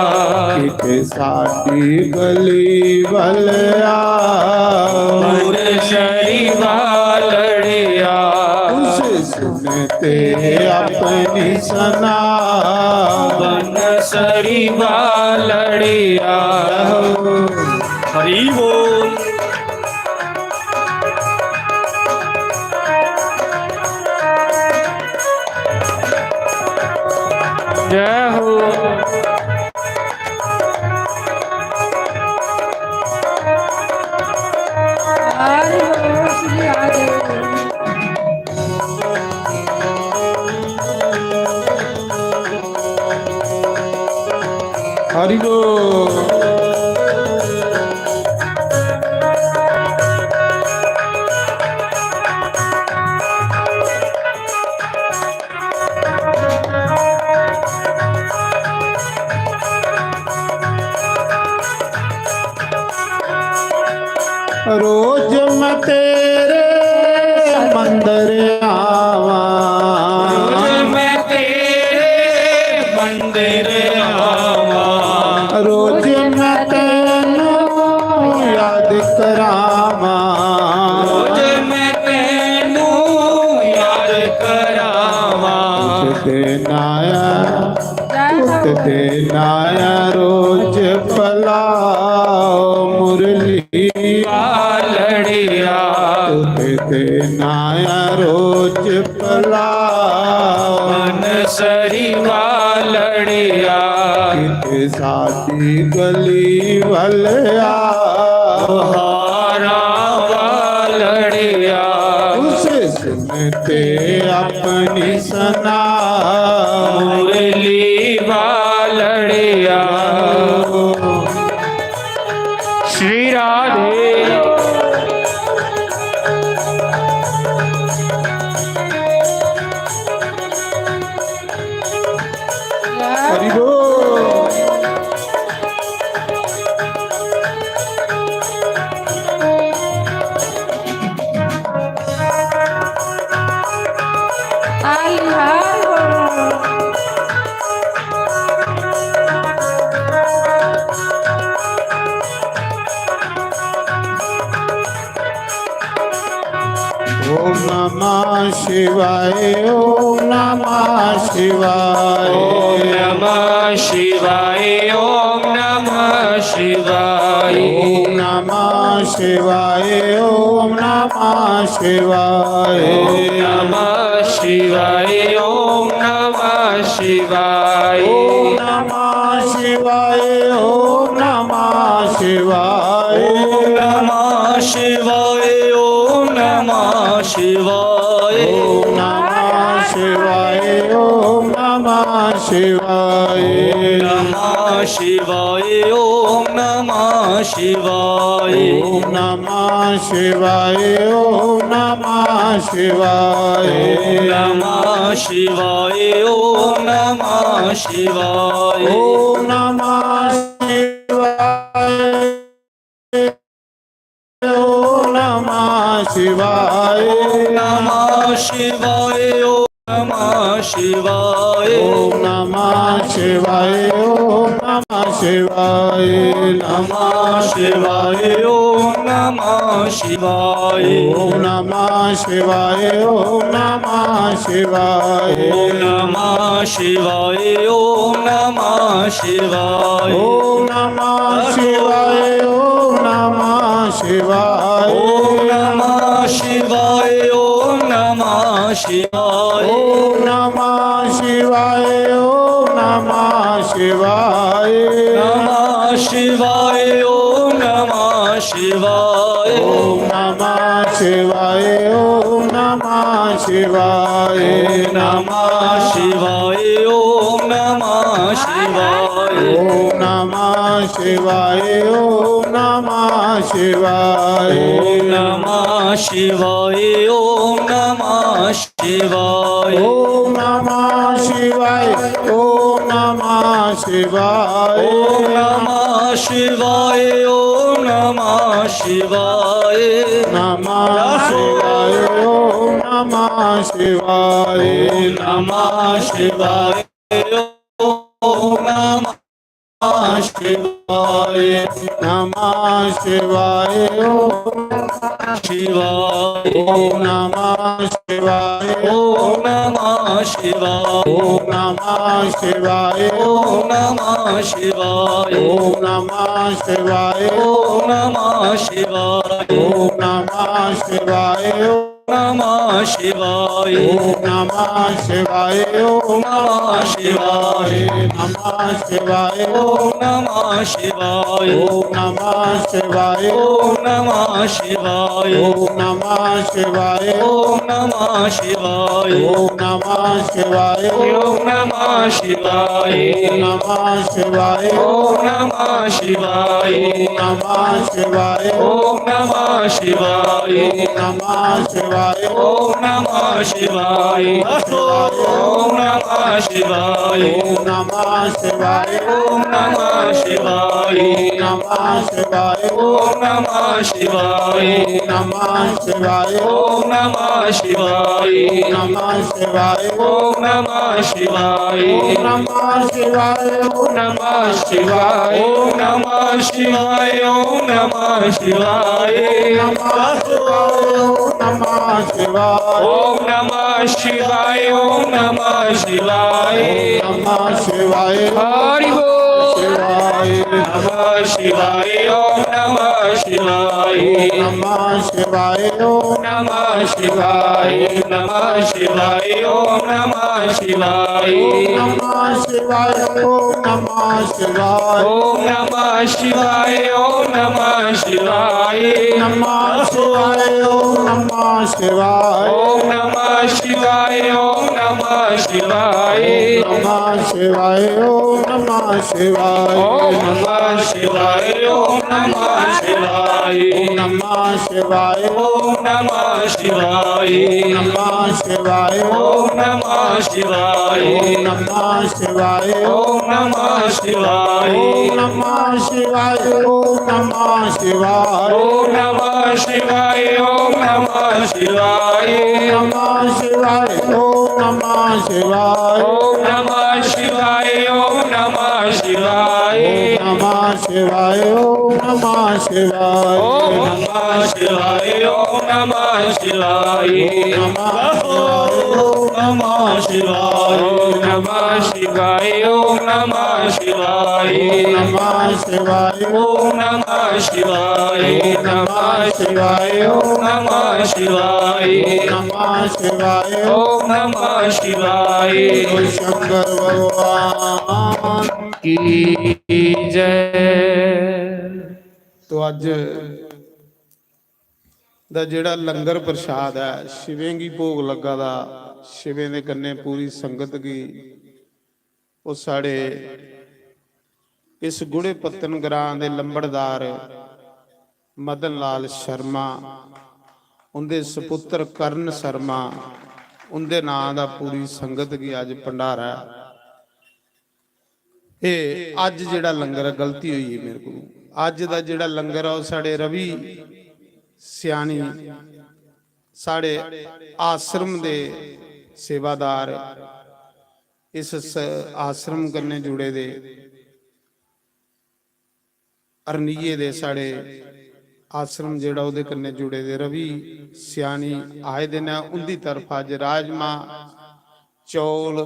Speaker 5: कित साडी गली वल आओ
Speaker 2: शरी वालड़िया
Speaker 5: उसे सुनते अपनी सना
Speaker 2: बन सरी वालड़िया
Speaker 1: हरि बोल
Speaker 2: जय हो
Speaker 3: हरि बोल श्री राधे
Speaker 5: हरि बोल रोज मैं तेरे मंदिर आवा
Speaker 2: मैं तेरे मंदिर आवा
Speaker 5: रोज मैं तेनू याद करावा
Speaker 2: मैं तेनू याद करावा
Speaker 5: नाया नाया रोज पलाओ मुरली
Speaker 2: वालड़िया
Speaker 5: नाया रोज पलाओ
Speaker 2: बन सरी वालड़िया
Speaker 5: कित साडी गली वल आओ
Speaker 2: हारा वालड़िया
Speaker 5: उसे सुनते अपनी सना
Speaker 2: मुरली वालड़िया श्री राधे
Speaker 5: हरि बोल
Speaker 3: हरि बोल
Speaker 5: शिवाय ओम नमः शिवाय
Speaker 2: ओम नमः शिवाय ओम नमः शिवाय
Speaker 5: ओम नमः शिवाय ओम नमः शिवाय
Speaker 2: ओम नमः शिवाय ओम नमः शिवाय
Speaker 5: ओम नमः शिवाय ओम नमः शिवाय
Speaker 1: ओम नमः शिवाय ओम नमः शिवाय
Speaker 5: ओम नमः शिवाय ओम नमः शिवाय
Speaker 1: नमः शिवाय ओम नमः शिवाय
Speaker 5: ओम नमः शिवाय ओम नमः शिवाय
Speaker 1: नमः शिवाय ओम नमः शिवाय
Speaker 5: ओम नमः शिवाय ओम नमः शिवाय
Speaker 1: नमः शिवाय ओम नमः शिवाय
Speaker 5: ओम नमः शिवाय
Speaker 1: नमः शिवाय ओम नमः शिवाय
Speaker 5: ओम नमः शिवाय ओम नमः शिवाय
Speaker 1: ओम नमः शिवाय ओम नमः शिवाय
Speaker 5: ओम नमः शिवाय ओम नमः शिवाय
Speaker 1: ओम नमः शिवाय ओम नमः शिवाय
Speaker 5: ओम नमः शिवाय ओम नमः शिवाय
Speaker 1: नमः शिवाय ओम नमः शिवाय
Speaker 5: ओम नमः शिवाय ओम नमः शिवाय
Speaker 1: नमः शिवाय ओम नमः शिवाय
Speaker 5: ओम नमः शिवाय ओम नमः शिवाय
Speaker 1: ओम नमः शिवाय ओम नमः शिवाय
Speaker 5: ओम नमः शिवाय ओम नमः शिवाय
Speaker 1: ओम नमः शिवाय ओम नमः शिवाय
Speaker 5: नमः शिवाय ओम नमः शिवाय
Speaker 1: नमः शिवाय ओम नमः शिवाय
Speaker 5: नमः शिवाय ओम
Speaker 1: शिवाय
Speaker 5: ओम नमः शिवाय
Speaker 1: ओम नमः शिवाय
Speaker 5: ओम नमः शिवाय
Speaker 1: ओम नमः शिवाय
Speaker 5: ओम नमः शिवाय
Speaker 1: ओम नमः शिवाय
Speaker 5: ओम नमः शिवाय
Speaker 1: नमः शिवाय
Speaker 5: ओम नमः शिवाय
Speaker 1: ओम नमः शिवाय
Speaker 5: नमः शिवाय
Speaker 1: ओम नमः शिवाय
Speaker 5: ओम नमः शिवाय
Speaker 1: ओम नमः शिवाय
Speaker 5: ओम नमः शिवाय
Speaker 1: ओम नमः शिवाय
Speaker 5: ओम नमः शिवाय
Speaker 2: ओम नमः शिवाय
Speaker 5: नमः शिवाय
Speaker 1: ओम नमः शिवाय
Speaker 5: नमः शिवाय
Speaker 1: ओम नमः शिवाय
Speaker 5: नमः शिवाय
Speaker 1: ओम नमः शिवाय ओम नमः शिवाय
Speaker 5: ओम नमः शिवाय
Speaker 1: ओम नमः शिवाय
Speaker 5: नमः शिवाय
Speaker 1: ओम नमः शिवाय
Speaker 5: नमः शिवाय
Speaker 1: ओम नमः शिवाय
Speaker 5: नमः शिवाय
Speaker 1: ओम नमः शिवाय
Speaker 5: नमः शिवाय
Speaker 1: ओम नमः शिवाय ओम नमः शिवाय ओम नमः शिवाय
Speaker 5: नमः शिवाय
Speaker 1: ओम नमः शिवाय ओम नमः शिवाय
Speaker 5: नमः शिवाय
Speaker 2: हरि बोल
Speaker 5: शिवाय
Speaker 1: नमः शिवाय ओम नमः शिवाय
Speaker 5: नमः शिवाय ओम
Speaker 1: नमः शिवाय नमः शिवाय ओम नमः शिवाय
Speaker 5: नमः शिवाय ओम नमः शिवाय
Speaker 1: ओम नमः शिवाय ओम नमः शिवाय
Speaker 5: नमः शिवाय ओम नमः शिवाय
Speaker 1: ओम नमः शिवाय ओम नमः शिवाय
Speaker 5: नमः शिवाय ओम नमः शिवाय
Speaker 1: ओम नमः शिवाय ओम नमः शिवाय
Speaker 5: नमः शिवाय
Speaker 1: ओम नमः शिवाय
Speaker 5: नमः शिवाय
Speaker 1: ओम नमः शिवाय
Speaker 5: नमः शिवाय
Speaker 1: ओम नमः शिवाय
Speaker 5: नमः शिवाय ओम नमः शिवाय
Speaker 1: ओम नमः शिवाय ओम नमः शिवाय
Speaker 5: नमः शिवाय ओम नमः शिवाय
Speaker 1: ओम नमः शिवाय ओम नमः शिवाय
Speaker 5: नमः शिवाय ओम नमः शिवाय
Speaker 1: ओम नमः शिवाय ओम नमः नमः शिवाय ओम नमः शिवाय
Speaker 2: ओम नमः शिवाय ओम नमः शिवाय
Speaker 5: नमः शिवाय
Speaker 1: ओम नमः शिवाय
Speaker 5: ओम नमः शिवाय
Speaker 1: ओम नमः शिवाय
Speaker 5: नमः शिवाय
Speaker 1: ओम नमः शिवाय
Speaker 5: शंकर भगवान
Speaker 2: की जय।
Speaker 5: तो अज ਦਾ ਜਿਹੜਾ ਲੰਗਰ ਪ੍ਰਸ਼ਾਦ ਹੈ ਸ਼ਿਵੇਂ ਕੀ ਭੋਗ ਲੱਗਾ ਦਾ ਸ਼ਿਵੇਂ ਦੇ ਕੰਨੇ ਪੂਰੀ ਸੰਗਤ ਕੀ ਉਹ ਸਾਡੇ ਇਸ ਗੁੜੇ ਪੱਤਨ ਗ੍ਰਾਂ ਦੇ ਲੰਬੜਦਾਰ ਮਦਨ ਲਾਲ ਸ਼ਰਮਾ ਉਹਦੇ ਸੁਪੁੱਤਰ ਕਰਨ ਸ਼ਰਮਾ ਉਹਦੇ ਨਾਂ ਦਾ ਪੂਰੀ ਸੰਗਤ ਕੀ ਅੱਜ ਭੰਡਾਰਾ ਇਹ ਅੱਜ ਜਿਹੜਾ ਲੰਗਰ ਗਲਤੀ ਹੋਈ ਹੈ ਮੇਰੇ ਕੋਲ ਅੱਜ ਦਾ ਜਿਹੜਾ ਲੰਗਰ ਆ ਉਹ ਸਾਡੇ ਰਵੀ ਸਿਆਣੀ ਸਾਡੇ ਆਸ਼ਰਮ ਦੇ ਸੇਵਾਦਾਰ ਇਸ ਆਸ਼ਰਮ ਕਰਨੇ ਜੁੜੇ ਦੇ ਅਰਨੀਏ ਦੇ ਸਾਡੇ ਆਸ਼ਰਮ ਜਿਹੜਾ ਉਹਦੇ ਕੰਨੇ ਜੁੜੇ ਦੇ ਰਵੀ ਸਿਆਣੀ ਆਏ ਦਿਨ ਉਹਦੀ ਤਰਫ ਅੱਜ ਰਾਜਮਾ ਚੌਲ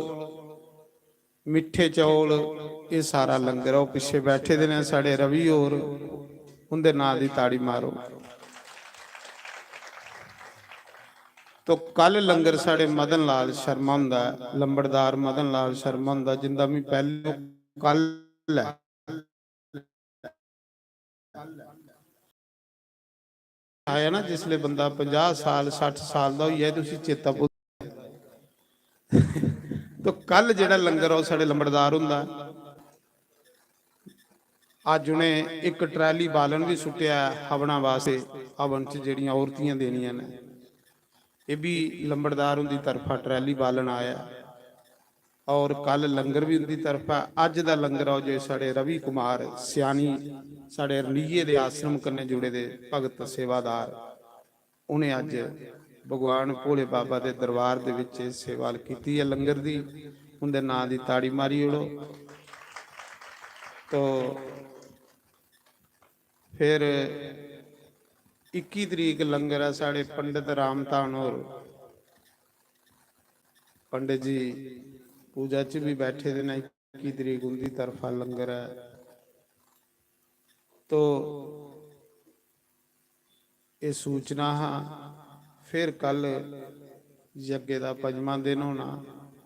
Speaker 5: ਮਿੱਠੇ ਚੌਲ ਇਹ ਸਾਰਾ ਲੰਗਰ ਉਹ ਪਿੱਛੇ ਬੈਠੇ ਦੇ ਨੇ ਸਾਡੇ ਰਵੀ ਹੋਰ ਉਹਦੇ ਨਾਂ ਦੀ ਤਾੜੀ ਮਾਰੋ। तो कल लंगर साढ़े मदन लाल शर्मा हुंदा लंबड़दार मदन लाल शर्मा हुंदा जिंदा मैं पहले कल है आया ना जिसले बंदा 50 साल 60 साल का होइया तुसीं चेता भुल तो कल जेड़ा लंगर है साढ़े लंबड़दार हुंदा अज उन्हें एक ट्रैली बालन भी सुटिया हवना वास्ते हवन च जेड़ियां औरतियां देनियां ने ये भी लंबड़दार उनकी तरफा ट्रैली बालन आया और कल लंगर भी उनकी तरफा अज का लंगर आओ जो साढ़े रवि कुमार सियानी साढ़े रनीये के आश्रम कन्ने जुड़े दे भगत सेवादार उन्हें अज भगवान भोले बाबा के दरबार दे विच सेवा की है लंगर की उनके नां की ताड़ी मारी उड़ो। तो फिर 21 तरीक लंगर है साढ़े पंडित रामतान और पंडित जी पूजा च भी बैठे थे ना 21 तरीक उनकी तरफा लंगर है। तो ये सूचना फिर कल यज्ञ का 5वां दिन होना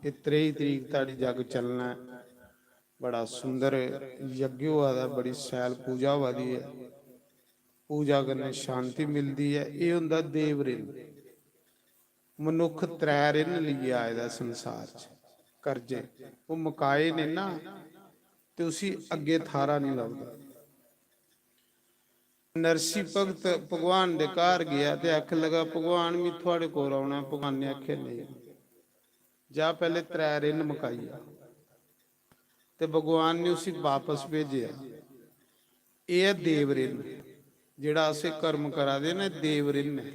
Speaker 5: ये 23 तरीक ताड़ी जग चलना है। बड़ा सुंदर यज्ञ हुआ था बड़ी सैल पूजा हुआ दी है पूजा करने शांति मिलती है। ये हुंदा देव रिन मनुख त्रै रिन लिए आए दा संसार च करजे वो मुकाए ने ना ते उसी अगे थारा नहीं लगता। नरसी भगत भगवान दे घर गया ते आख लगा भगवान भी थोड़े कोल आउणा भगवान ने आखे नहीं जा पहले त्रै रिन मुकाई ते भगवान ने उसी वापस भेजिया। ये देव रिन जिहड़ा असें कर्म करा दे ना देव रिन है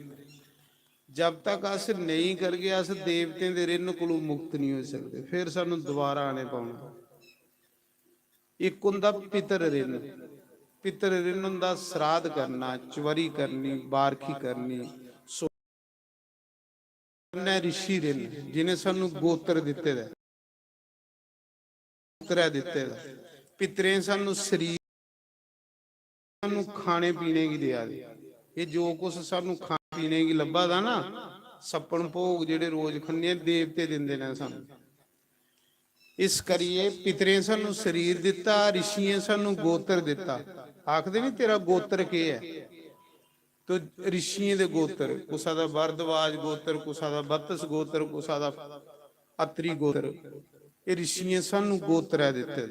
Speaker 5: जब तक अस नहीं करगे अस देवते दे रिन कोलों मुक्त नहीं हो सकते फिर सानू दोबारा आने पाउणा। एक हुंदा पितर रिन पितर रिन हुंदा श्राद्ध करना चवरी करनी बारखी करनी ऋषि रिन जिन्हें सानू गोत्र दिते दा गोत्र दिते दा पितरें सानू शरीर खाने पीने की दिया ये जो कुछ सानू खाने पीने की लभा था ना सपन भोग जेड़े रोज खन्ने देवते दिंदे ने सानू। इस करिए पितरें सानू शरीर दिता ऋषियें सानू गोत्र दिता आखदे नहीं तेरा गोत्र के है तो ऋषियें दे गोत्र कुसा दा भरद्वाज गोत्र कुसा दा बत्स गोत्र कुसा दा अत्री गोत्र ये ऋषियें सानू गोत्र दिते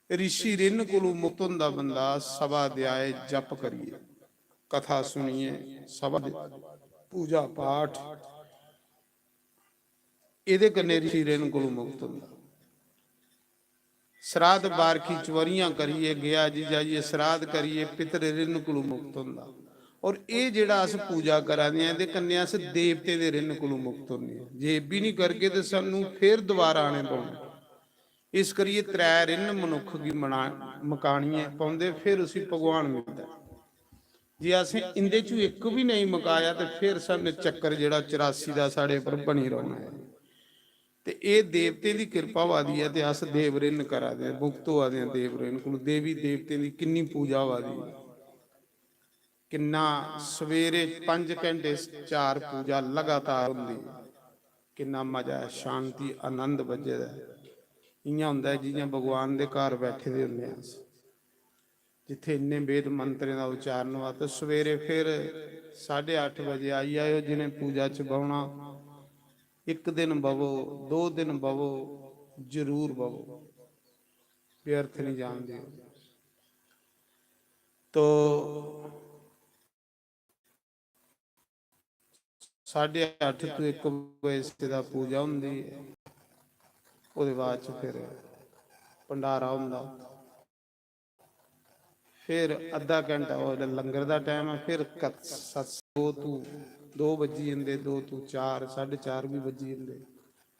Speaker 5: ऋषि रिन कोलों मुक्त हुंदा बंदा सभा अध्याय जप करिए कथा सुनिए सभा पूजा पाठ इहदे कन्ने ऋषि रिन कोलों मुक्त हुंदा। श्राद्ध बारखी चवरियां करिए गया जी जाइए श्राद्ध करिए पितर रिन कोलों मुक्त हुंदा। और ये जिहड़ा अस पूजा करांदे आ इहदे कन्ने अस देवते दे रिन कोलों मुक्त हुंदे जे भी नहीं करके ते सानू फिर दोबारा आने पौंदा। इस करिए त्रै रिन मनुख की मकानी है पाउंदे फिर उसी भगवान मिलता जे असें इंदे चों एक भी नहीं मुकाया तो फिर सामने चक्कर जिहड़ा 84 का साढ़े पर बनी रहना है। ते ये देवते की कृपा वादी है। ते अस देवरिन करा दे मुक्त होआ दे देवरिन को देवी देवते की किन्नी पूजा वादी है। किन्ना सवेरे 5 घंटे 4 पूजा लगातार होंदी है। किन्ना मजा है, शांति आनंद बजे दा इयां हुंदा है जियां भगवान दे घर बैठे दे हुंदे आ। जिथे इन्ने वेद मंत्रें का उच्चारण हुआ तो सवेरे फिर 8:30 बजे आई आयो। जिन्हें पूजा च बहना, एक दिन बवो 2 दिन बवो, जरूर बवो, व्यर्थ नहीं जान दियो। तो 8:30 तो 1 बजे का पूजा होंगी है। उसके बाद फिर भंडारा होंदा, फिर अद्धा घंटा और लंगर का टाइम है। फिर 2 बजी जाते, 2 तो 4, 4:30 भी बजी जाते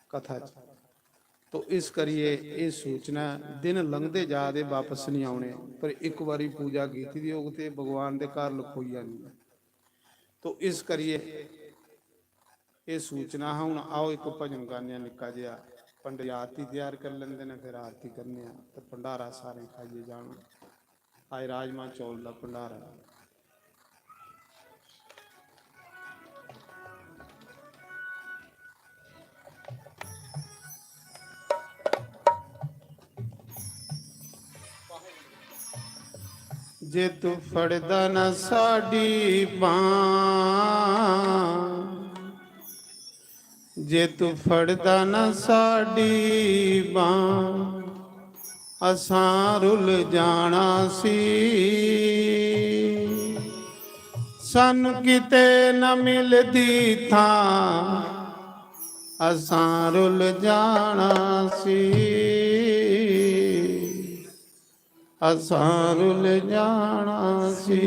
Speaker 5: कथा च। तो इस करिए ये सोचना दिन लंघते जा दे वापस नहीं आने, पर एक बारी पूजा की थी हो तो भगवान के घर लुकोई नहीं। तो इस करिए ये सोचना है। हूँ आओ एक भजन गाने निक्का जिहा, पंडित आरती तैयार कर लेंगे ने, फिर आरती करने तो भंडारा सारे खाइए जाना। आज राजमा चौल का भंडारा। जे तू फड़दा ना साडी बांह, जे तू फड़दा ना साडी बांह, असां रुल जाना सी। सानू किते न मिलदी थां, असां रुल जाना सी। असां रुल जाना सी।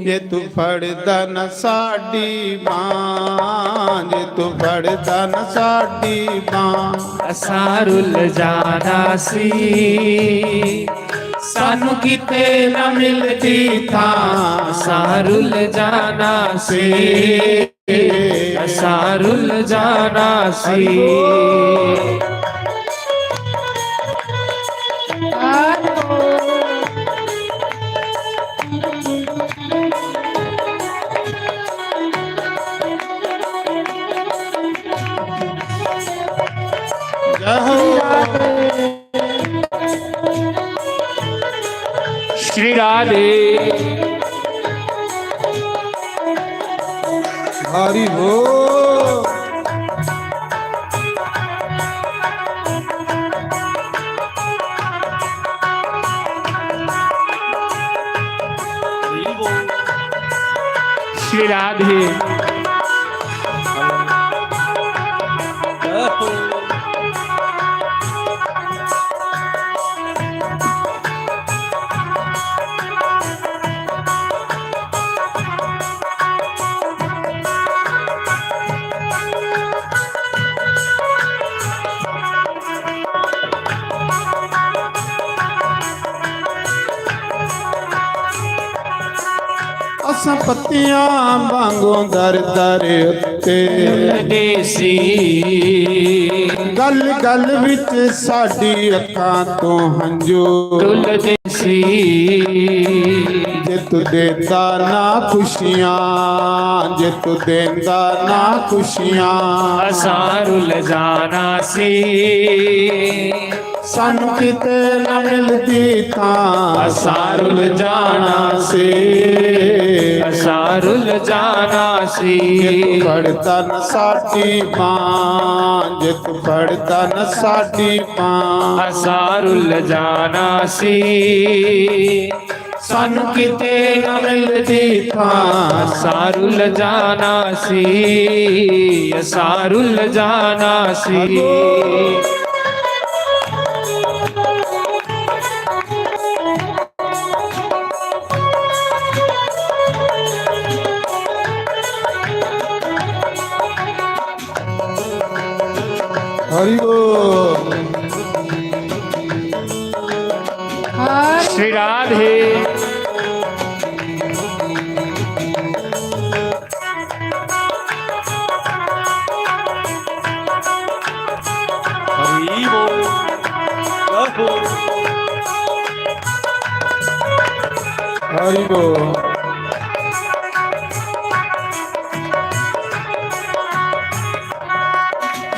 Speaker 5: जे तू फड़दा न साडी बांह, जे तू फड़दा न साडी बांह,
Speaker 2: असां रुल जाना सी। सानू किते न मिलदी थां, असां रुल जाना सी। असां रुल जाना सी। श्री राधे
Speaker 5: हरि हो।
Speaker 2: श्री राधे
Speaker 5: असां पत्तियां वांगू दर दर उत्ते
Speaker 2: देसी,
Speaker 5: गल गल विच साडी अखां तो हंजू
Speaker 2: देसी।
Speaker 5: जे तू देंदा ना खुशियां, जे तू देंदा ना खुशियां,
Speaker 2: असां रुल जाना सी।
Speaker 5: सानू किते न मिलदी थां,
Speaker 2: असां रुल जाना
Speaker 5: सी।
Speaker 2: असां रुल जाना सी।
Speaker 5: फड़दा न साडी बांह, जे तू फड़दा न साडी बांह,
Speaker 2: असां रुल जाना सी। सानू किते न मिलदी थां, असां रुल जाना सी। असां रुल जाना सी।
Speaker 5: हरि बोल।
Speaker 2: श्री राधे
Speaker 5: हरि बोल।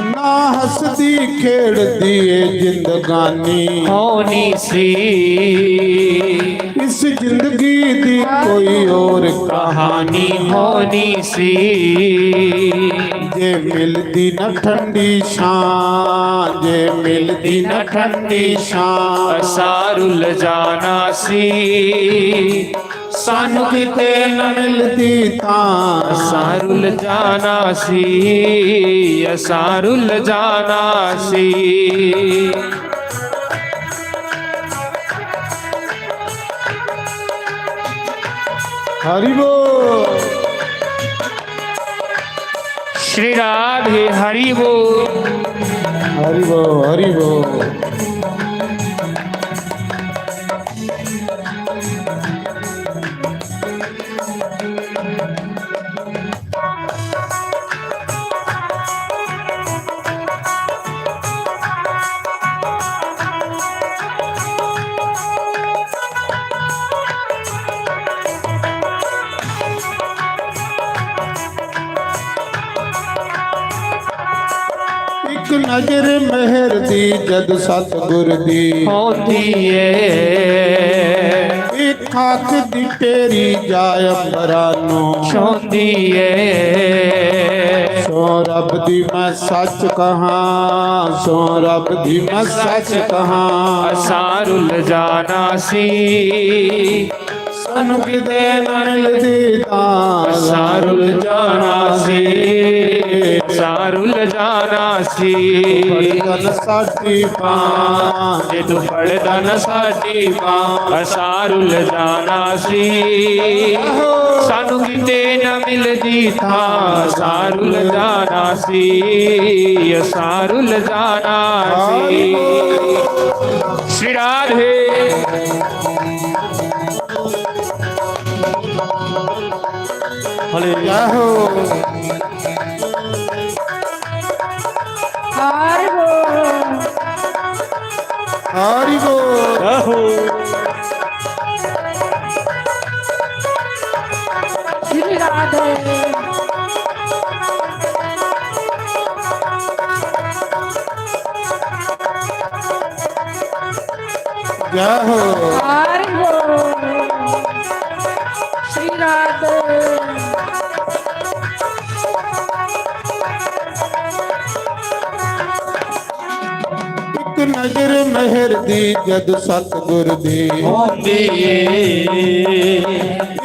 Speaker 5: ना हसदी खेड़दी ए जिंदगानी
Speaker 2: होनी सी
Speaker 5: इस जिंदगी दी कोई और कहानी
Speaker 2: होनी सी
Speaker 5: जे मिलदी न ठंडी शान जे मिलदी न ठंडी शान
Speaker 2: सारुल जाना सी
Speaker 5: सानू किते न मिलदी तां
Speaker 2: सारुल जाना सी सारुल जाना सी
Speaker 5: हरि बोल।
Speaker 2: श्री राधे हरि बोल।
Speaker 5: हरि बोल हरि बोल। एक नजर मेहर दी जद सतगुर दी
Speaker 2: होती है
Speaker 5: एक खाक दी तेरी जाय अंबरानो
Speaker 2: छोंदी है
Speaker 5: सो रब दी मैं सच कहां सो रब दी मैं सच कहां
Speaker 2: सारुल जाना सी
Speaker 5: सानू किते न मिलदी तां
Speaker 2: सारुल जाना सी सारुल जाना सी
Speaker 5: बड़दन साडी पां
Speaker 2: जे तू पढ़दन साडी मां सारुल जाना सी सानू किते न मिलदी था सारुल जाना सी सारुल जाना सी श्री राधे
Speaker 1: हले
Speaker 5: जाहो
Speaker 3: हरि बोल।
Speaker 5: हरि बोल।
Speaker 1: आहो
Speaker 3: श्री राधे
Speaker 5: जाहो
Speaker 3: हरि बोल। श्री राधे
Speaker 5: एक नजर मेहर दी जद सतगुर दी
Speaker 1: होंदी ए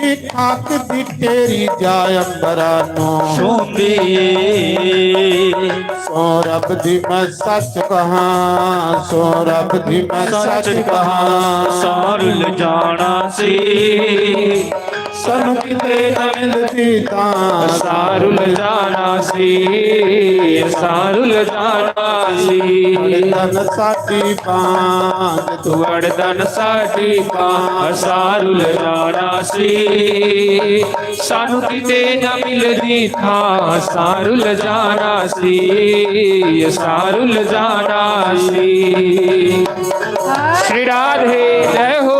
Speaker 5: एक खाक दी तेरी जाय अंबरानो
Speaker 1: छोंदी ए
Speaker 5: सो रब दी मैं सच कहां सो रब दी मैं सच कहां
Speaker 1: सारुल जाना सी
Speaker 5: सानू किते न मिलदी तां
Speaker 2: सारुल जाना सी सारुल जाना सी
Speaker 5: धन साडी पां तू
Speaker 2: वरदान साडी पां सारुल जाना सी सानू किते न मिलदी था सारुल जाना सी सारुल जाना सी श्री राधे जय हो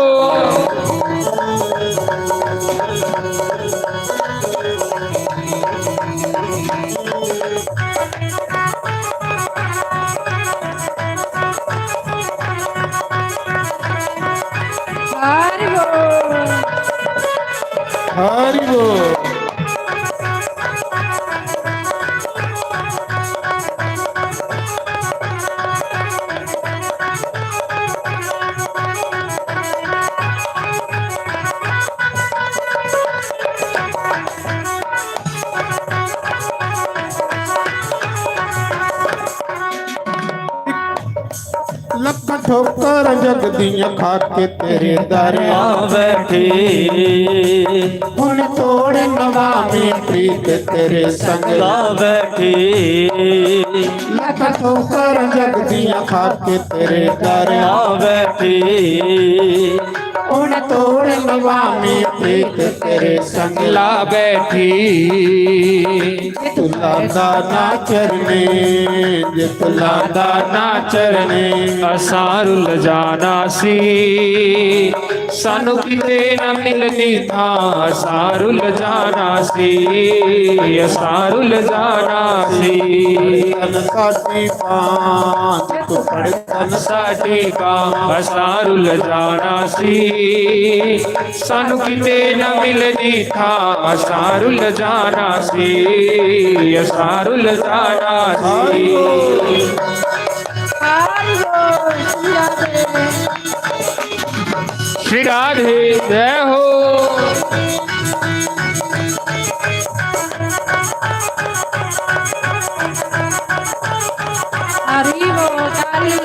Speaker 3: हरि बोल।
Speaker 5: हरि बोल। लख ठोकर जग दियां खाके तेरे दर
Speaker 1: आ बैठे
Speaker 5: हुन तोड़ नवामी प्रीत तेरे संग
Speaker 1: ला बैठे
Speaker 5: लख ठोकर जग दियां खाके तेरे दर
Speaker 1: आ बैठे
Speaker 5: हुन तोड़ नवामी प्रीत तेरे संग
Speaker 2: ला बैठी
Speaker 5: तुलादा ना चरने जे तुलादा
Speaker 2: ना चरने सारुल जाना सी सानू किते न मिलनी था सारुल जाना सी सारुल जाना सी
Speaker 5: साडी बात तू पड़तन
Speaker 2: साडी बात सारुल जाना सी सानू किते न मिलनी था सारुल जाना सी सारुल जाना सी श्री राधे जय हो।
Speaker 3: हरि बोल काली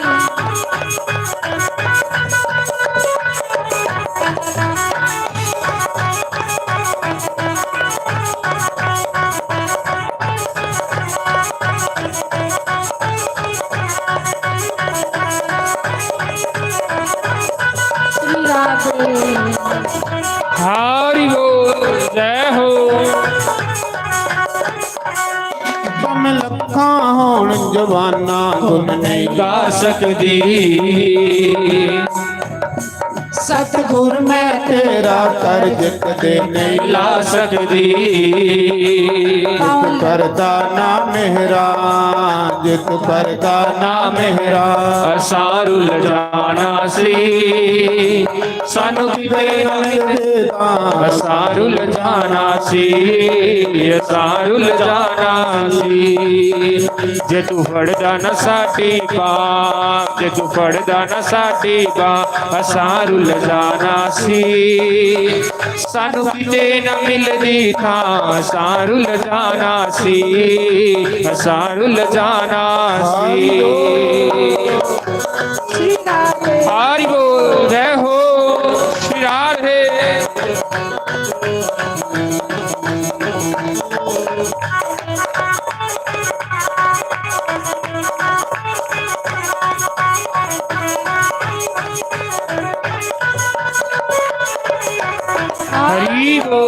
Speaker 3: श्री राधे
Speaker 2: हरि बोल जय हो।
Speaker 5: तुम लखा होण जवाना गुन नहीं
Speaker 2: गा सकदी
Speaker 5: सतगुर मैं तेरा कर्ज कदे नहीं
Speaker 2: ला सकदी
Speaker 5: जित करदा ना मेहरा जित करदा ना मेहरा
Speaker 2: सारुल जाना सी सानू किते न मिलदा सारुल जाना सी सारुल जाना सी जे तू फड़दा न साडी बात जे तू फड़दा न साडी बात सारुल जाना सी सानू किते न मिलदी था सारुल जाना सी सारुल जाना सी
Speaker 3: श्री राधे
Speaker 2: हरि बोल जय हो श्री राधे। हरि बोल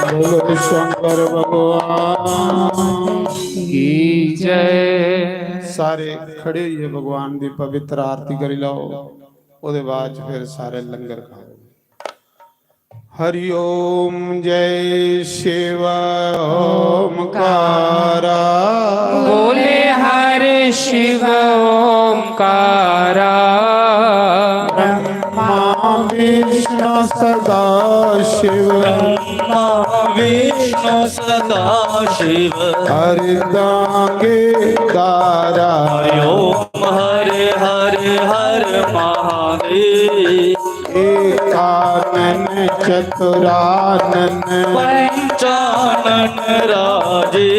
Speaker 5: बोलो शंकर भगवान
Speaker 2: की जय।
Speaker 5: सारे खड़े होइए भगवान दी पवित्र आरती करी लाओ ओदे बाद फिर सारे लंगर खाओ। हरि ओम जय शिव ओमकारा
Speaker 2: बोले हर शिव ओमकारा
Speaker 5: ब्रह्मा विष्णु सदा शिव
Speaker 1: विष्णु सदा शिव
Speaker 5: हरिदांगे दारा
Speaker 1: ओम हरे हरे हर महादेव
Speaker 5: एकानन चतुरानन
Speaker 1: पंचानन राजे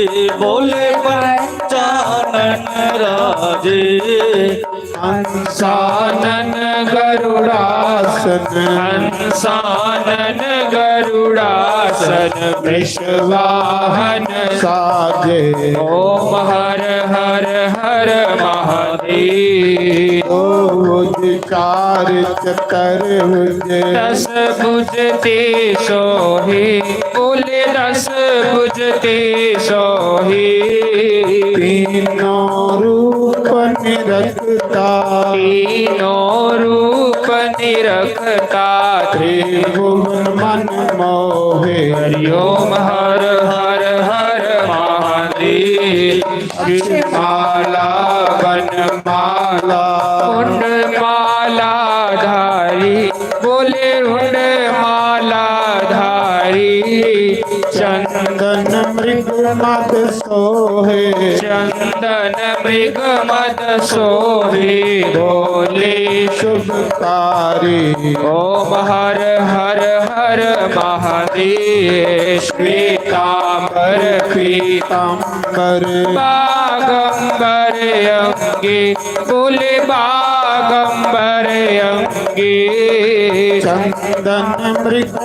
Speaker 1: बोले पंचानन राजे
Speaker 5: हंसानन गरुड़ासन
Speaker 2: हंसानन गरुड़ासन
Speaker 5: विश्वाहन साजे
Speaker 2: ओम हर हर हर महादेव
Speaker 5: भुज चार चतुर्भुज
Speaker 2: दस भुजते सोहे बोले दस भुजते सोहे
Speaker 5: तीनों रूप निरखता
Speaker 2: तीनों रूप निरखता
Speaker 5: त्रिभुवन मन मोहे
Speaker 2: हरि ओम हर हर हर महादेव
Speaker 5: माला वनमाला
Speaker 2: उंड माला धारी बोले उंड माला धारी
Speaker 5: चंदन मृग मद सोहे
Speaker 2: चंदन मृग मद सोहे बोले
Speaker 5: शुभकारी
Speaker 2: ओम हर हर हर महादेव श्वेतांबर
Speaker 5: पीतांबर
Speaker 2: बागंबर अंगे बोले बागंबर अंगे
Speaker 5: चंदन नंदन मृग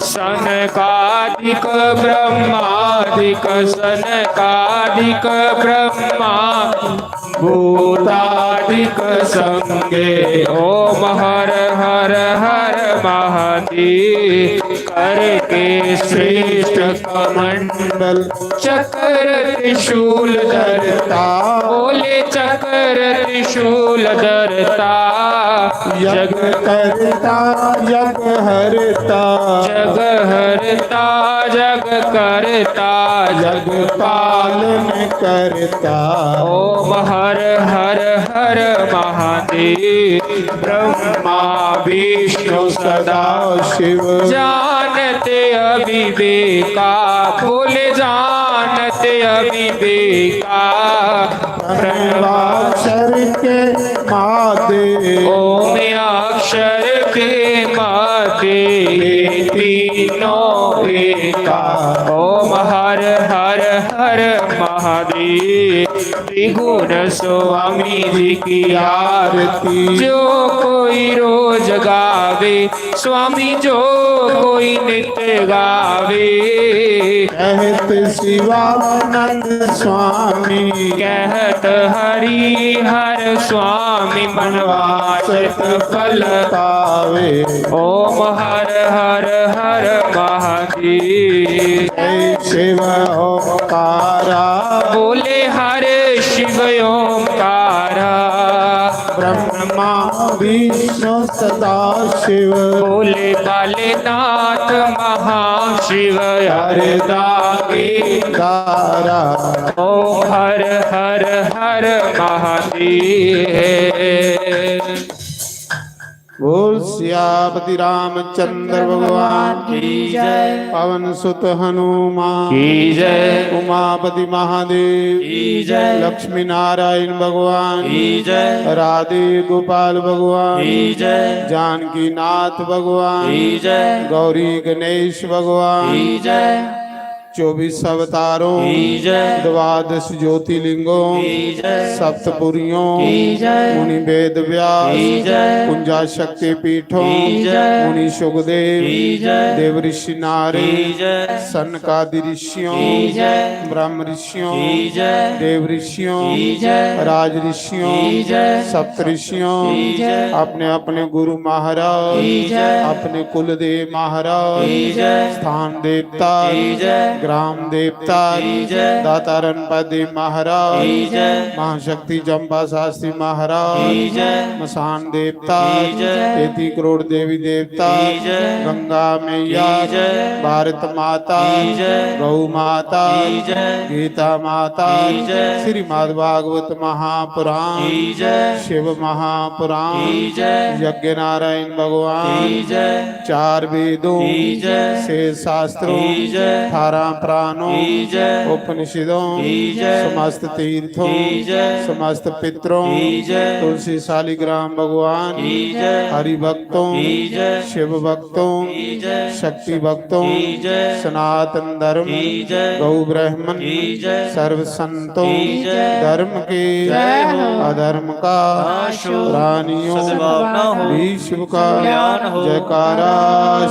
Speaker 2: सनकादिक ब्रह्मादिक सनकादिक ब्रह्मा भूतादिक संगे ओम हर हर हर महादेव करके श्रेष्ठ कमंडल चक्र त्रिशूल धरता बोले चक्र त्रिशूल धरता
Speaker 5: जग करता जग हरता
Speaker 2: जग हरता जग करता
Speaker 5: जग पालन करता
Speaker 2: ओम हर हर हर महादेव ब्रह्मा विष्णु सदा
Speaker 5: शिव
Speaker 2: जानते अविवेका बोले जानते अविवेका
Speaker 5: प्रणवाक्षर के महादेव
Speaker 2: ओम अक्षर के माते तीनों एका ओम हर हर हर महादेव त्रिगुण स्वामी जी की आरती जो कोई रोज गावे स्वामी जो कोई नित्य गावे
Speaker 5: कहत शिवानंद स्वामी
Speaker 2: कहत हरि हर स्वामी मनवास फल
Speaker 5: पावे
Speaker 2: ओम हर हर हर महादेव
Speaker 5: जय शिव ओंकारा
Speaker 2: बोले हर शिव ओंकारा
Speaker 5: ब्रह्मा विष्णु सदा शिव
Speaker 2: बोले कालेनाथ महाशिव हरदागे
Speaker 5: दारा
Speaker 2: ओम हर हर हर महादेव
Speaker 5: बोल सियापति रामचंद्र भगवान
Speaker 1: की जय
Speaker 5: पवन सुत हनुमान
Speaker 2: की जय
Speaker 5: उमापति महादेव
Speaker 1: की जय
Speaker 5: लक्ष्मी नारायण भगवान
Speaker 1: की जय
Speaker 5: राधे गोपाल भगवान
Speaker 1: की जय
Speaker 5: जानकी नाथ भगवान
Speaker 1: की जय
Speaker 5: गौरी गणेश भगवान
Speaker 1: की जय
Speaker 5: 24 अवतारों
Speaker 1: की जय
Speaker 5: 12 ज्योतिर्लिंगों
Speaker 1: की जय
Speaker 5: सप्तपुरियों
Speaker 1: की जय
Speaker 5: मुनि वेद व्यास
Speaker 1: की जय
Speaker 5: कुंजा शक्ति पीठों
Speaker 1: की जय
Speaker 5: मुनि सुखदेव
Speaker 1: की जय
Speaker 5: देव ऋषि नारद
Speaker 1: की जय
Speaker 5: सनकादि ऋषियों
Speaker 1: की जय
Speaker 5: ब्रह्म ऋषियों
Speaker 1: की जय
Speaker 5: देव ऋषियों
Speaker 1: की जय
Speaker 5: राज ऋषियों
Speaker 1: की जय
Speaker 5: सप्त ऋषियों
Speaker 1: की जय
Speaker 5: अपने अपने गुरु महाराज
Speaker 1: की जय
Speaker 5: अपने कुल देव महाराज
Speaker 1: की जय
Speaker 5: स्थान देवता
Speaker 1: की जय
Speaker 5: ग्राम देवता
Speaker 1: की जय
Speaker 5: दातारन पति महाराज
Speaker 1: की जय
Speaker 5: महाशक्ति चंपा शास्त्री महाराज
Speaker 1: की जय
Speaker 5: मसान देवता
Speaker 1: की जय
Speaker 5: 33 करोड़ देवी देवता
Speaker 1: की जय
Speaker 5: गंगा मैया
Speaker 1: की जय
Speaker 5: भारत माता
Speaker 1: की जय
Speaker 5: गौ माता
Speaker 1: की जय
Speaker 5: गीता माता
Speaker 1: की जय
Speaker 5: श्रीमद् भागवत महापुराण
Speaker 1: की जय
Speaker 5: शिव महापुराण
Speaker 1: की जय
Speaker 5: यज्ञ नारायण भगवान
Speaker 1: की जय
Speaker 5: 4 वेदों
Speaker 1: की जय
Speaker 5: से शास्त्रों
Speaker 1: की जय
Speaker 5: 18 प्राणों
Speaker 1: की जय
Speaker 5: उपनिषदों
Speaker 1: की जय
Speaker 5: समस्त तीर्थों
Speaker 1: की जय
Speaker 5: समस्त पितरों
Speaker 1: की जय
Speaker 5: तुलसी शालिग्राम भगवान
Speaker 1: की जय
Speaker 5: हरि भक्तों
Speaker 1: की जय
Speaker 5: शिव भक्तों
Speaker 1: की जय
Speaker 5: शक्ति भक्तों
Speaker 1: की जय
Speaker 5: सनातन धर्म
Speaker 1: की जय
Speaker 5: गौ ब्राह्मण
Speaker 1: की जय
Speaker 5: सर्व संतों
Speaker 1: की जय
Speaker 5: धर्म के
Speaker 3: जय हो।
Speaker 5: अधर्म का
Speaker 1: नाश हो।
Speaker 5: प्राणियों
Speaker 1: सद्भावना हो।
Speaker 5: विश्व का
Speaker 1: कल्याण हो।
Speaker 5: जयकारा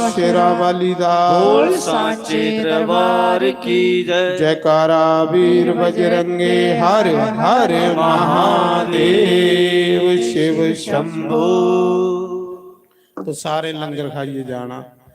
Speaker 5: श्री राम
Speaker 1: बोल
Speaker 5: दास
Speaker 1: सांचे दरबार की जय
Speaker 5: जयकारा वीर बजरंगे हर हर महादेव शिव शंभु। तो सारे लंगर खाइए जाना।